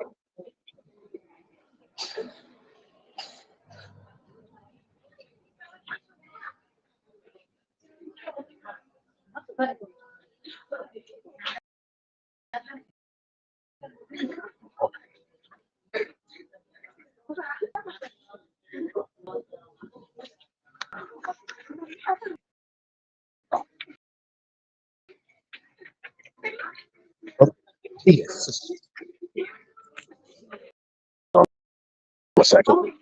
Yes. A second.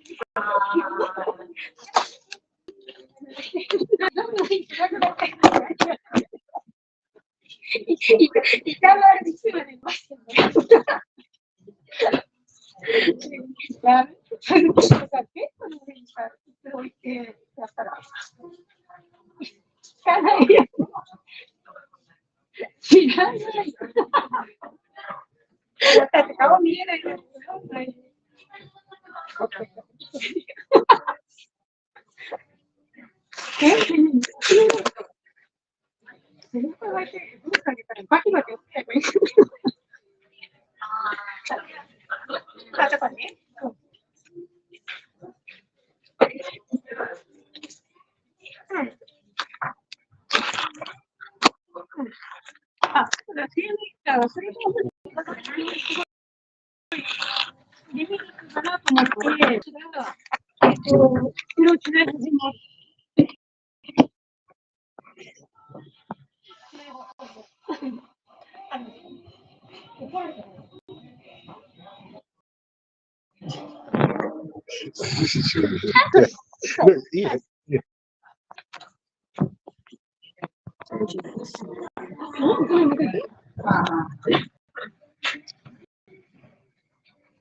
Yeah. Yeah.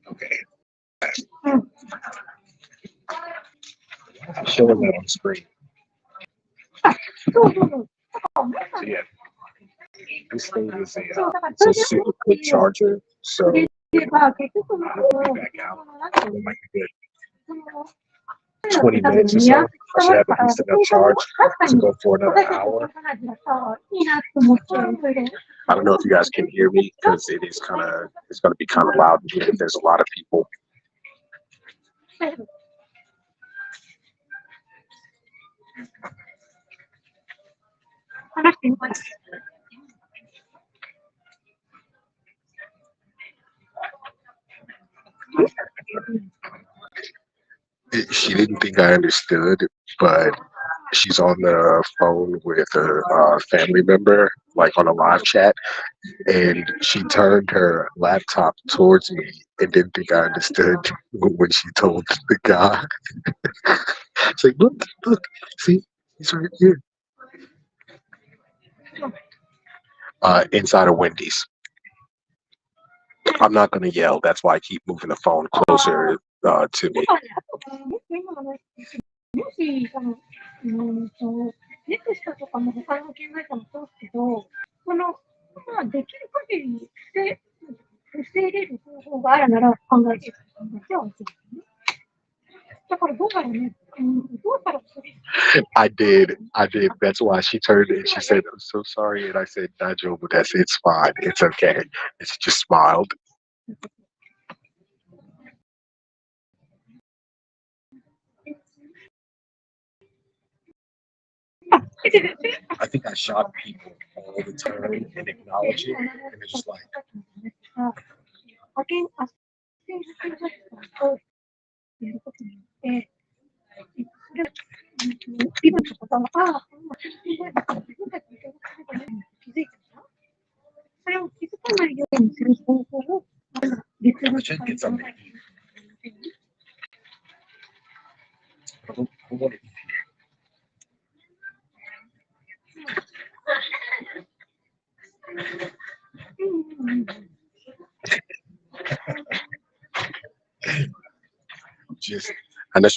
Okay. I'm showing that on the screen. So yeah, this thing is it's a super quick charger. So I'll be back out in like a good 20 minutes or so. I should have a decent enough charge to go for another hour. I don't know if you guys can hear me because it's going to be kind of loud in here. There's a lot of people. She didn't think I understood, but she's on the phone with a family member, like on a live chat, and she turned her laptop towards me and didn't think I understood when she told the guy. It's like, look, look, see, he's right here. Inside of Wendy's. I'm not gonna yell. That's why I keep moving the phone closer to me. I did. That's why she turned and she said, "I'm so sorry," and I said, "Najo, but it's fine. It's okay." And she just smiled. I think I shock people all the time and acknowledge it, and they're just like, I should get something. Who wanted just I know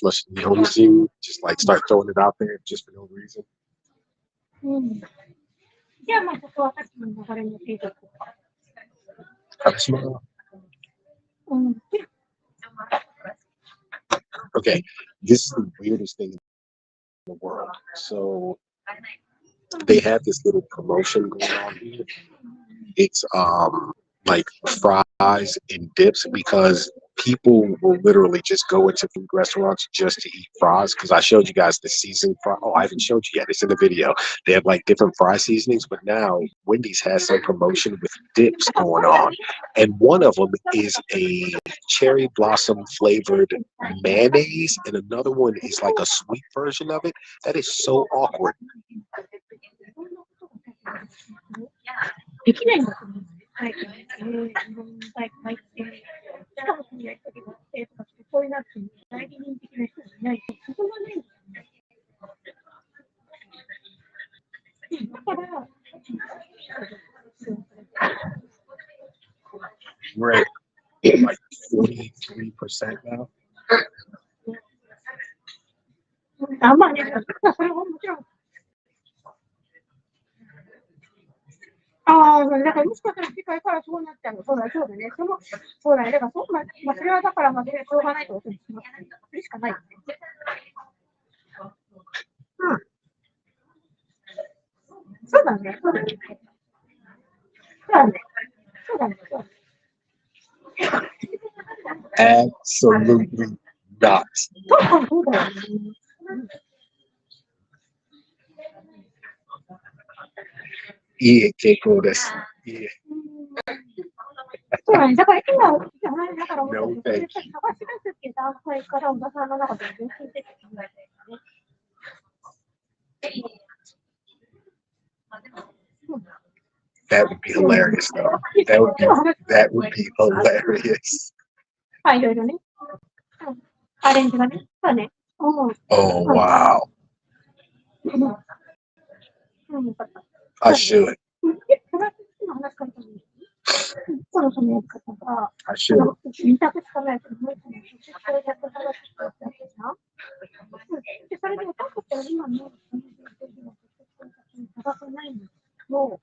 much you just like start throwing it out there just for no reason. Charisma. Okay, this is the weirdest thing in the world. So they have this little promotion going on here. It's like fries and dips because people will literally just go into food restaurants just to eat fries. Because I showed you guys the seasoned fry. Oh, I haven't showed you yet. It's in the video. They have like different fry seasonings, but now Wendy's has some promotion with dips going on, and one of them is a cherry blossom flavored mayonnaise, and another one is like a sweet version of it. That is so awkward. できないんだと思うんです。はい。日本大会って、しかもそのやり方が生徒たちとそういうなって代理人的な人がいないと進まないんですよね。だから、We're at like 43% now. あ、まあね、それももちろん。ああ、だからもしかしたら次回からそうなっちゃうの。そうだね。そうだね。だからそう、まあ、それはだから、まあ、しょうがないとことにしますね。それしかないですね。うん。そうだね。そうだね。Absolutely not. そうだよね。いい傾向です。いい。そうだね。だから今、だから、 No 探し出すっていう段階から小田さんの中で全然出てこないですね。That would be hilarious, though. That would be hilarious. はい、いろいろね。アレンジがね。そうね。Oh, wow. I should. I should. 二択しかないけど、もう一個のそれで探してたで、それで私たちは今の探せないんですけど、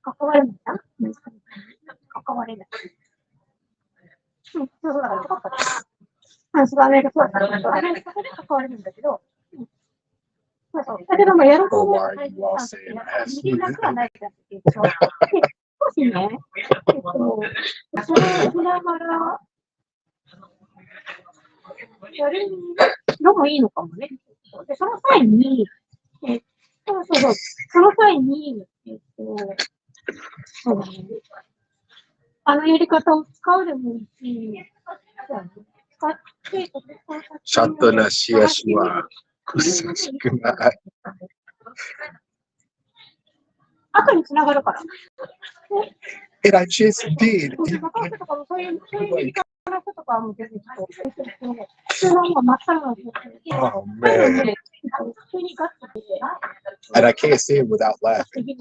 関われないな。関われない。そうだからよかった。そう、アメリカそうだった。アメリカで関われるんだけど、そうそう。だけども、やろうと思うと、右楽はないんだけど、少しね、それを見ながら、やるのもいいのかもね。で、その際に、その際に、そうだね。あのやり方を使うでもいいし、使って、ちゃんとなしやしは、苦しくない。後に繋がるから。And I just did. そういうやり方の人とかも全然普通の真っさらな状態で、Oh, man. 普通にガッツで、And I can't say it without laughing.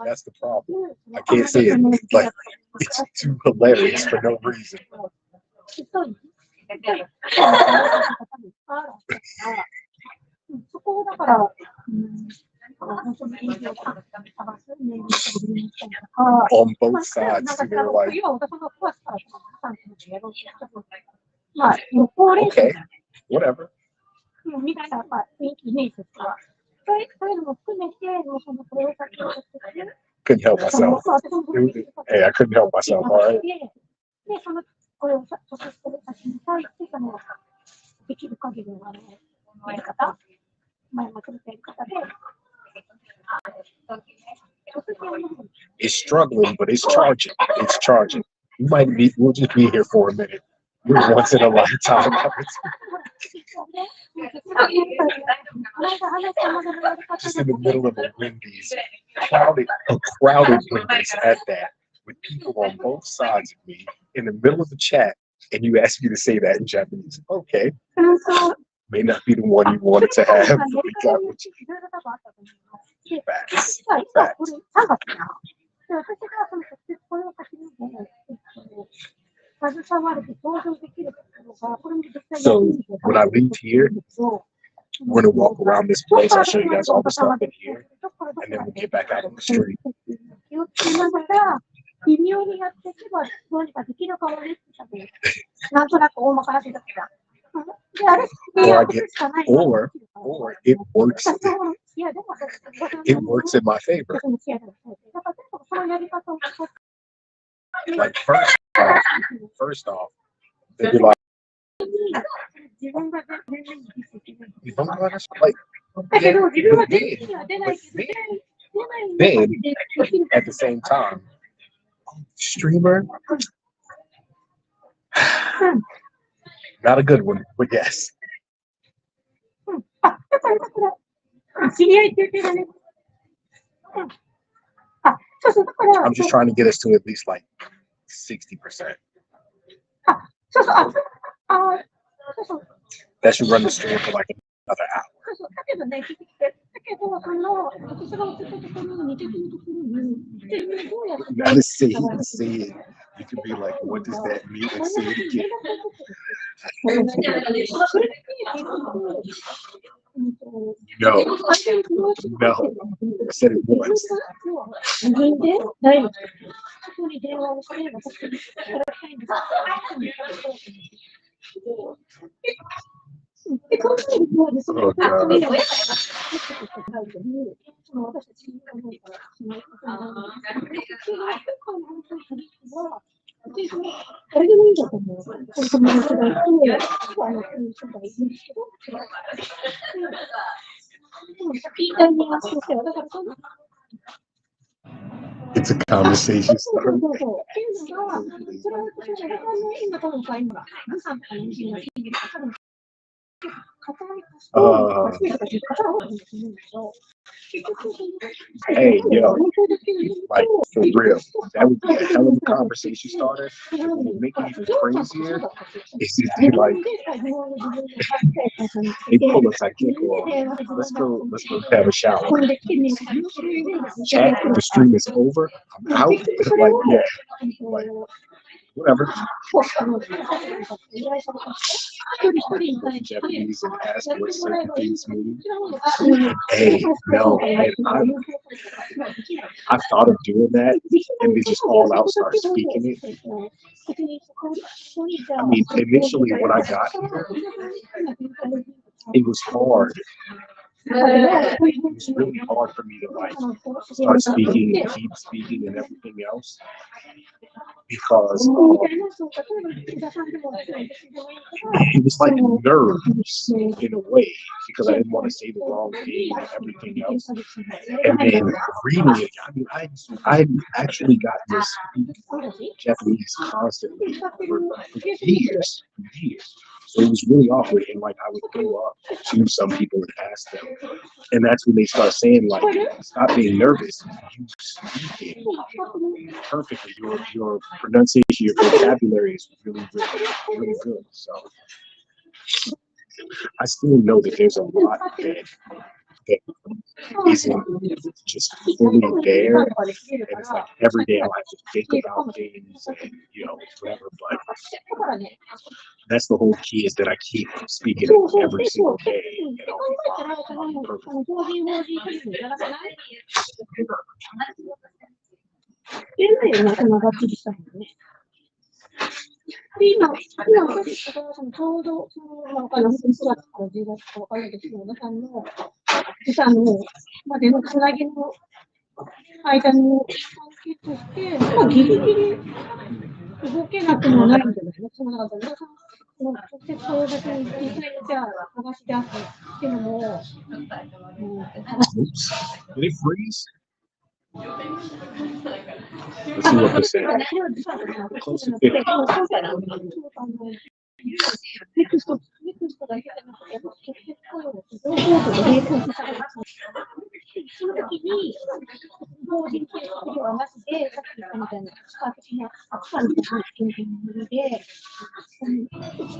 That's the problem. I can't say it. Like, it's too hilarious for no reason. そこをだから、On both sides, they're like, okay, whatever. みたいな雰囲気イメージとしては、そういうのも含めて、これを先をして、 Couldn't help myself. Hey, I couldn't help myself. All right. で、これを先に対して、できる限りのやり方、前もくれている方で、It's struggling, but it's charging. It's charging. We'll just be here for a minute. We're once in a lifetime. Just in the middle of a Wendy's, a crowded Wendy's at that, with people on both sides of me in the middle of the chat, and you ask me to say that in Japanese. Okay. May not be the one you wanted to have, but we got what you need. Facts. Facts. So when I leave here, we're gonna walk around this place. I'll show you guys all the stuff in here, and then we'll get back out on the street. Or it works. It works in my favor. Like first off, They'd be like, 自分が全然ミスできない。you don't know how to like だけど、自分は but 全 then, 然は出ない but けど、出 then, ない中でできる。 at the same time, streamer, not a good one, but yes. あ、だから、知り合いって言ってたね。あ、そうそう、だから、 I'm just trying to get us to at least like 60%. そうそう、そうそう。 That should run the stream for like another hour. そうそう、だけどね、聞いてきて、だけど、私が映ったところの似てくるところに、どうやって Now to see it, you can be like, what does that mean? And say it again. それだけ No, no. I said it once. 自分で誰かそこに電話をして私に働きたいんですで、考えると、その私たちが思うから、誰でもいいんだと思う。友達がいて、人がいるんですけど、It's a conversation starter. Hey, yo, like for real, that would be a hell of a conversation starter. And what would make it even crazier is if they like they pull us like, let's go have a shower. Chat, the stream is over. I'm out. Like, yeah, like whatever. Japanese and ask what certain things mean. Hey, no, and I've thought of doing that and they just all out start speaking it. I mean, initially when I got here, it was hard. It was really hard for me to like start speaking and keep speaking and everything else because it was like nerves in a way because I didn't want to say the wrong thing and everything else. And then reading it, I mean, I actually got to speak Japanese constantly for years. So it was really awkward, and like I would go up to some people and ask them, and that's when they start saying like, "Stop being nervous. You speak it perfectly. Your pronunciation, your vocabulary is really good." So I still know that there's a lot that isn't just fully there, and it's like every day I'll have to think about things and whatever. But that's the whole key is that I keep speaking it every single day, and I'll be perfect. で、今、私がちょうど、他の4月から10月か分からないですけど、小田さんの時差のまでのつなぎの間の関係として、ギリギリ動けなくもないんじゃないの？その小田さん、直接それだけに実際にじゃあ探し出すっていうのも、Did it freeze? Let's see what this is. Close to 50. ネクストだけじゃなくて、直接声を情報と並行されます。その時に、同時にではなしで、さっき言ったみたいな、視覚的なアクションみたいな研究で、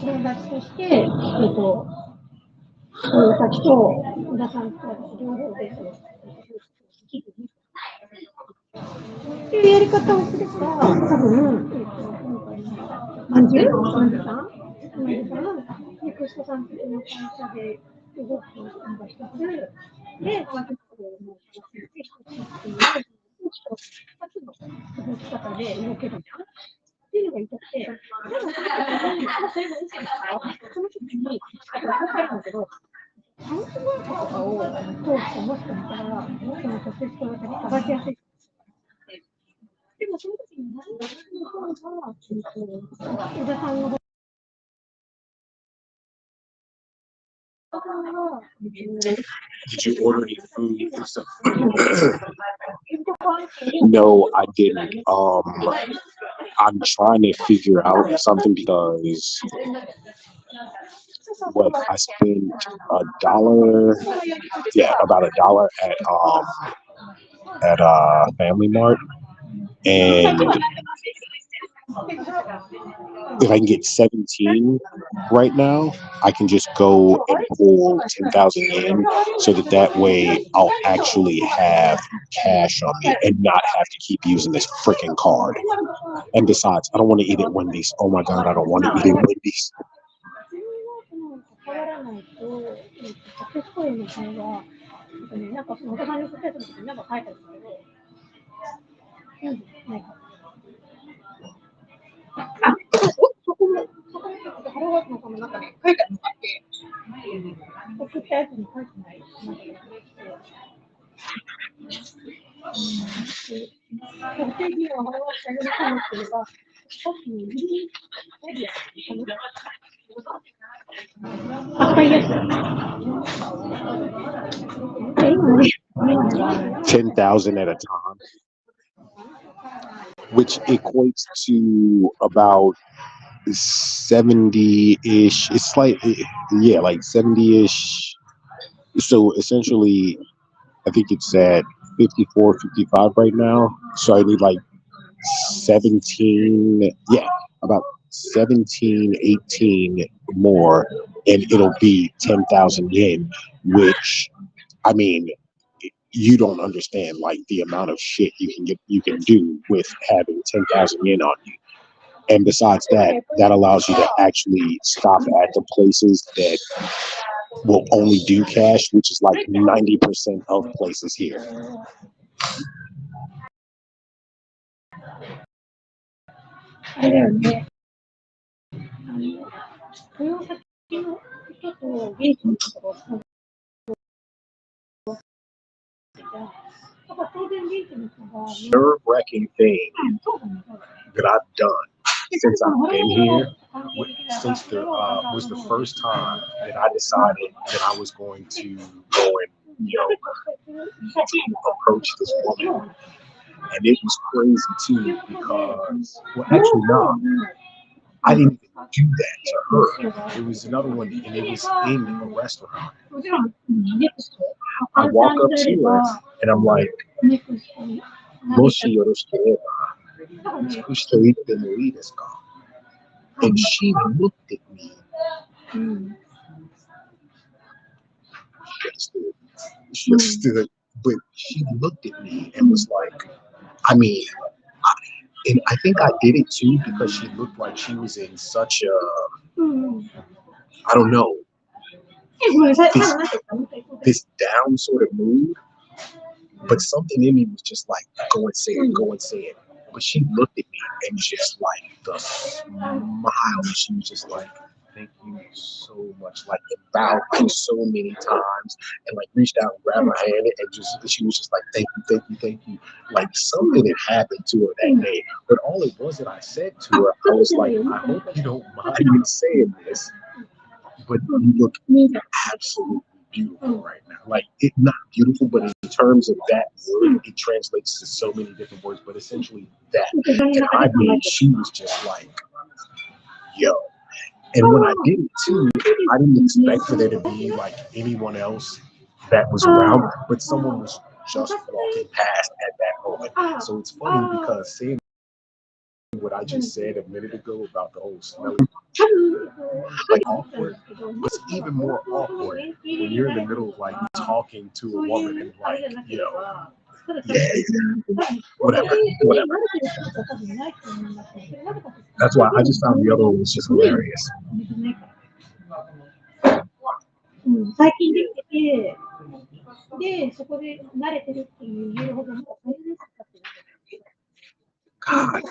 友達として、小田崎と小田さんと両方で、っていうやり方をすれば、多分、まんじゅうさん、ネクストさんの会社で動くのが一つ、で、ワークストの一つっていう、二つの動き方で動けるっていうのがいたって、でも、それもいいですか？その時に、分かるんだけど、ハウスワークとかを通してもしかしたら、その直接と探しやすい。でもその時に何が小田さんの Did you order any food and stuff? No, I didn't. I'm trying to figure out something because what I spent $1, yeah, about $1 at Family Mart, and if I can get 17 right now, I can just go and pull 10,000 yen, so that way I'll actually have cash on me and not have to keep using this freaking card. And besides, I don't want to eat at Wendy's. Oh my God, I don't want to eat at Wendy's. 10,000 at a time, which equates to about 70-ish. It's like, yeah, like 70-ish. So essentially, I think it's at 54, 55 right now. So I need like 17, yeah, about 17, 18 more, and it'll be 10,000 yen, which, I mean, you don't understand like the amount of shit you can do with having 10,000 yen on you. And besides that, that allows you to actually stop at the places that will only do cash, which is like 90% of places here. Nerve-wracking thing that I've done since I've been here, since the was the first time that I decided that I was going to go and approach this woman, and it was crazy too because, well, actually no, I didn't even do that to her. It was another one, and it was in a restaurant. I walk up to her and I'm like, "Moshi yoroshikereba, mitsukushite itte mo ii desu ka?" And she looked at me. She stood, but she looked at me and was like, I mean, and I think I did it too because she looked like she was in such a, I don't know, this down sort of mood. But something in me was just like, go and say it, go and say it. But she looked at me and just like the smile, she was just like, thank you so much. Like it bowed like so many times and like reached out and grabbed my hand and just she was just like, thank you, thank you, thank you. Like something had happened to her that day. But all it was that I said to her, I was like, I hope you don't mind me saying this, but you look absolutely beautiful right now. Like it's not beautiful, but in terms of that word, it translates to so many different words, but essentially that. And I mean, she was just like, yo. And when I did it too, I didn't expect for there to be like anyone else that was around, but someone was just walking past at that moment. So it's funny because saying what I just said a minute ago about the whole smelling, like awkward, it's even more awkward when you're in the middle of like talking to a woman and like, whatever. That's why I just found the other one was just hilarious. God.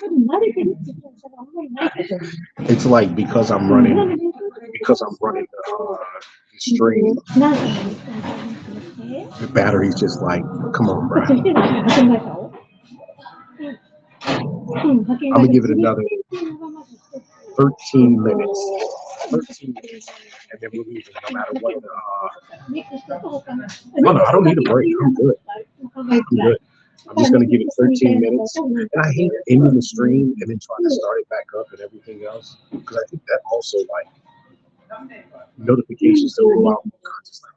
It's like because I'm running the stream, the battery's just like, come on, bro. I'm gonna give it another 13 minutes 13, and then we're leaving no matter what. No, I don't need a break. I'm good. I'm good. I'm just gonna give it 13 minutes, and I hate ending the stream and then trying to start it back up and everything else because I think that also like notifications don't go out more consciously.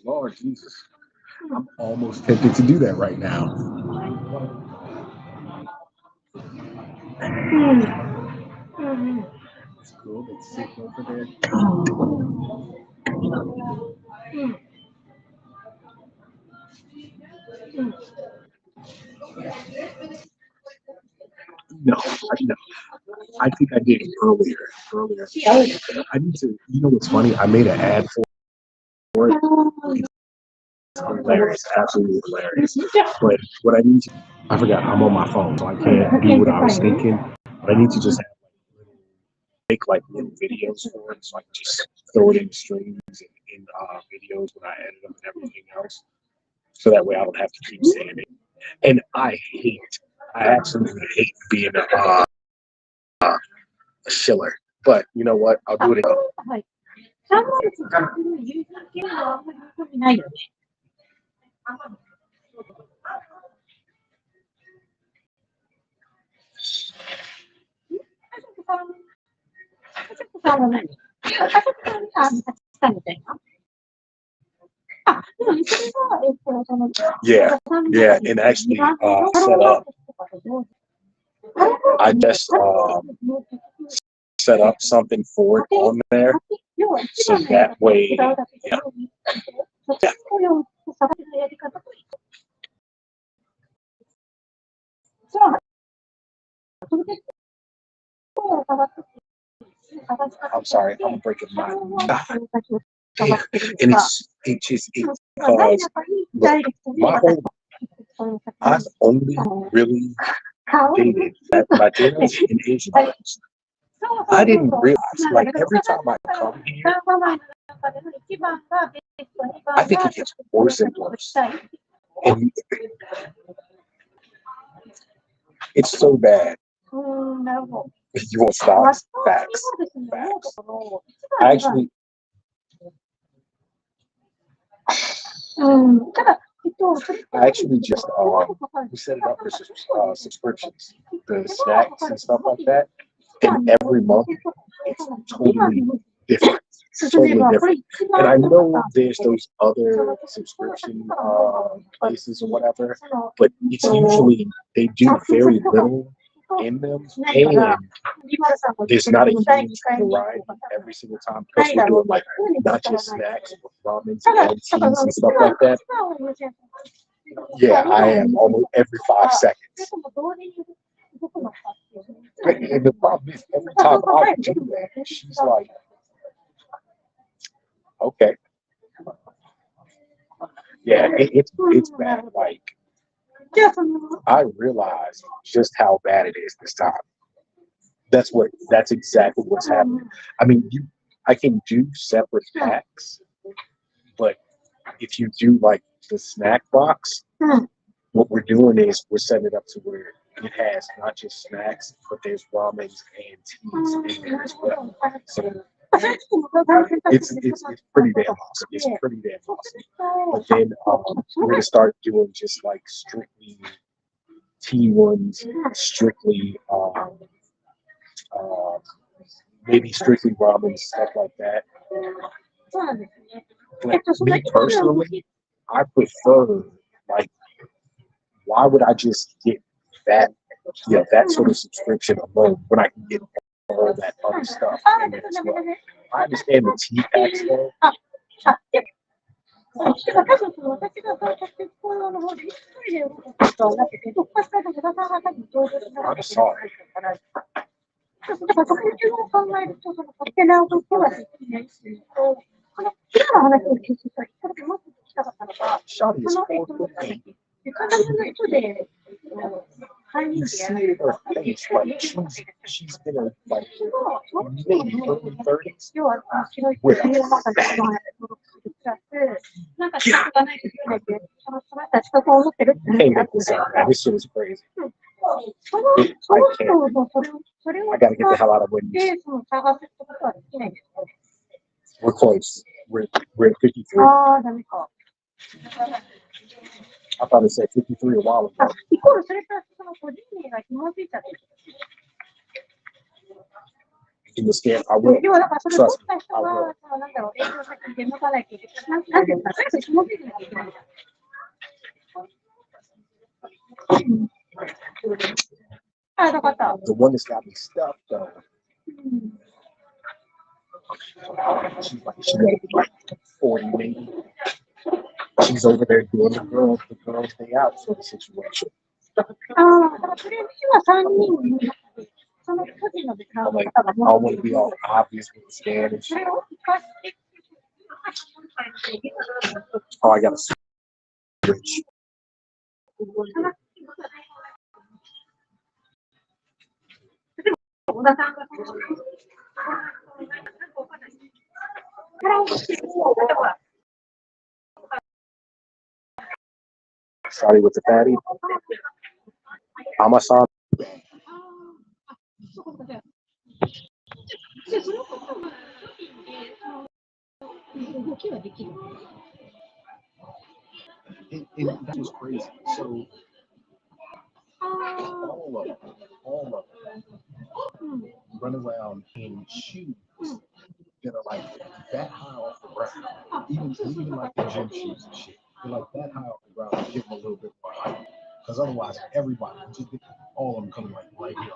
Lord Jesus, I'm almost tempted to do that right now. It's cool. It's sitting over there. No. I think I did it earlier. I need to. You know what's funny? I made an ad for it. It's hilarious, absolutely hilarious. But what I need to, I forgot. I'm on my phone, so I can't do what I was thinking. But I need to just make like little videos for it, so I can just throw it in streams and in videos when I edit them and everything else. So that way I don't have to keep saying it. And I absolutely hate being a shiller. But you know what? I'll do it again. Yeah, and actually set up. I just set up something for it on there, so that way, yeah. I'm sorry, I'm breaking my. And it's just because look, I've only really dated Latinos and Asians. I didn't realize, like, every time I come here, I think it gets worse and worse. And it's so bad. You won't stop. Facts. Actually, I actually just we set it up for subscriptions, the snacks and stuff like that. And every month it's totally different. And I know there's those other subscription places or whatever, but it's usually they do very little in them, and there's not a huge variety every single time because we're doing like not just snacks, but ramens and teas and stuff like that. Yeah, I am almost every 5 seconds. And the problem is every time I do that, she's like, okay. Yeah, it's bad. Like, I realized just how bad it is this time. That's exactly what's happening. I mean, I can do separate packs, but if you do like the snack box, what we're doing is we're setting it up to where it has not just snacks, but there's ramens and teas in there as well. So it's pretty damn awesome. It's pretty damn awesome. But then we're gonna start doing just like strictly tea ones, strictly maybe strictly ramen, stuff like that. But me personally, I prefer, like, why would I just get that, that sort of subscription alone when I can get all that other stuff in there as well? I understand the tea packs though. 私が到着してこの方で一人で動くことはなくて、突破したら小田さんが多分上手になるから、だからそこを考えると、その勝手な動きはできないし、この平の話を聞いてたら、それでもっと聞きたかったのが、その、カナダの人で、3人でやられる。She's in her like maybe early 30s. 要は、白い国の中で登録するプラス、なんか資格がないといけないって、その人たち資格を持ってるって話 Can't になっ make て this る up. から、 This shit is crazy. その人のそれを I gotta get the 使 hell out of っ Wendy's. て、その探すってことはできないんですかね。 We're close. We're at 53. ああ、ダメか。 I thought it said 53 a while あ、 ago. イコールそれプラスその個人名が紐づいちゃってる。 In the scan, I will. 要はだからそれを取 Trust った me, 人 I が、 will. そのなんだろう、営業先に出向かないといけない。なんていうか、とりあえず紐づいてなきゃいけない。あ、わかった。 The one that's got me stuck though. She's maybe like 40 maybe. She's over there doing the girls day out sort of situation. ああ、だからとりあえず今3人の中で、その個人の別の I'm like, 方が I もう want to be all obvious with the scan and そ shit. れを生かして、 Oh, I gotta switch. 小田さんが Started with the fatty. Amazon. 動きはできる。 And that was crazy. So all of them run around in shoes that are like that high off the ground. Even like the gym shoes and shit. They're like that high off the ground, getting a little bit more height. Because otherwise, everybody, just all of them coming like right here.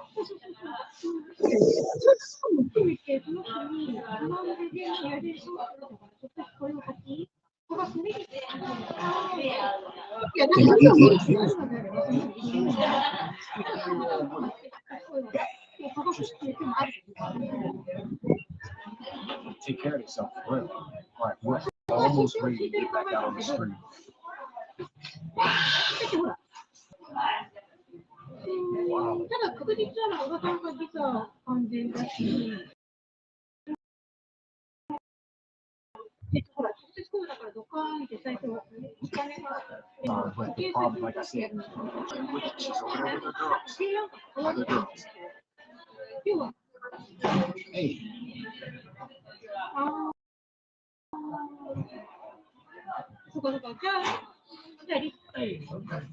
いや、なんか Take care of yourself, for real. All right, we're almost ready to get back out on the street. ただ確実なのは小田さんが実は安全だし、ほら、直接こうだからドカーンって最初お金が But the problem, like I said, she's over there with her girls. Other girls. 要は、 Hey, そうかそうか、じゃあリ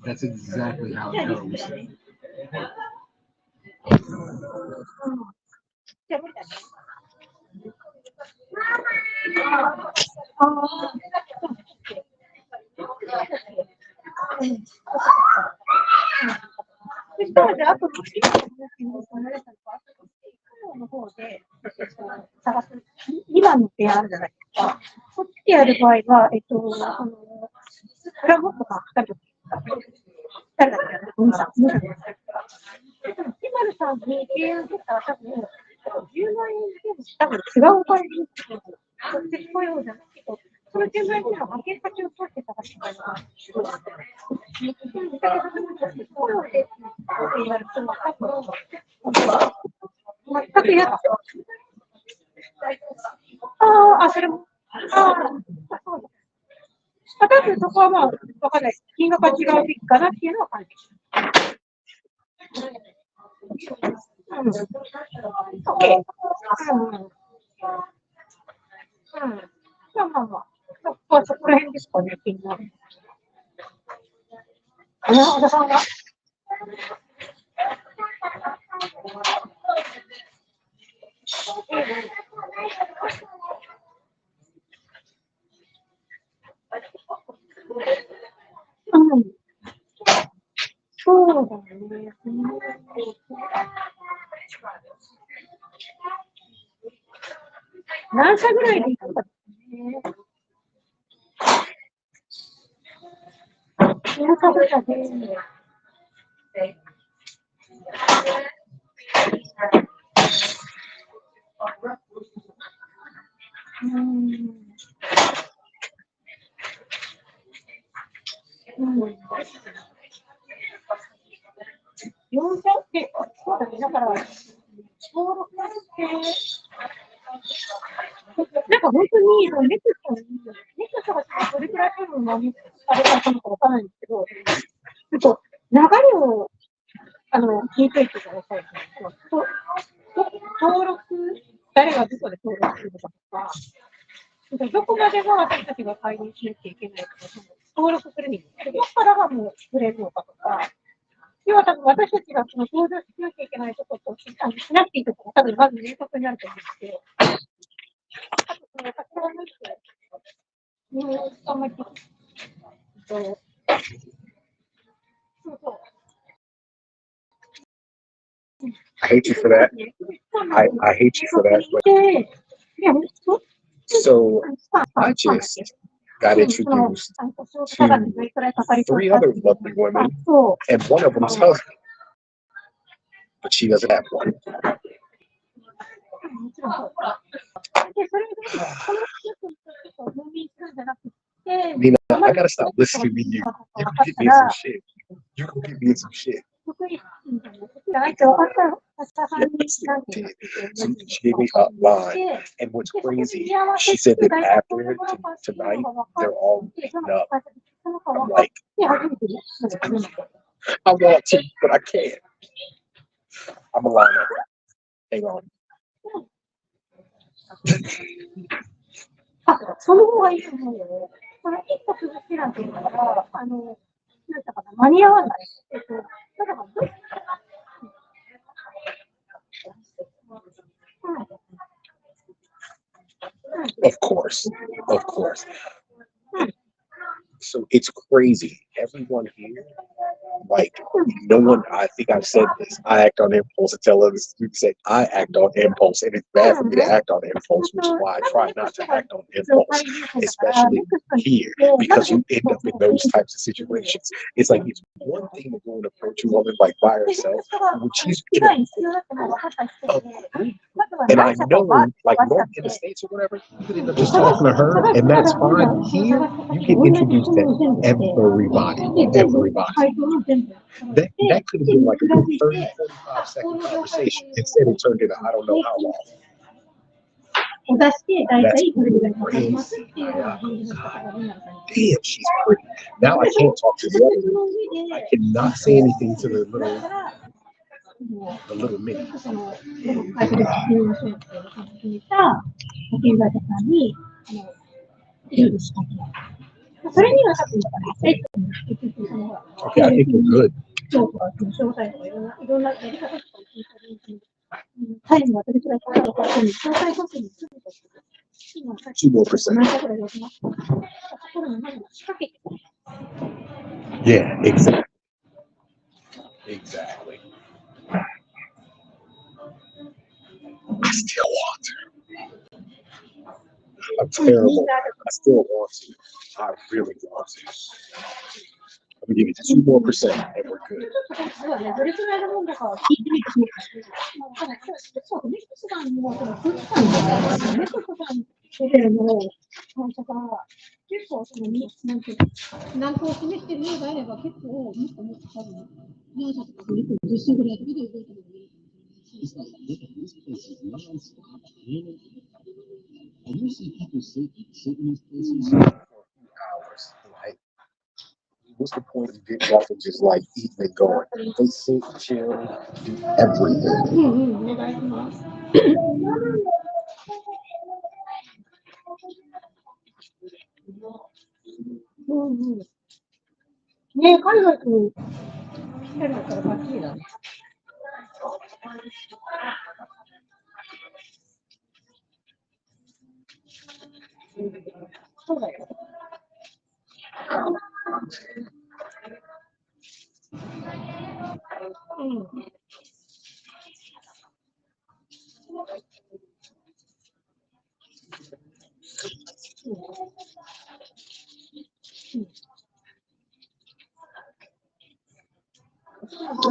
that's exactly how it goes. じゃあ無理だね。ああ。そしたらじゃああとの方で探す2番のペアあるじゃないですか。こっちでやる場合は、裏ボットが2人誰だっけ、2さん。103に提案してたら多分、10万円で多分違うお金に直接雇用じゃないけど、その10万円っていうのは派遣先を通して探したりとか、雇用でって言われると、全くやっそれも、そうだ。多分そこはまあ、わかんない。金額が違うべきかなっていうのは感じ。OK。まあまあまあ。そこはそこら辺ですかね、金額。小田さんはそうだね。何社ぐらいでいいかね。食べた原因で。400件、そうだね、だから、登録して、なんか本当に、ネクストがどれくらい多分何されたのかわからないんですけど、ちょっと流れを聞いといてください。登録、誰がどこで登録するのかとか、どこまでは私たちが介入しなきゃいけないとか、登録するにどこからがもう作れるのかとか、要は多分私たちがその登録しなきゃいけないところとしなくていいところが多分まず明確になると思うんですけど、あとその先ほどのそうそう。I hate you for that. I hate you for that. But, so I just got introduced to 3 other lovely women, and one of them's husband, but she doesn't have one. Nina, I gotta stop listening to you. You can get me in some shit. You can get me in some shit. Yes, did. So she gave me a line, and what's crazy, she said that after tonight, they're all beaten up. I'm like, I want to, but I can't. I'm a line up. Hang on. その方がいいと思うよ。これ一個崩しなんていうのは、なんだかな、間に合わない。だから、どっちか。Of course. Of course. So it's crazy. Everyone here, like, no one, I think I've said this. I act on impulse and tell others to say I act on impulse. And it's bad for me to act on impulse, which is why I try not to act on impulse, especially here, because you end up in those types of situations. It's like it's one thing to go and approach a woman like by herself, when she's in a group. And I know, like, north in the States or whatever, you could end up just talking to her, and that's fine. Here, you get introduced to everybody. That could have been like a good 30, 45-second conversation. Instead, it turned into I don't know how long. That's crazy. Damn, she's pretty. Now I can't talk to the other one. I cannot say anything to the little mini. Okay, I think we're good. 2 more percent. Yeah, exactly. Exactly. I still want to. I'm terrible. I still want to. I really want to. I'm gonna give it 2 more percent and we're good. Hours. Like, what's the point of getting off and just like eating and going? They sit, chill, do everything.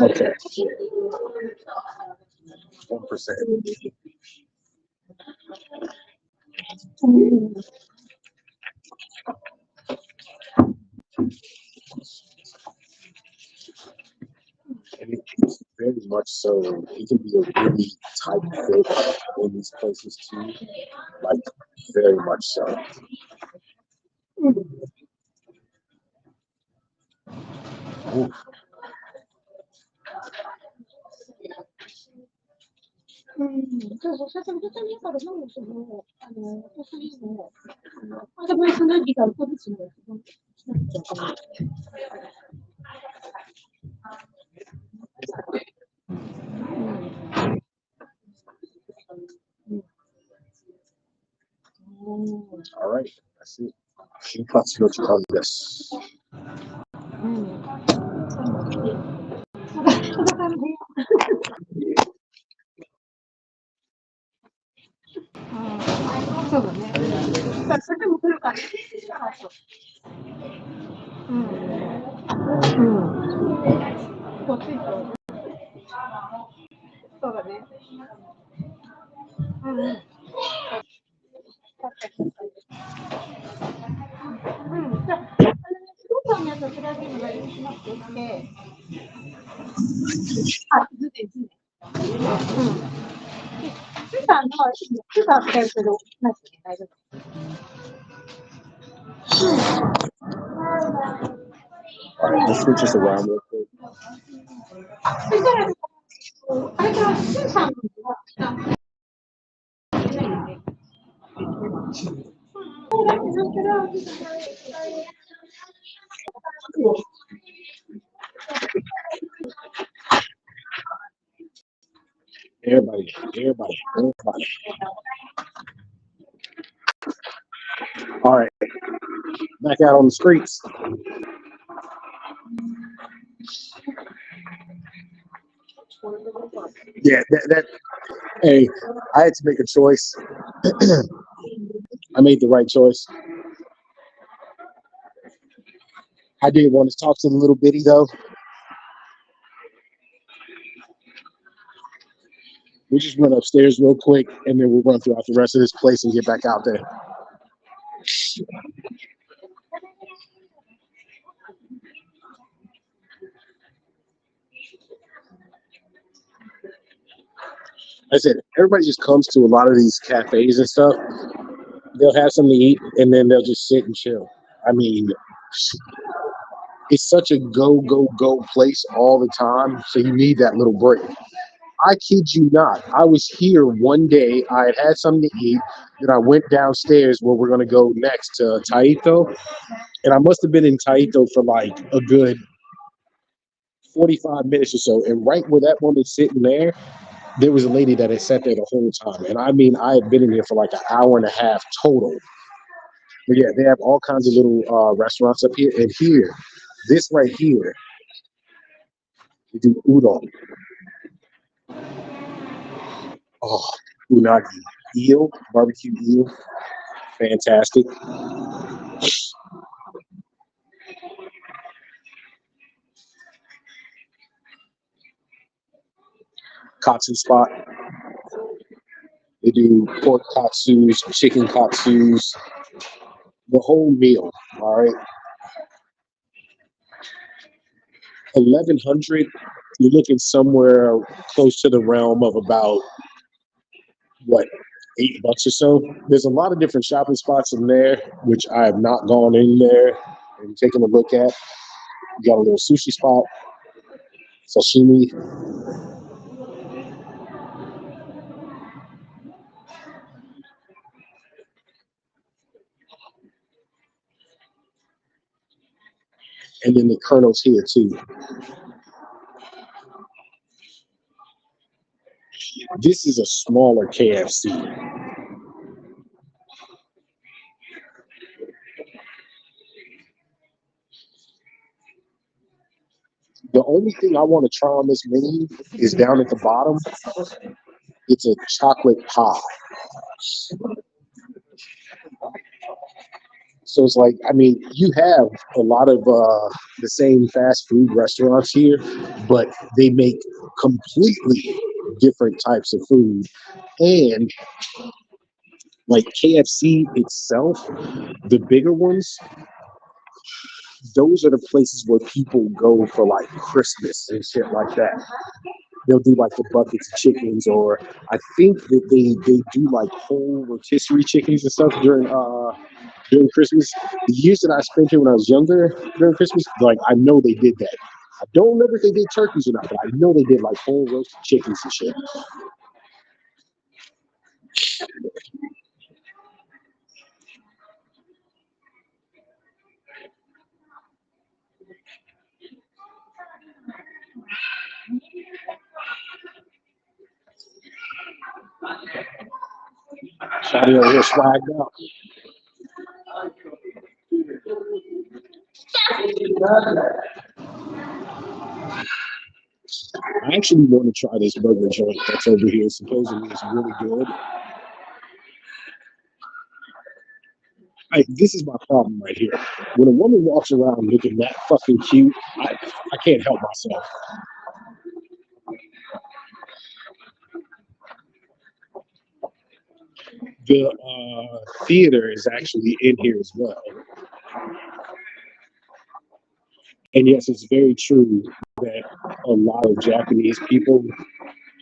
Okay, 1%. And it's very much so. It can be a really tight fit in these places too. Like very much so. Ooh, そうそう、それとも本当になんかでも、私も、でもその時間飛びすぎる。all right, that's it. 出発の時間です。そうだね。それでも来るから。こっちと。そうだね。じゃあ、スーパーのやつはそれだけの割にしなくてよくて、ずで。スーパーは使うけど、なしで大丈夫。All right, let's switch this around real quick. それから、あれからスーパーのは、Everybody. All right, back out on the streets. Yeah, that. Hey, I had to make a choice. I made the right choice. I did want to talk to the little bitty though. We just went upstairs real quick, and then we'll run throughout the rest of this place and get back out there. I said, everybody just comes to a lot of these cafes and stuff. They'll have something to eat, and then they'll just sit and chill. I mean, it's such a go place all the time, so you need that little break. I kid you not. I was here one day. I had something to eat. Then I went downstairs where we're going to go next to Taito. And I must have been in Taito for like a good 45 minutes or so. And right where that woman's sitting there was a lady that had sat there the whole time. And I mean, I had been in here for like an hour and a half total. But yeah, they have all kinds of little restaurants up here. And here, this right here, they do udon. Oh, unagi, eel, barbecue eel, fantastic. Katsu spot. They do pork katsus, chicken katsus, the whole meal. All right, 1,100. You're looking somewhere close to the realm of about what, $8 or so. There's a lot of different shopping spots in there, which I have not gone in there and taken a look at. You got a little sushi spot, sashimi. And then the Colonel's here too. This is a smaller KFC. The only thing I want to try on this menu is down at the bottom. It's a chocolate pie. So it's like, I mean, you have a lot of the same fast food restaurants here, but they make completely different types of food. And like KFC itself, the bigger ones, those are the places where people go for like Christmas and shit like that. They'll do like the buckets of chickens, or I think that they do like whole rotisserie chickens and stuff during Christmas. The years that I spent here when I was younger during Christmas, like I know they did that. I don't remember if they did turkeys or not, but I know they did like whole roasted chickens and shit. Shotty over here swagged out. I actually want to try this burger joint that's over here. Supposedly it's really good. This is my problem right here. When a woman walks around looking that fucking cute, I can't help myself. The theater is actually in here as well. And yes, it's very true that a lot of Japanese people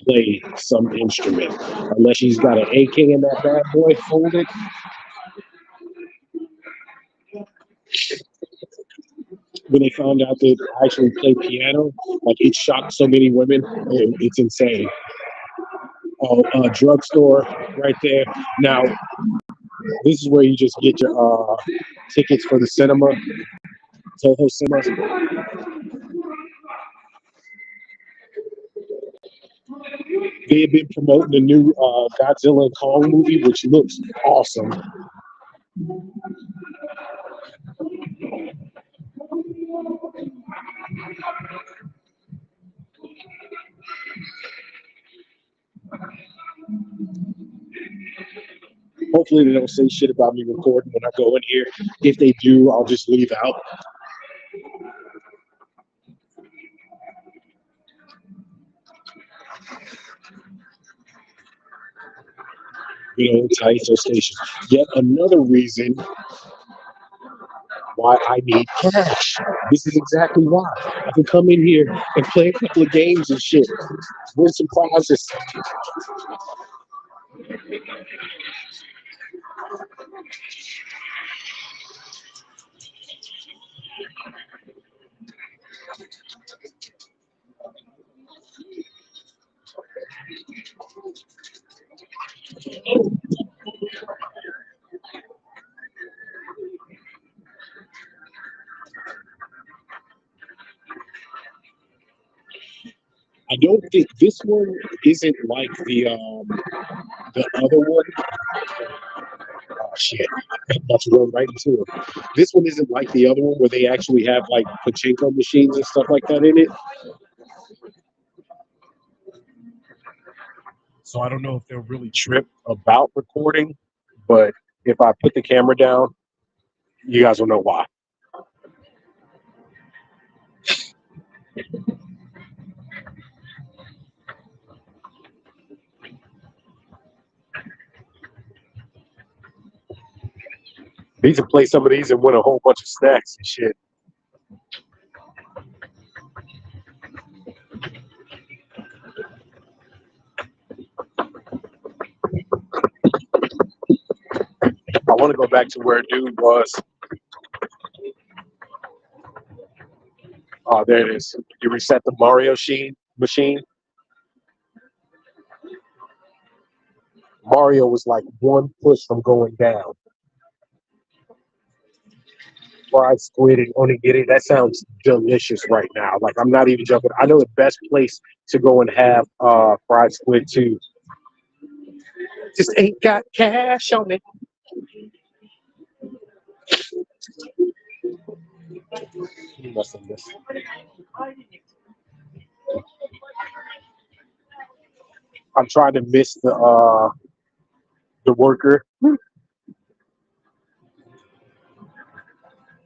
play some instrument. Unless she's got an AK in that bad boy folded. When they found out that I actually play piano, like it shocked so many women. It's insane. Drugstore right there. Now, this is where you just get your tickets for the cinema, Toho Cinema. They have been promoting the new Godzilla and Kong movie, which looks awesome. Hopefully they don't say shit about me recording when I go in here. If they do, I'll just leave out. You know, Taito Station. Yet another reason why I need cash. This is exactly why. I can come in here and play a couple of games and shit. Win some prizes. I don't think this one isn't like the other one. Oh shit! That's run right into it. This one isn't like the other one where they actually have like pachinko machines and stuff like that in it. So I don't know if they'll really trip about recording, but if I put the camera down, you guys will know why. Need to play some of these and win a whole bunch of snacks and shit. I want to go back to where dude was. Oh, there it is. You reset the Mario machine. Mario was like one push from going down. Fried squid and onigiri. That sounds delicious right now. Like I'm not even joking. I know the best place to go and have fried squid too. Just ain't got cash on it. You must have missed. I'm trying to miss the worker.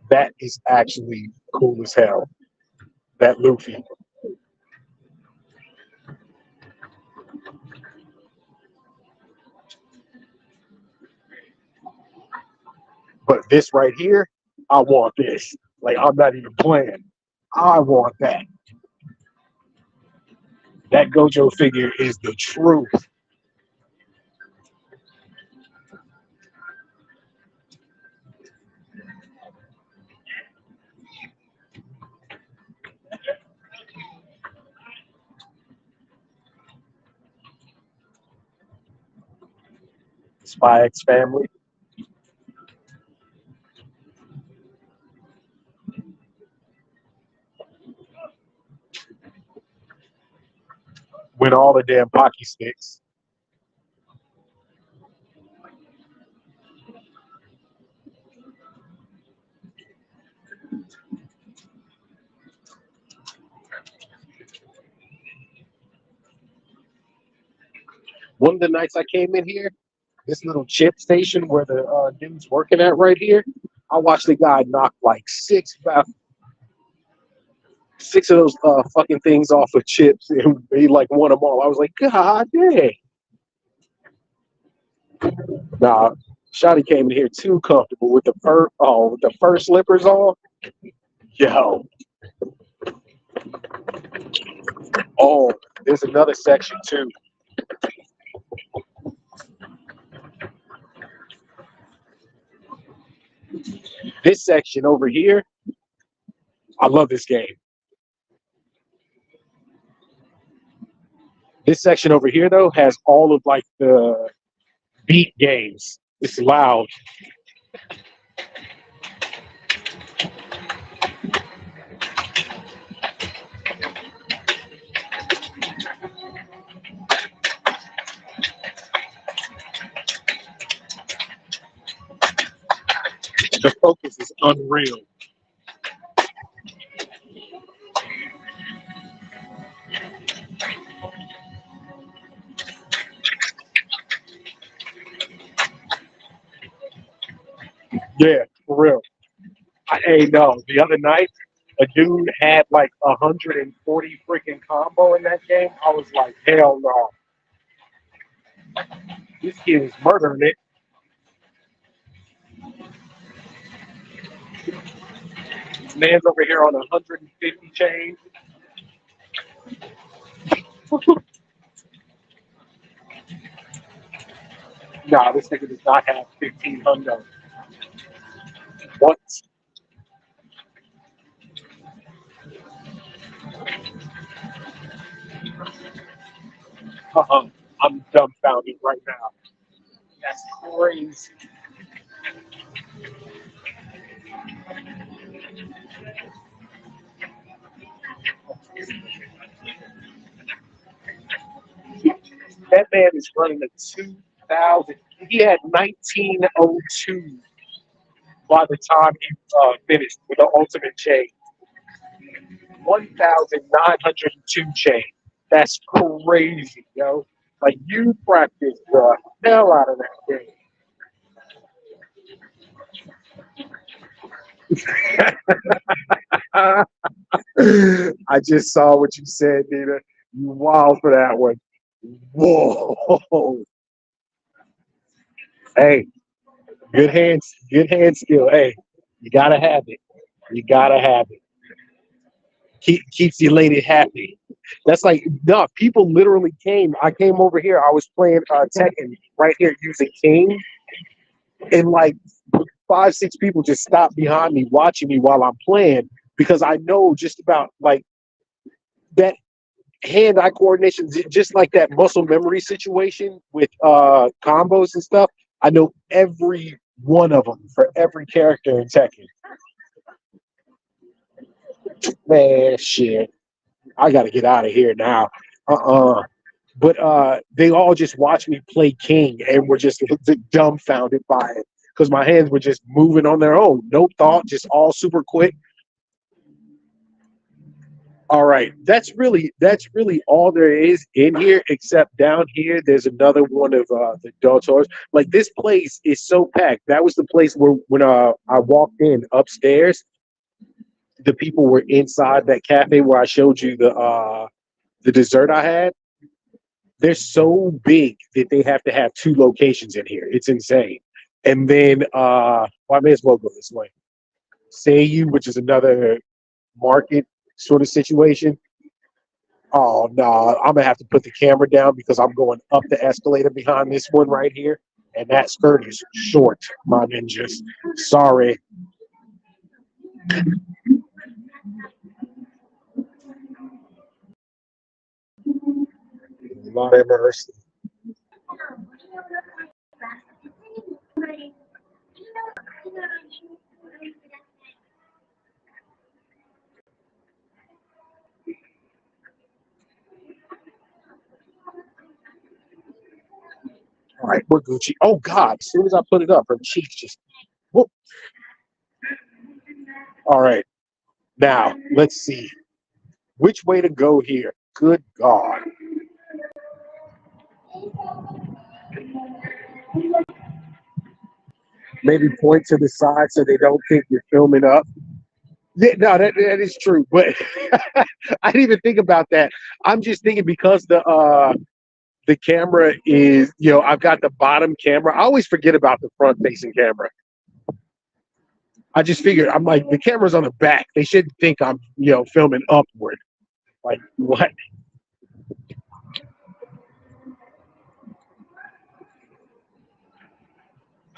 That is actually cool as hell. That Luffy. But this right here, I want this. Like, I'm not even playing. I want that. That Gojo figure is the truth. Spy X Family. Win all the damn Pocky sticks. One of the nights I came in here, this little chip station where the dude's working at right here, I watched the guy knock like six of those fucking things off of chips, and he like won them all. I was like, God dang. Nah, Shotty came in here too comfortable with the fur slippers on. Yo. Oh, there's another section too. This section over here, I love this game. This section over here, though, has all of like the beat games. It's loud. The focus is unreal. Yeah, for real. Hey, no, the other night, a dude had like 140 freaking combo in that game. I was like, hell no. This kid is murdering it. Man's over here on 150 chains. Nah, this nigga does not have 1,500. What? I'm dumbfounded right now. That's crazy. That man is running a 2,000. He had 1902 by the time he finished with the ultimate chain. 1,902 chain. That's crazy, yo. Like, you practice the hell out of that game. I just saw what you said, Nina. You wild for that one. Whoa. Hey, good hand skill. Hey, you gotta have it. You gotta have it. Keeps your lady happy. That's like, no, people literally came. I came over here. I was playing Tekken right here using King, and like 5, 6 people just stopped behind me watching me while I'm playing because I know just about like that hand-eye coordination, just like that muscle memory situation with combos and stuff. I know every one of them for every character in Tekken. Man, shit. I got to get out of here now. But they all just watched me play King and were just dumbfounded by it because my hands were just moving on their own. No thought, just all super quick. All right, that's really all there is in here, except down here there's another one of the tours. Like this place is so packed. That was the place where when I walked in upstairs, the people were inside that cafe where I showed you the dessert I had. They're so big that they have to have two locations in here. It's insane. And then well, I may as well go this way. Seiyu, which is another market sort of situation. Oh no, I'm gonna have to put the camera down because I'm going up the escalator behind this one right here, and that skirt is short, my ninjas. Sorry. Lord have mercy. All right, we're Gucci. Oh God, as soon as I put it up, her cheeks just whoop. All right, now let's see which way to go here. Good God. Maybe point to the side so they don't think you're filming up. Yeah, no, that is true. But I didn't even think about that. I'm just thinking because the camera is, I've got the bottom camera. I always forget about the front facing camera. I just figured I'm like the camera's on the back. They shouldn't think I'm, filming upward. Like what?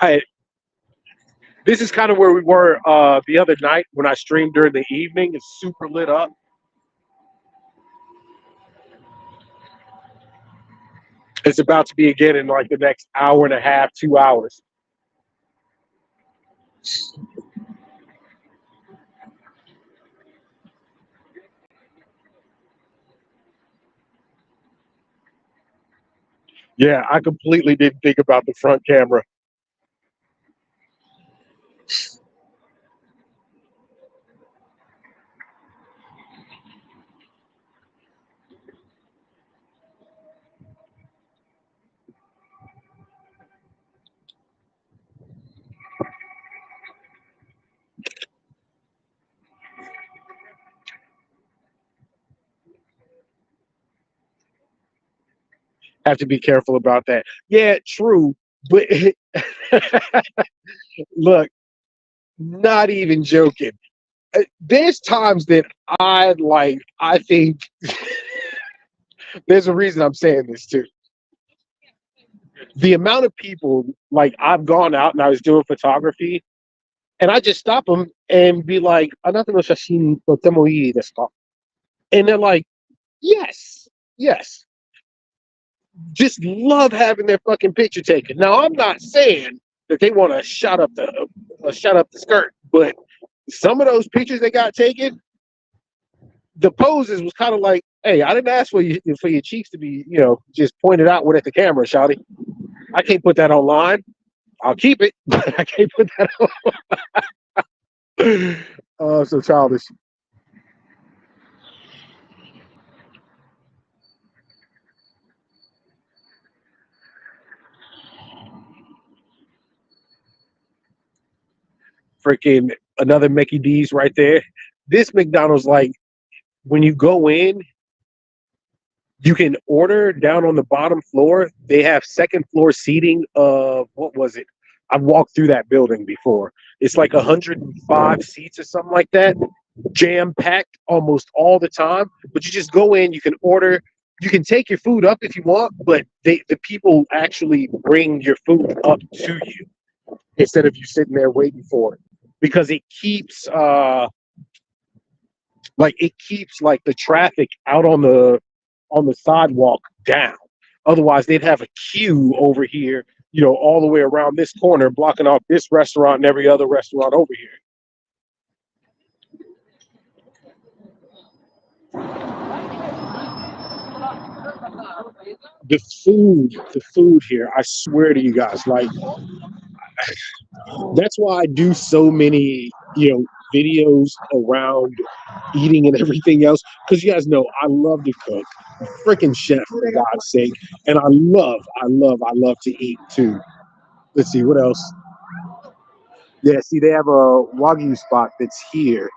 I This is kind of where we were the other night when I streamed during the evening. It's super lit up. It's about to be again in like the next hour and a half, 2 hours. Yeah, I completely didn't think about the front camera. Have to be careful about that. Yeah, true. But look, not even joking. There's times that I think there's a reason I'm saying this too. The amount of people, like I've gone out and I was doing photography and I just stop them and be like, "Anata no shashin totemo ii desu ka?" And they're like, "Yes, yes." Just love having their fucking picture taken. Now I'm not saying that they want to shut up the skirt, but some of those pictures they got taken, the poses was kind of like, "Hey, I didn't ask for your cheeks to be, just pointed outward at the camera, shawty. I can't put that online. I'll keep it, but I can't put that on." Oh, so childish. Freaking another Mickey D's right there. This McDonald's, like, when you go in, you can order down on the bottom floor. They have second floor seating of what was it? I've walked through that building before. It's like 105 seats or something like that, jam packed almost all the time. But you just go in, you can order, you can take your food up if you want, but the people actually bring your food up to you instead of you sitting there waiting for it because it keeps like the traffic out on the sidewalk down. Otherwise, they'd have a queue over here, all the way around this corner, blocking off this restaurant and every other restaurant over here. The food here, I swear to you guys, like that's why I do so many, videos around eating and everything else. Because you guys know I love to cook. Freaking chef, for God's sake. And I love to eat too. Let's see, what else? Yeah, see, they have a Wagyu spot that's here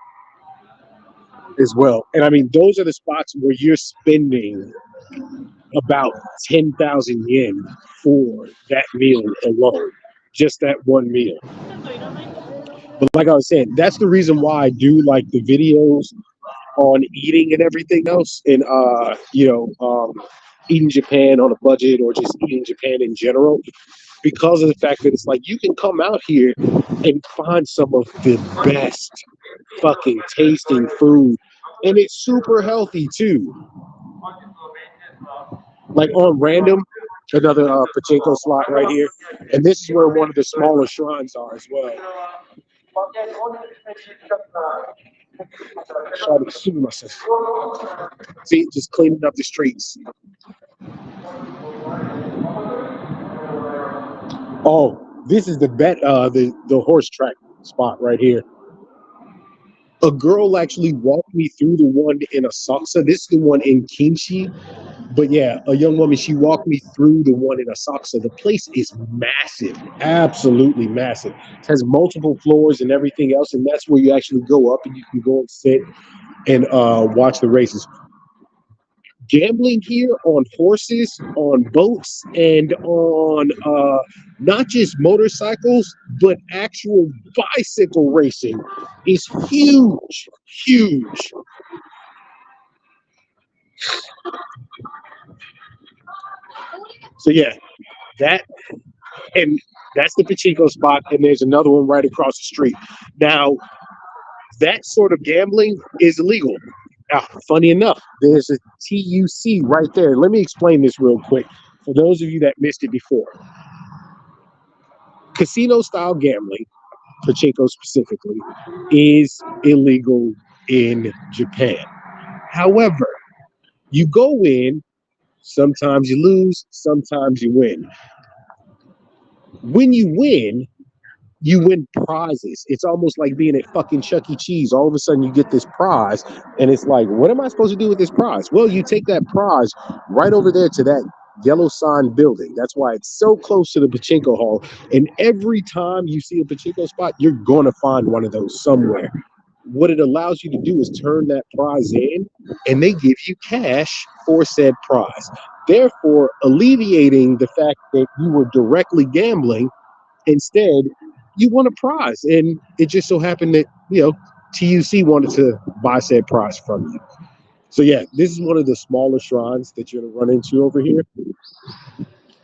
as well. And I mean, those are the spots where you're spending about 10,000 yen for that meal alone, just that one meal. But like I was saying, that's the reason why I do like the videos on eating and everything else, and eating Japan on a budget or just eating Japan in general, because of the fact that it's like you can come out here and find some of the best fucking tasting food, and it's super healthy too. Like on random, another pachinko slot right here, and this is where one of the smaller shrines are as well. See, just cleaning up the streets. Oh, this is the horse track spot right here. A girl actually walked me through the one in Asakusa. This is the one in Kinshi. But yeah, a young woman, she walked me through the one in Asakusa. The place is massive, absolutely massive. It has multiple floors and everything else, and that's where you actually go up and you can go and sit and watch the races. Gambling here on horses, on boats, and on not just motorcycles, but actual bicycle racing is huge, huge. So yeah, that and that's the Pachinko spot, and there's another one right across the street. Now, that sort of gambling is illegal. Funny enough, there's a TUC right there. Let me explain this real quick for those of you that missed it before. Casino style gambling, Pachinko specifically, is illegal in Japan. However, you go in, sometimes you lose, sometimes you win. When you win prizes. It's almost like being at fucking Chuck E. Cheese. All of a sudden, you get this prize, and it's like, what am I supposed to do with this prize? Well, you take that prize right over there to that yellow sign building. That's why it's so close to the Pachinko hall. And every time you see a Pachinko spot, you're going to find one of those somewhere. What it allows you to do is turn that prize in, and they give you cash for said prize. Therefore, alleviating the fact that you were directly gambling. Instead, you won a prize, and it just so happened that TUC wanted to buy said prize from you. So yeah, this is one of the smaller shrines that you're gonna run into over here.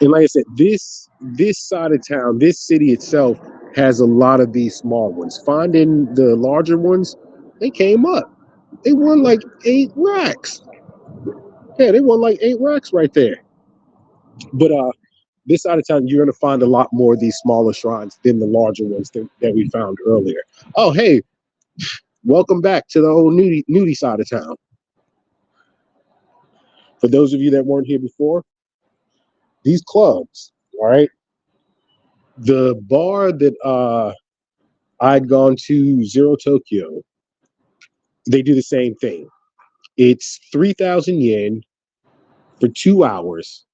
And like I said, this side of town, this city itself, has a lot of these small ones. Finding the larger ones, they came up. They won like 8 racks. Yeah, they won like 8 racks right there. But this side of town, you're going to find a lot more of these smaller shrines than the larger ones that we found earlier. Oh, hey, welcome back to the old nudie side of town. For those of you that weren't here before, these clubs, all right? The bar that I'd gone to, Zero Tokyo, they do the same thing. It's 3,000 yen for 2 hours,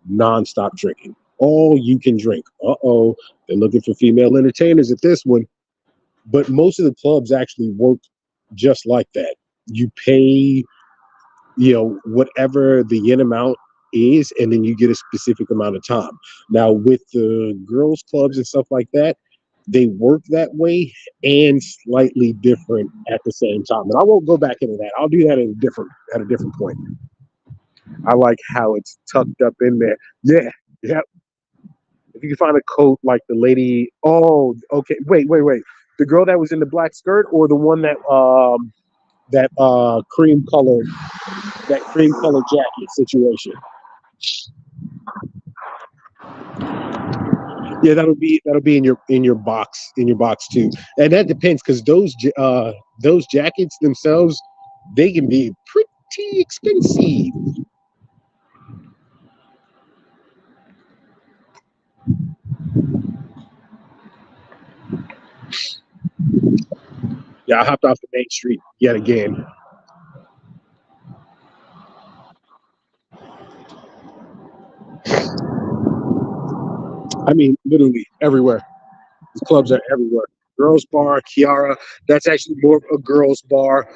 nonstop drinking. All you can drink. They're looking for female entertainers at this one. But most of the clubs actually work just like that. You pay, whatever the yen amount is, and then you get a specific amount of time. Now, with the girls' clubs and stuff like that, they work that way and slightly different at the same time. And I won't go back into that. I'll do that at a different point. I like how it's tucked up in there. Yeah, yeah. If you can find a coat like the lady, oh, okay. Wait. The girl that was in the black skirt, or the one that cream colored jacket situation. Yeah, that'll be in your box too, and that depends because those jackets themselves, they can be pretty expensive. Yeah, I hopped off the main street yet again. I mean, literally everywhere. The clubs are everywhere. Girls bar, Kiara. That's actually more of a girls bar,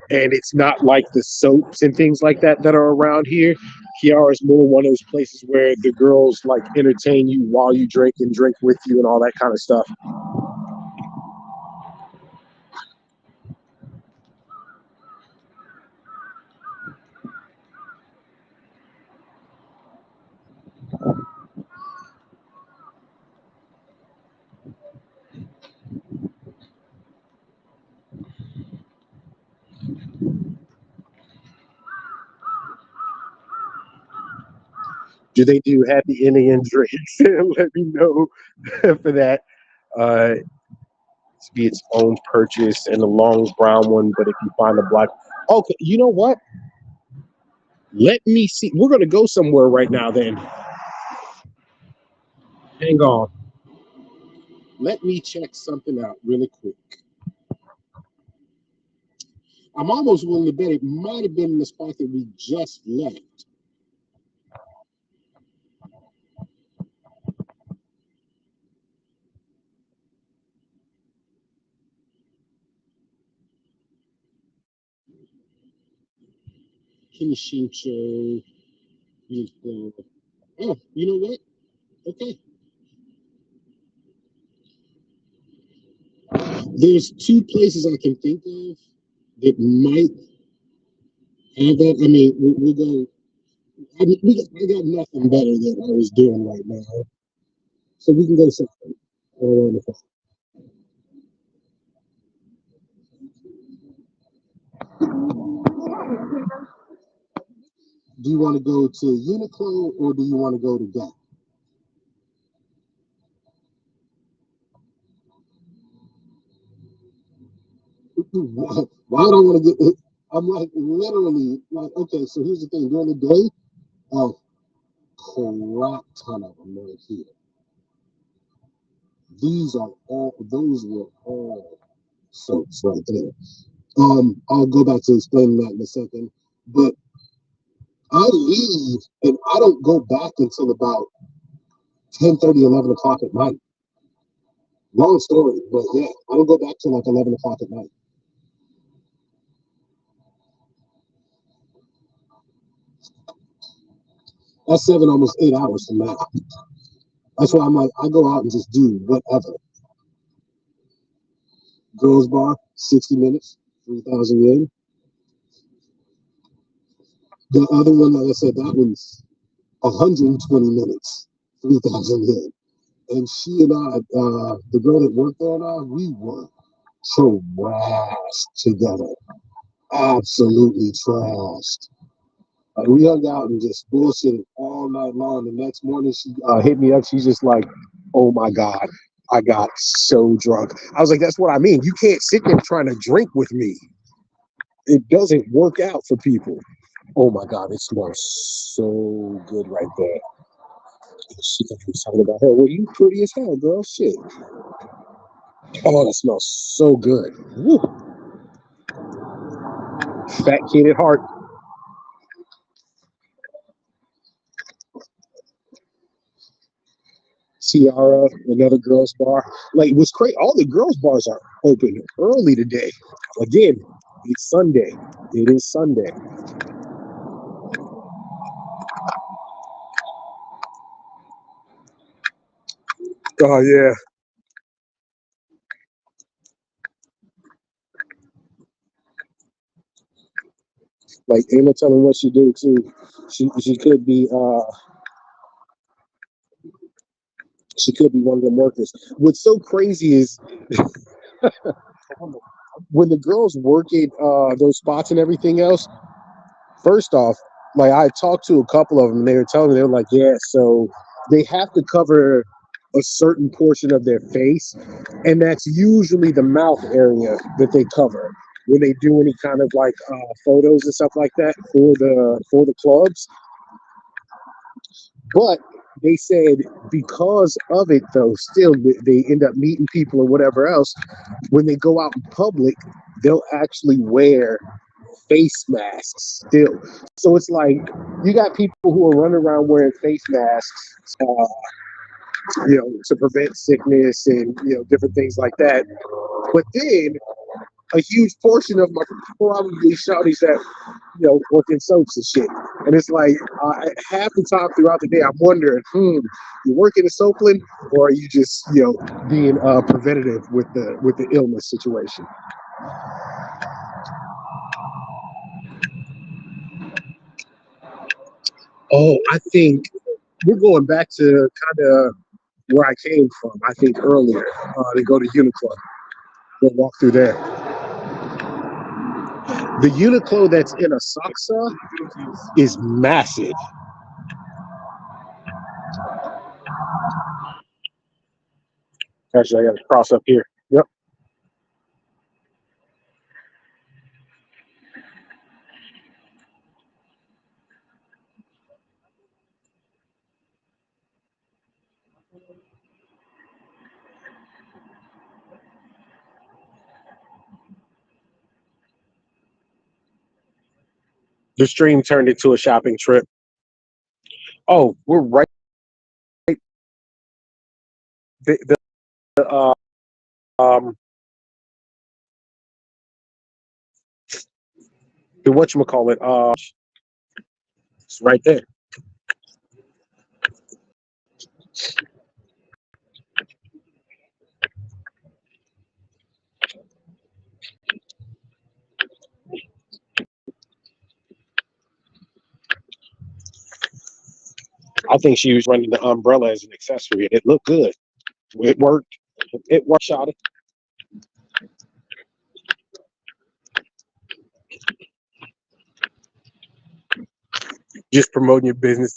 and it's not like the soaps and things like that that are around here. Kiara is more one of those places where the girls like entertain you while you drink and drink with you and all that kind of stuff. Do they do happy Indian drinks? Let me know for that. It's be its own purchase and the long brown one, but if you find a black, okay, you know what? Let me see. We're gonna go somewhere right now. Then hang on. Let me check something out really quick. I'm almost willing to bet it might have been in the spot that we just left. Kinshincho. Oh, you know what? Okay. There's two places I can think of that might have that. I mean, we'll go. I got nothing better than I was doing right now. So we can go something around the phone. Do you want to go to Uniqlo or do you want to go to Gap? Why do I want to get? I'm like literally like, okay, so here's the thing. During the day, oh, crap ton of them right here. These are all. Those were all soaps right there. I'll go back to explaining that in a second. But I leave and I don't go back until about 10:30, 11 o'clock at night. Long story, but yeah, I don't go back till like 11 o'clock at night. That's almost 8 hours from now. That's why I'm like, I go out and just do whatever. Girls bar, 60 minutes, 3,000 yen. The other one, like I said, that one's 120 minutes, 3,000 yen. And she and I, the girl that worked there and I, we were trashed together. Absolutely trashed. We hung out and just bullshitted all night long. The next morning, she hit me up. She's just like, "Oh my god, I got so drunk." I was like, "That's what I mean. You can't sit there trying to drink with me. It doesn't work out for people." Oh my god, it smells so good right there. She was talking about her. Well, you pretty as hell, girl. Shit. Oh, that smells so good. Woo. Fat kid at heart. Tiara, another girls bar. Like, what's crazy? All the girls bars are open early today. Again, it's Sunday. It is Sunday. Oh yeah. Like, ain't no telling what she do too. She could be she could be one of them workers. What's so crazy is when the girls work at those spots and everything else. First off, like I talked to a couple of them, and they were telling me they were like, yeah, so they have to cover a certain portion of their face, and that's usually the mouth area that they cover when they do any kind of like photos and stuff like that for the clubs. But they said because of it though, still they end up meeting people or whatever else. When they go out in public, they'll actually wear face masks still. So it's like you got people who are running around wearing face masks, to prevent sickness and different things like that. But then a huge portion of my probably shawties that work in soaps and shit. And it's like half the time throughout the day, I'm wondering, you working in Soapland, or are you just being preventative with the illness situation? Oh, I think we're going back to kind of where I came from. I think earlier to go to Uniqlo. We'll walk through there. The Uniqlo that's in Asakusa is massive. Actually, I got to cross up here. Yep. The stream turned into a shopping trip. Oh, we're right. The the whatchamacallit, it's right there. I think she was running the umbrella as an accessory, and it looked good. It worked. It worked, shot it. Just promoting your business.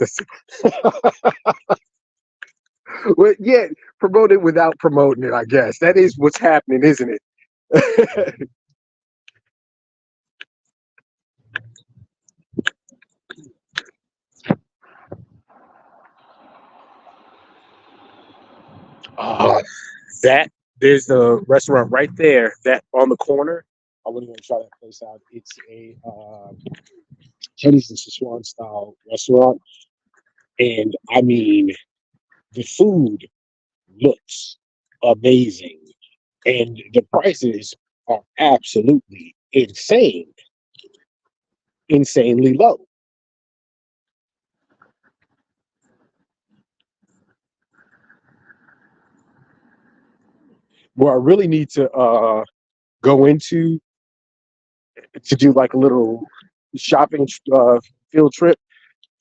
Well, yeah, promote it without promoting it, I guess. That is what's happening, isn't it? uh, that there's the restaurant right there, that on the corner. I wouldn't even try that place out. It's a Chinese and Sichuan style restaurant. And I mean, the food looks amazing. And the prices are absolutely insane, insanely low. Where I really need to go into to do like a little shopping field trip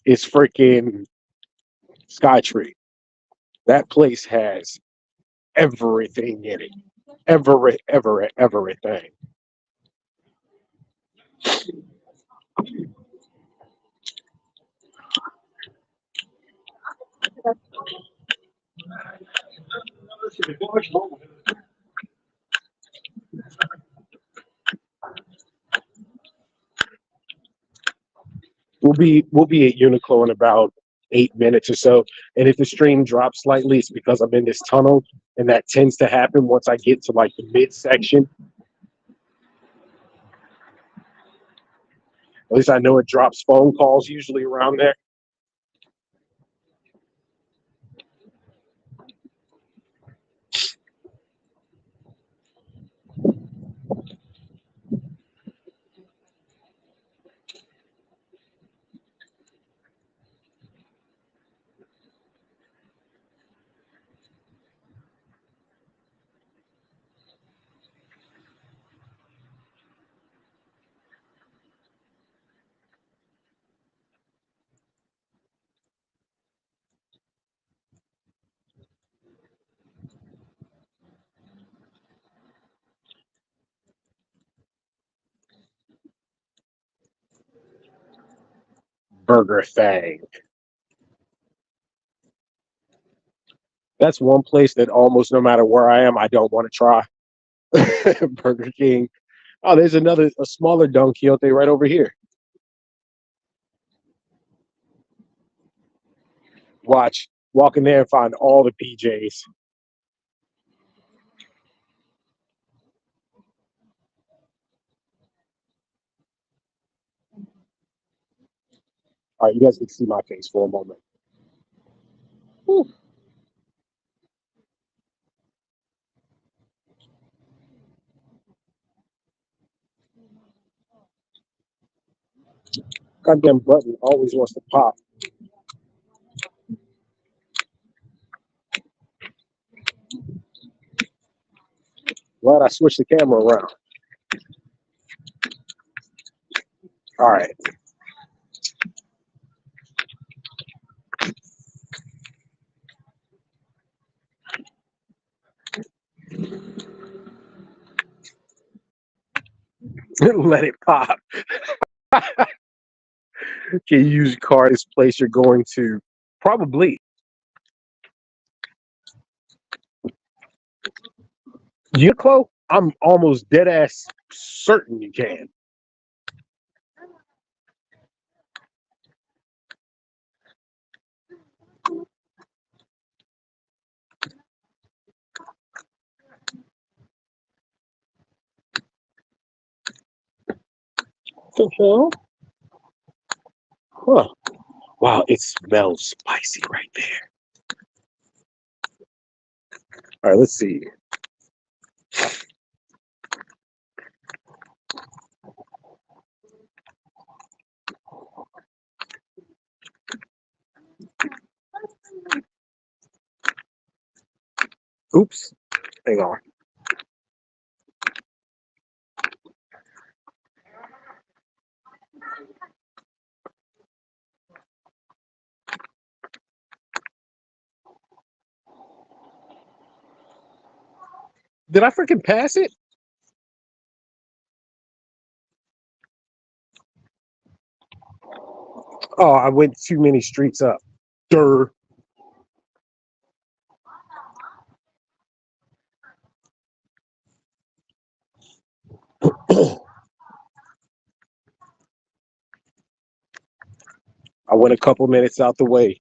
is freaking Skytree. That place has everything in it. Everything. We'll be at Uniqlo in about 8 minutes or so. And if the stream drops slightly, it's because I'm in this tunnel, and that tends to happen once I get to like the midsection. At least I know it drops phone calls usually around there. Burger Thing. That's one place that almost no matter where I am, I don't want to try. Burger King. Oh, there's a smaller Don Quixote right over here. Watch. Walk in there and find all the PJs. All right, you guys can see my face for a moment. Whew. Goddamn button always wants to pop. Glad I switched the camera around. All right. Let it pop. Can you use your card as place you're going to? Probably. Uniqlo? I'm almost dead ass certain you can. The hell? Huh. Wow, it smells spicy right there. All right, let's see. Oops. Hang on. Did I freaking pass it? Oh, I went too many streets up. Durr. I went a couple minutes out the way.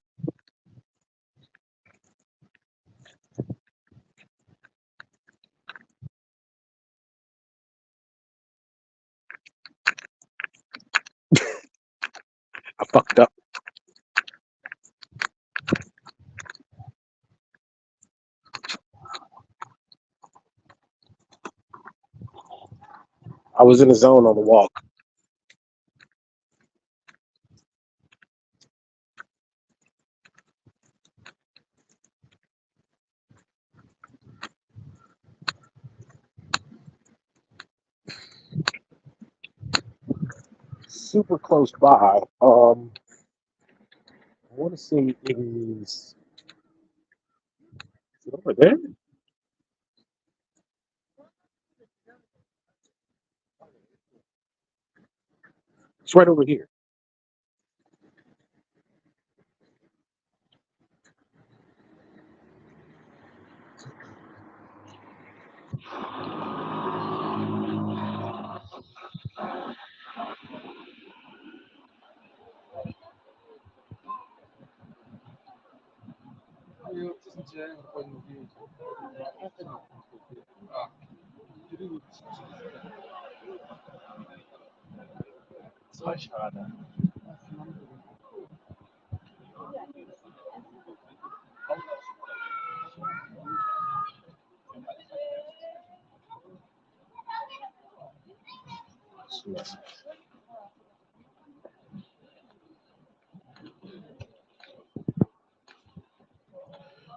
I fucked up. I was in the zone on the walk. Super close by. I want to see is it over there? It's right over here.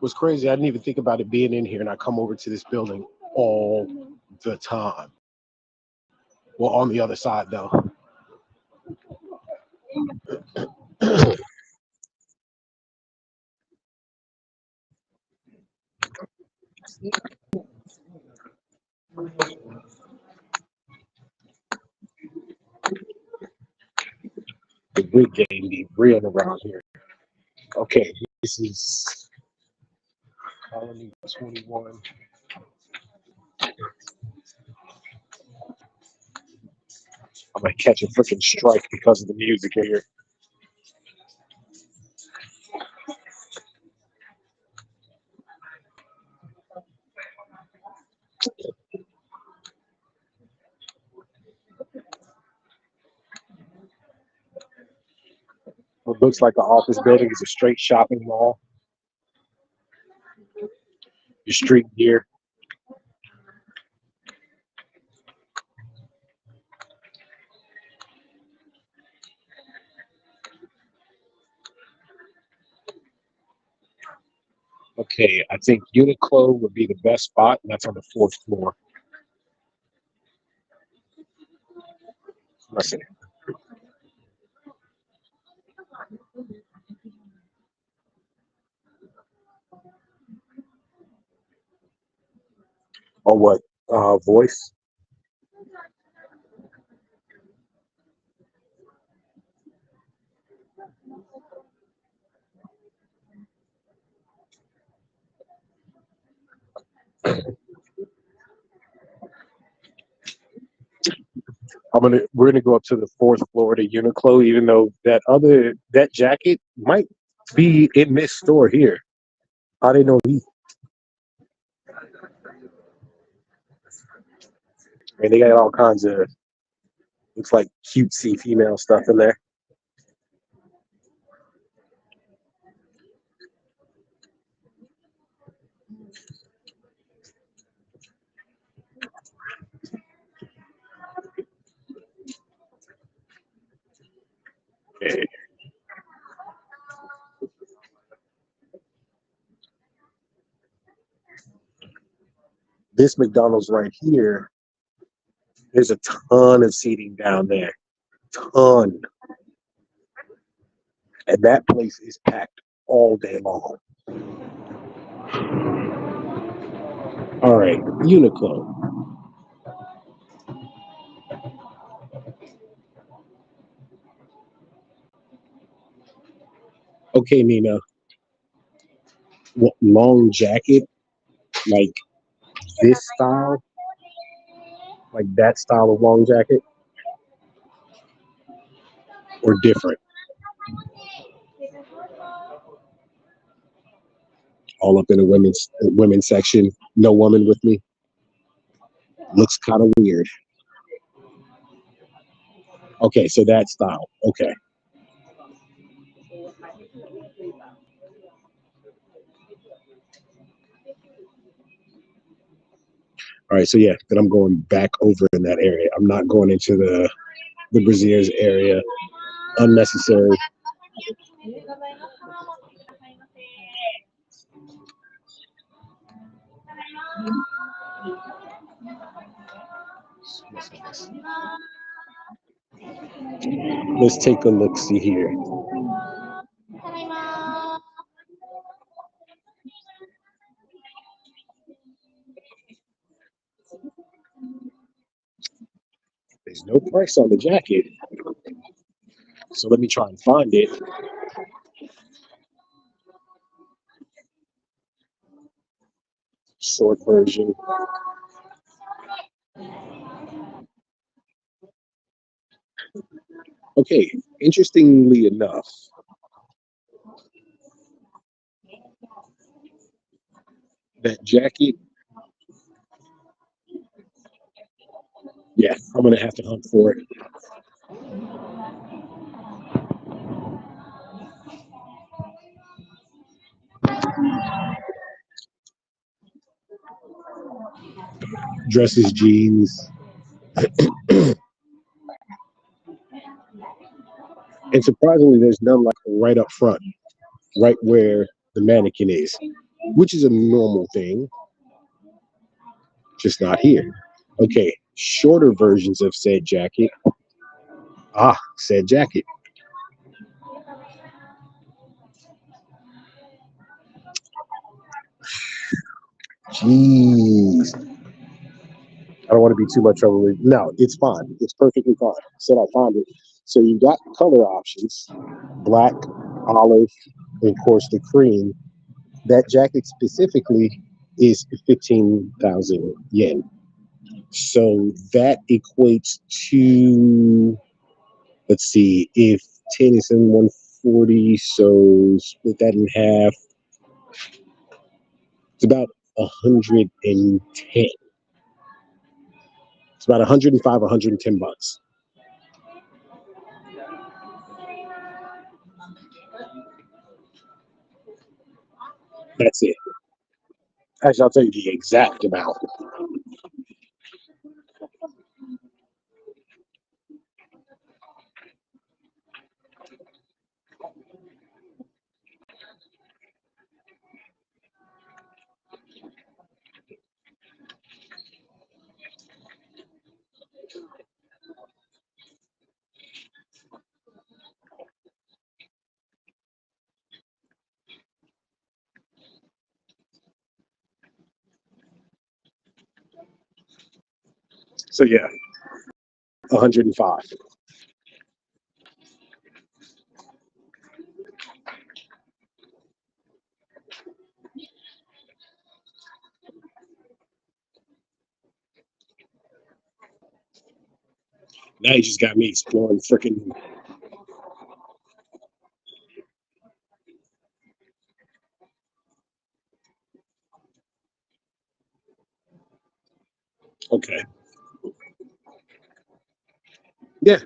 What's crazy, I didn't even think about it being in here, and I come over to this building all the time. Well, on the other side, though. The big game be real around here. Okay, this is Colony 21. I'm gonna catch a freaking strike because of the music here. what looks like an office building is a straight shopping mall. Your street gear. Okay, I think Uniqlo would be the best spot, and that's on the 4th floor. Let's see. Or what? Voice? We're gonna go up to the 4th floor to Uniqlo, even though that jacket might be in this store here. I didn't know he. And they got all kinds of looks like cutesy female stuff in there. Okay. This McDonald's right here, there's a ton of seating down there. Ton. And that place is packed all day long. All right, Uniqlo. Okay, Nina. What, long jacket? Like this style? Like that style of long jacket? Or different? All up in the women's section. No woman with me. Looks kind of weird. Okay, so that style. Okay. All right, so yeah, then I'm going back over in that area. I'm not going into the Braziers area. Unnecessary. Let's take a look. See here. There's no price on the jacket. So let me try and find it. Short version. Okay, interestingly enough, that jacket, yeah, I'm gonna have to hunt for it. Dresses, jeans. And surprisingly, there's none like right up front, right where the mannequin is, which is a normal thing, just not here. Okay, shorter versions of said jacket. Said jacket. Jeez. I don't want to be too much trouble. No, it's fine. It's perfectly fine. Said I found it. So you've got color options: black, olive, and of course the cream. That jacket specifically is 15,000 yen. So that equates to, let's see, if 10 is in 140, so split that in half. It's about 110. It's about 105, 110 bucks. That's it. Actually, I'll tell you the exact amount. So yeah, 105. Now you just got me exploring freaking. Okay. Yeah.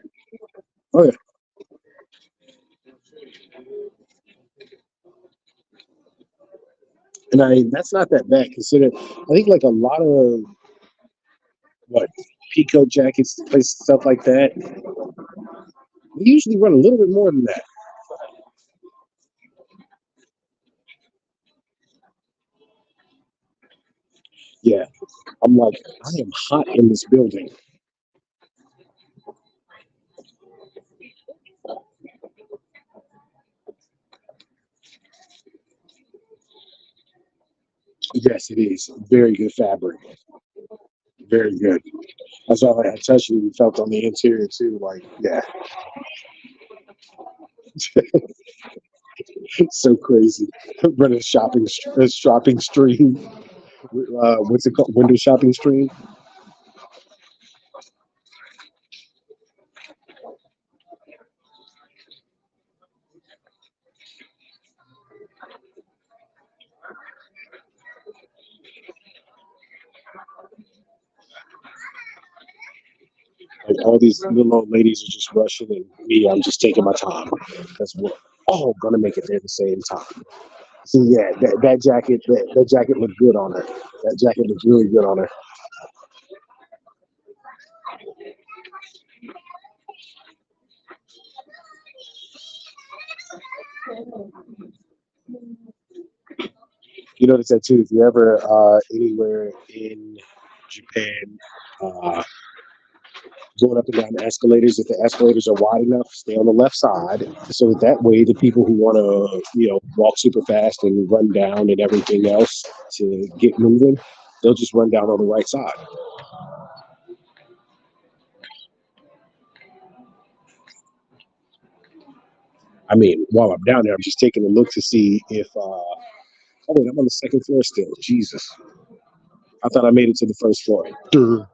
Oh yeah. And that's not that bad considering I think like a lot of what Pico jackets, place stuff like that, they usually run a little bit more than that. Yeah. I'm like, I am hot in this building. Yes, it is. Very good fabric. Very good. That's all I touched and felt on the interior too. Like, yeah, it's so crazy. Run a shopping stream. What's it called? Window shopping stream. Like all these little old ladies are just rushing, and me, I'm just taking my time because we're all gonna make it there at the same time. So yeah, that jacket looked good on her. That jacket looked really good on her. You notice that too. If you're ever anywhere in Japan, uh, going up and down the escalators, if the escalators are wide enough, stay on the left side, so that way the people who want to, walk super fast and run down and everything else to get moving, they'll just run down on the right side. I mean, while I'm down there, I'm just taking a look to see if. Oh wait, I'm on the second floor still. Jesus, I thought I made it to the first floor. Durr.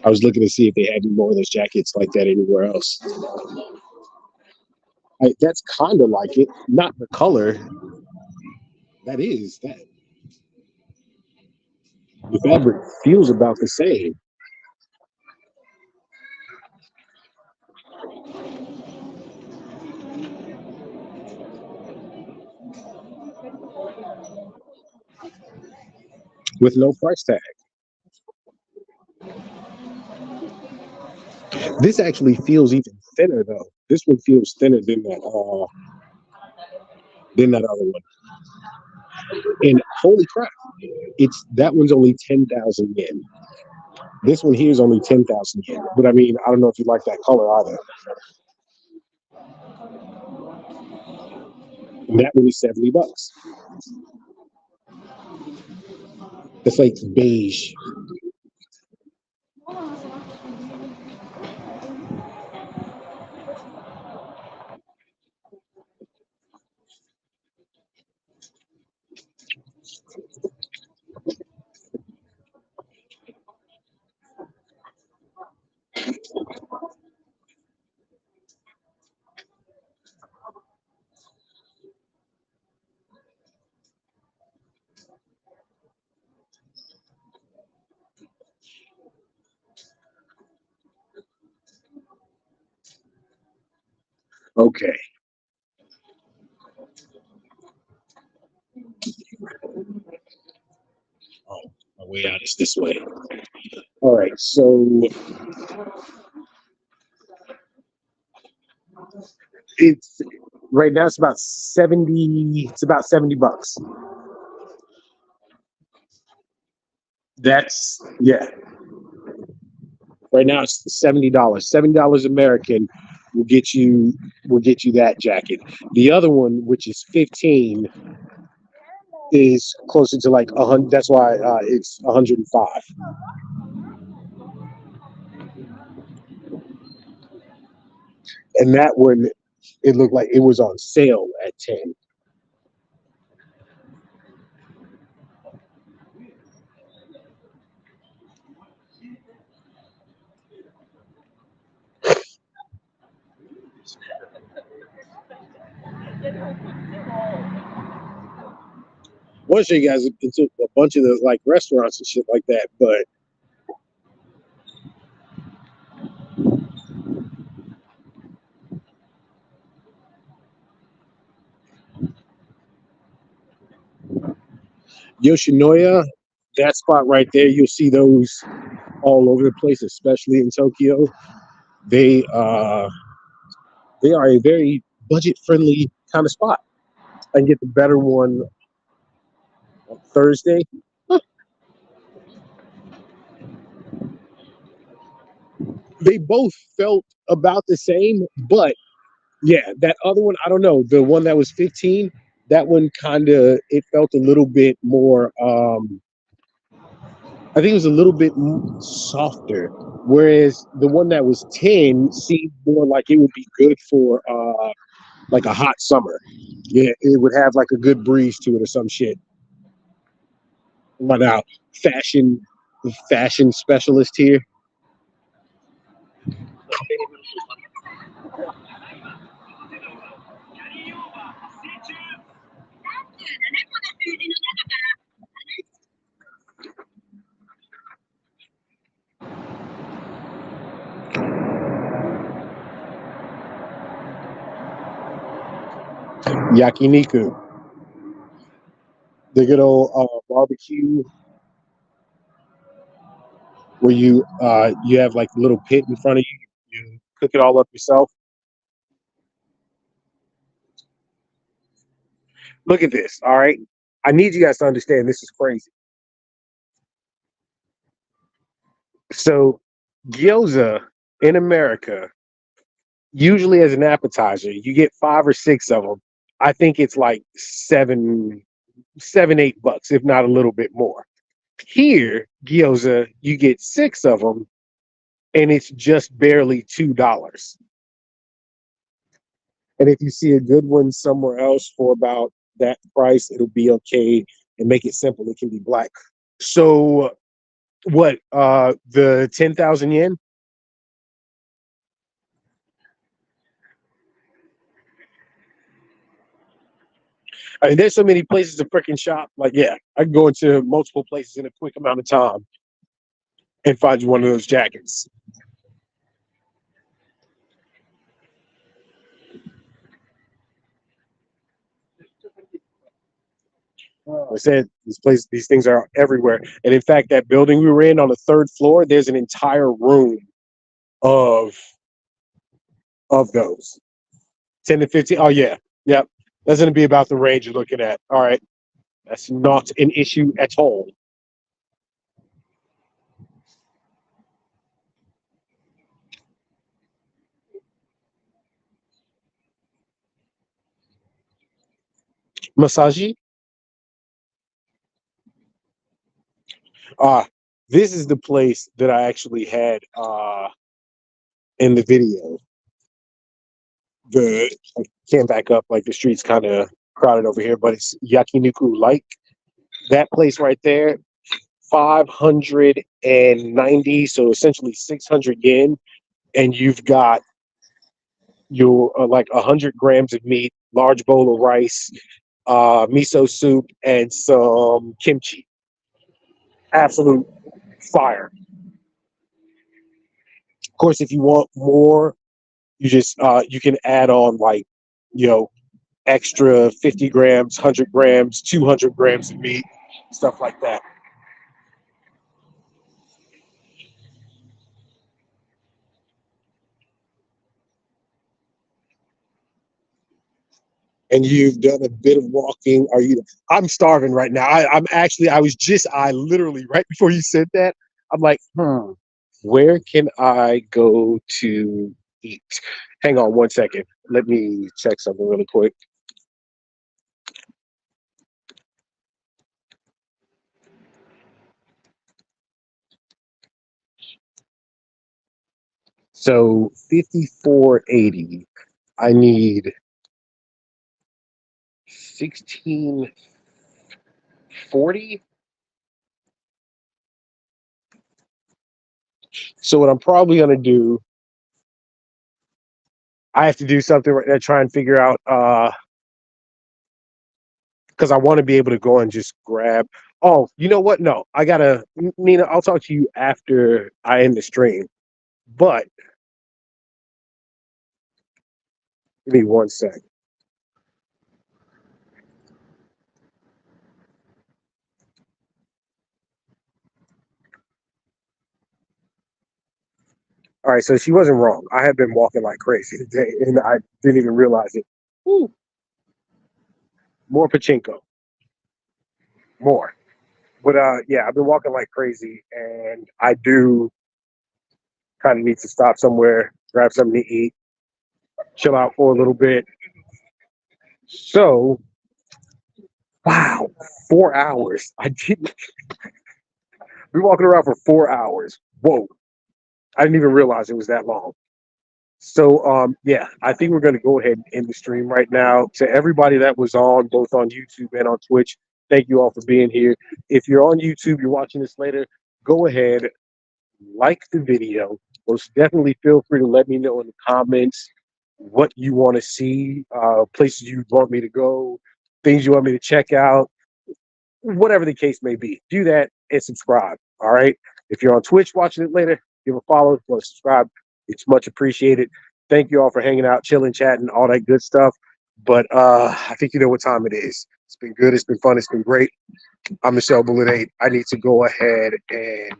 I was looking to see if they had any more of those jackets like that anywhere else. That's kind of like it, not the color. That is that. The fabric feels about the same. With no price tag. This actually feels even thinner though. This one feels thinner than that other one. And holy crap, it's that one's only 10,000 yen. This one here is only 10,000 yen. But I mean, I don't know if you like that color either. And that one is 70 bucks. It's like beige. Okay. My way out is this way. All right, so it's right now it's about 70. It's about $70. That's yeah. Right now it's $70. $70 American will get you that jacket. The other one, which is 15, is closer to like 100. That's why it's 105. And that one, it looked like it was on sale at 10. I want to show you guys into a bunch of the like restaurants and shit like that, but Yoshinoya, that spot right there, you'll see those all over the place, especially in Tokyo. They are a very budget friendly kind of spot. I can get the better one on Thursday. They both felt about the same, but yeah, that other one, I don't know. The one that was 15, that one kind of it felt a little bit more I think it was a little bit softer, whereas the one that was 10 seemed more like it would be good for like a hot summer. Yeah, it would have like a good breeze to it or some shit. But now, fashion fashion specialist here. Yakiniku, the good old barbecue where you have like a little pit in front of you. You cook it all up yourself. Look at this. All right, I need you guys to understand this is crazy. So gyoza in America, usually as an appetizer, you get 5 or 6 of them. I think it's like $7, $8, if not a little bit more. Here, gyoza, you get 6 of them, and it's just barely $2. And if you see a good one somewhere else for about that price, it'll be okay. And make it simple, it can be black. So what? The 10,000 yen? I mean, there's so many places to freaking shop. Like, yeah, I can go into multiple places in a quick amount of time and find you one of those jackets. I said these things are everywhere. And in fact, that building we were in on the 3rd floor, there's an entire room of those. 10 to 15. Oh yeah. Yep. That's gonna be about the range you're looking at. All right. That's not an issue at all. Masaji. This is the place that I actually had in the video. I can't back up, like the street's kind of crowded over here, but it's Yakiniku like that place right there, 590, so essentially 600 yen, and you've got your like 100 grams of meat, large bowl of rice, miso soup, and some kimchi. Absolute fire. Of course, if you want more, you just you can add on like, you know, extra 50 grams, 100 grams, 200 grams of meat, stuff like that. and you've done a bit of walking, are you? I'm starving right now. I literally right before you said that, I'm like, where can I go to eat? Hang on one second. Let me check something really quick. So 54.80. I need 16.40. So what I'm probably gonna do, I have to do something right now, try and figure out because I want to be able to go and just grab. Oh, you know what? No, I gotta, Nina. I'll talk to you after I end the stream. But give me one sec. All right, so she wasn't wrong. I have been walking like crazy today, and I didn't even realize it. Woo. More pachinko, more. But yeah, I've been walking like crazy, and I do kind of need to stop somewhere, grab something to eat, chill out for a little bit. So, wow, 4 hours. I didn't. We're walking around for 4 hours. Whoa, I didn't even realize it was that long. So, yeah, I think we're going to go ahead and end the stream right now. To everybody that was on, both on YouTube and on Twitch, thank you all for being here. If you're on YouTube, you're watching this later, go ahead, like the video. Most definitely feel free to let me know in the comments what you want to see, places you want me to go, things you want me to check out, whatever the case may be. Do that and subscribe. All right. If you're on Twitch watching it later, give a follow, or subscribe. It's much appreciated. Thank you all for hanging out, chilling, chatting, all that good stuff. But I think you know what time it is. It's been good. It's been fun. It's been great. I'm Michelle Bullet 8. I need to go ahead and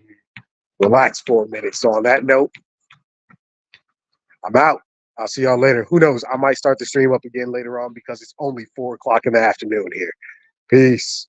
relax for a minute. So on that note, I'm out. I'll see y'all later. Who knows? I might start the stream up again later on because it's only 4 o'clock in the afternoon here. Peace.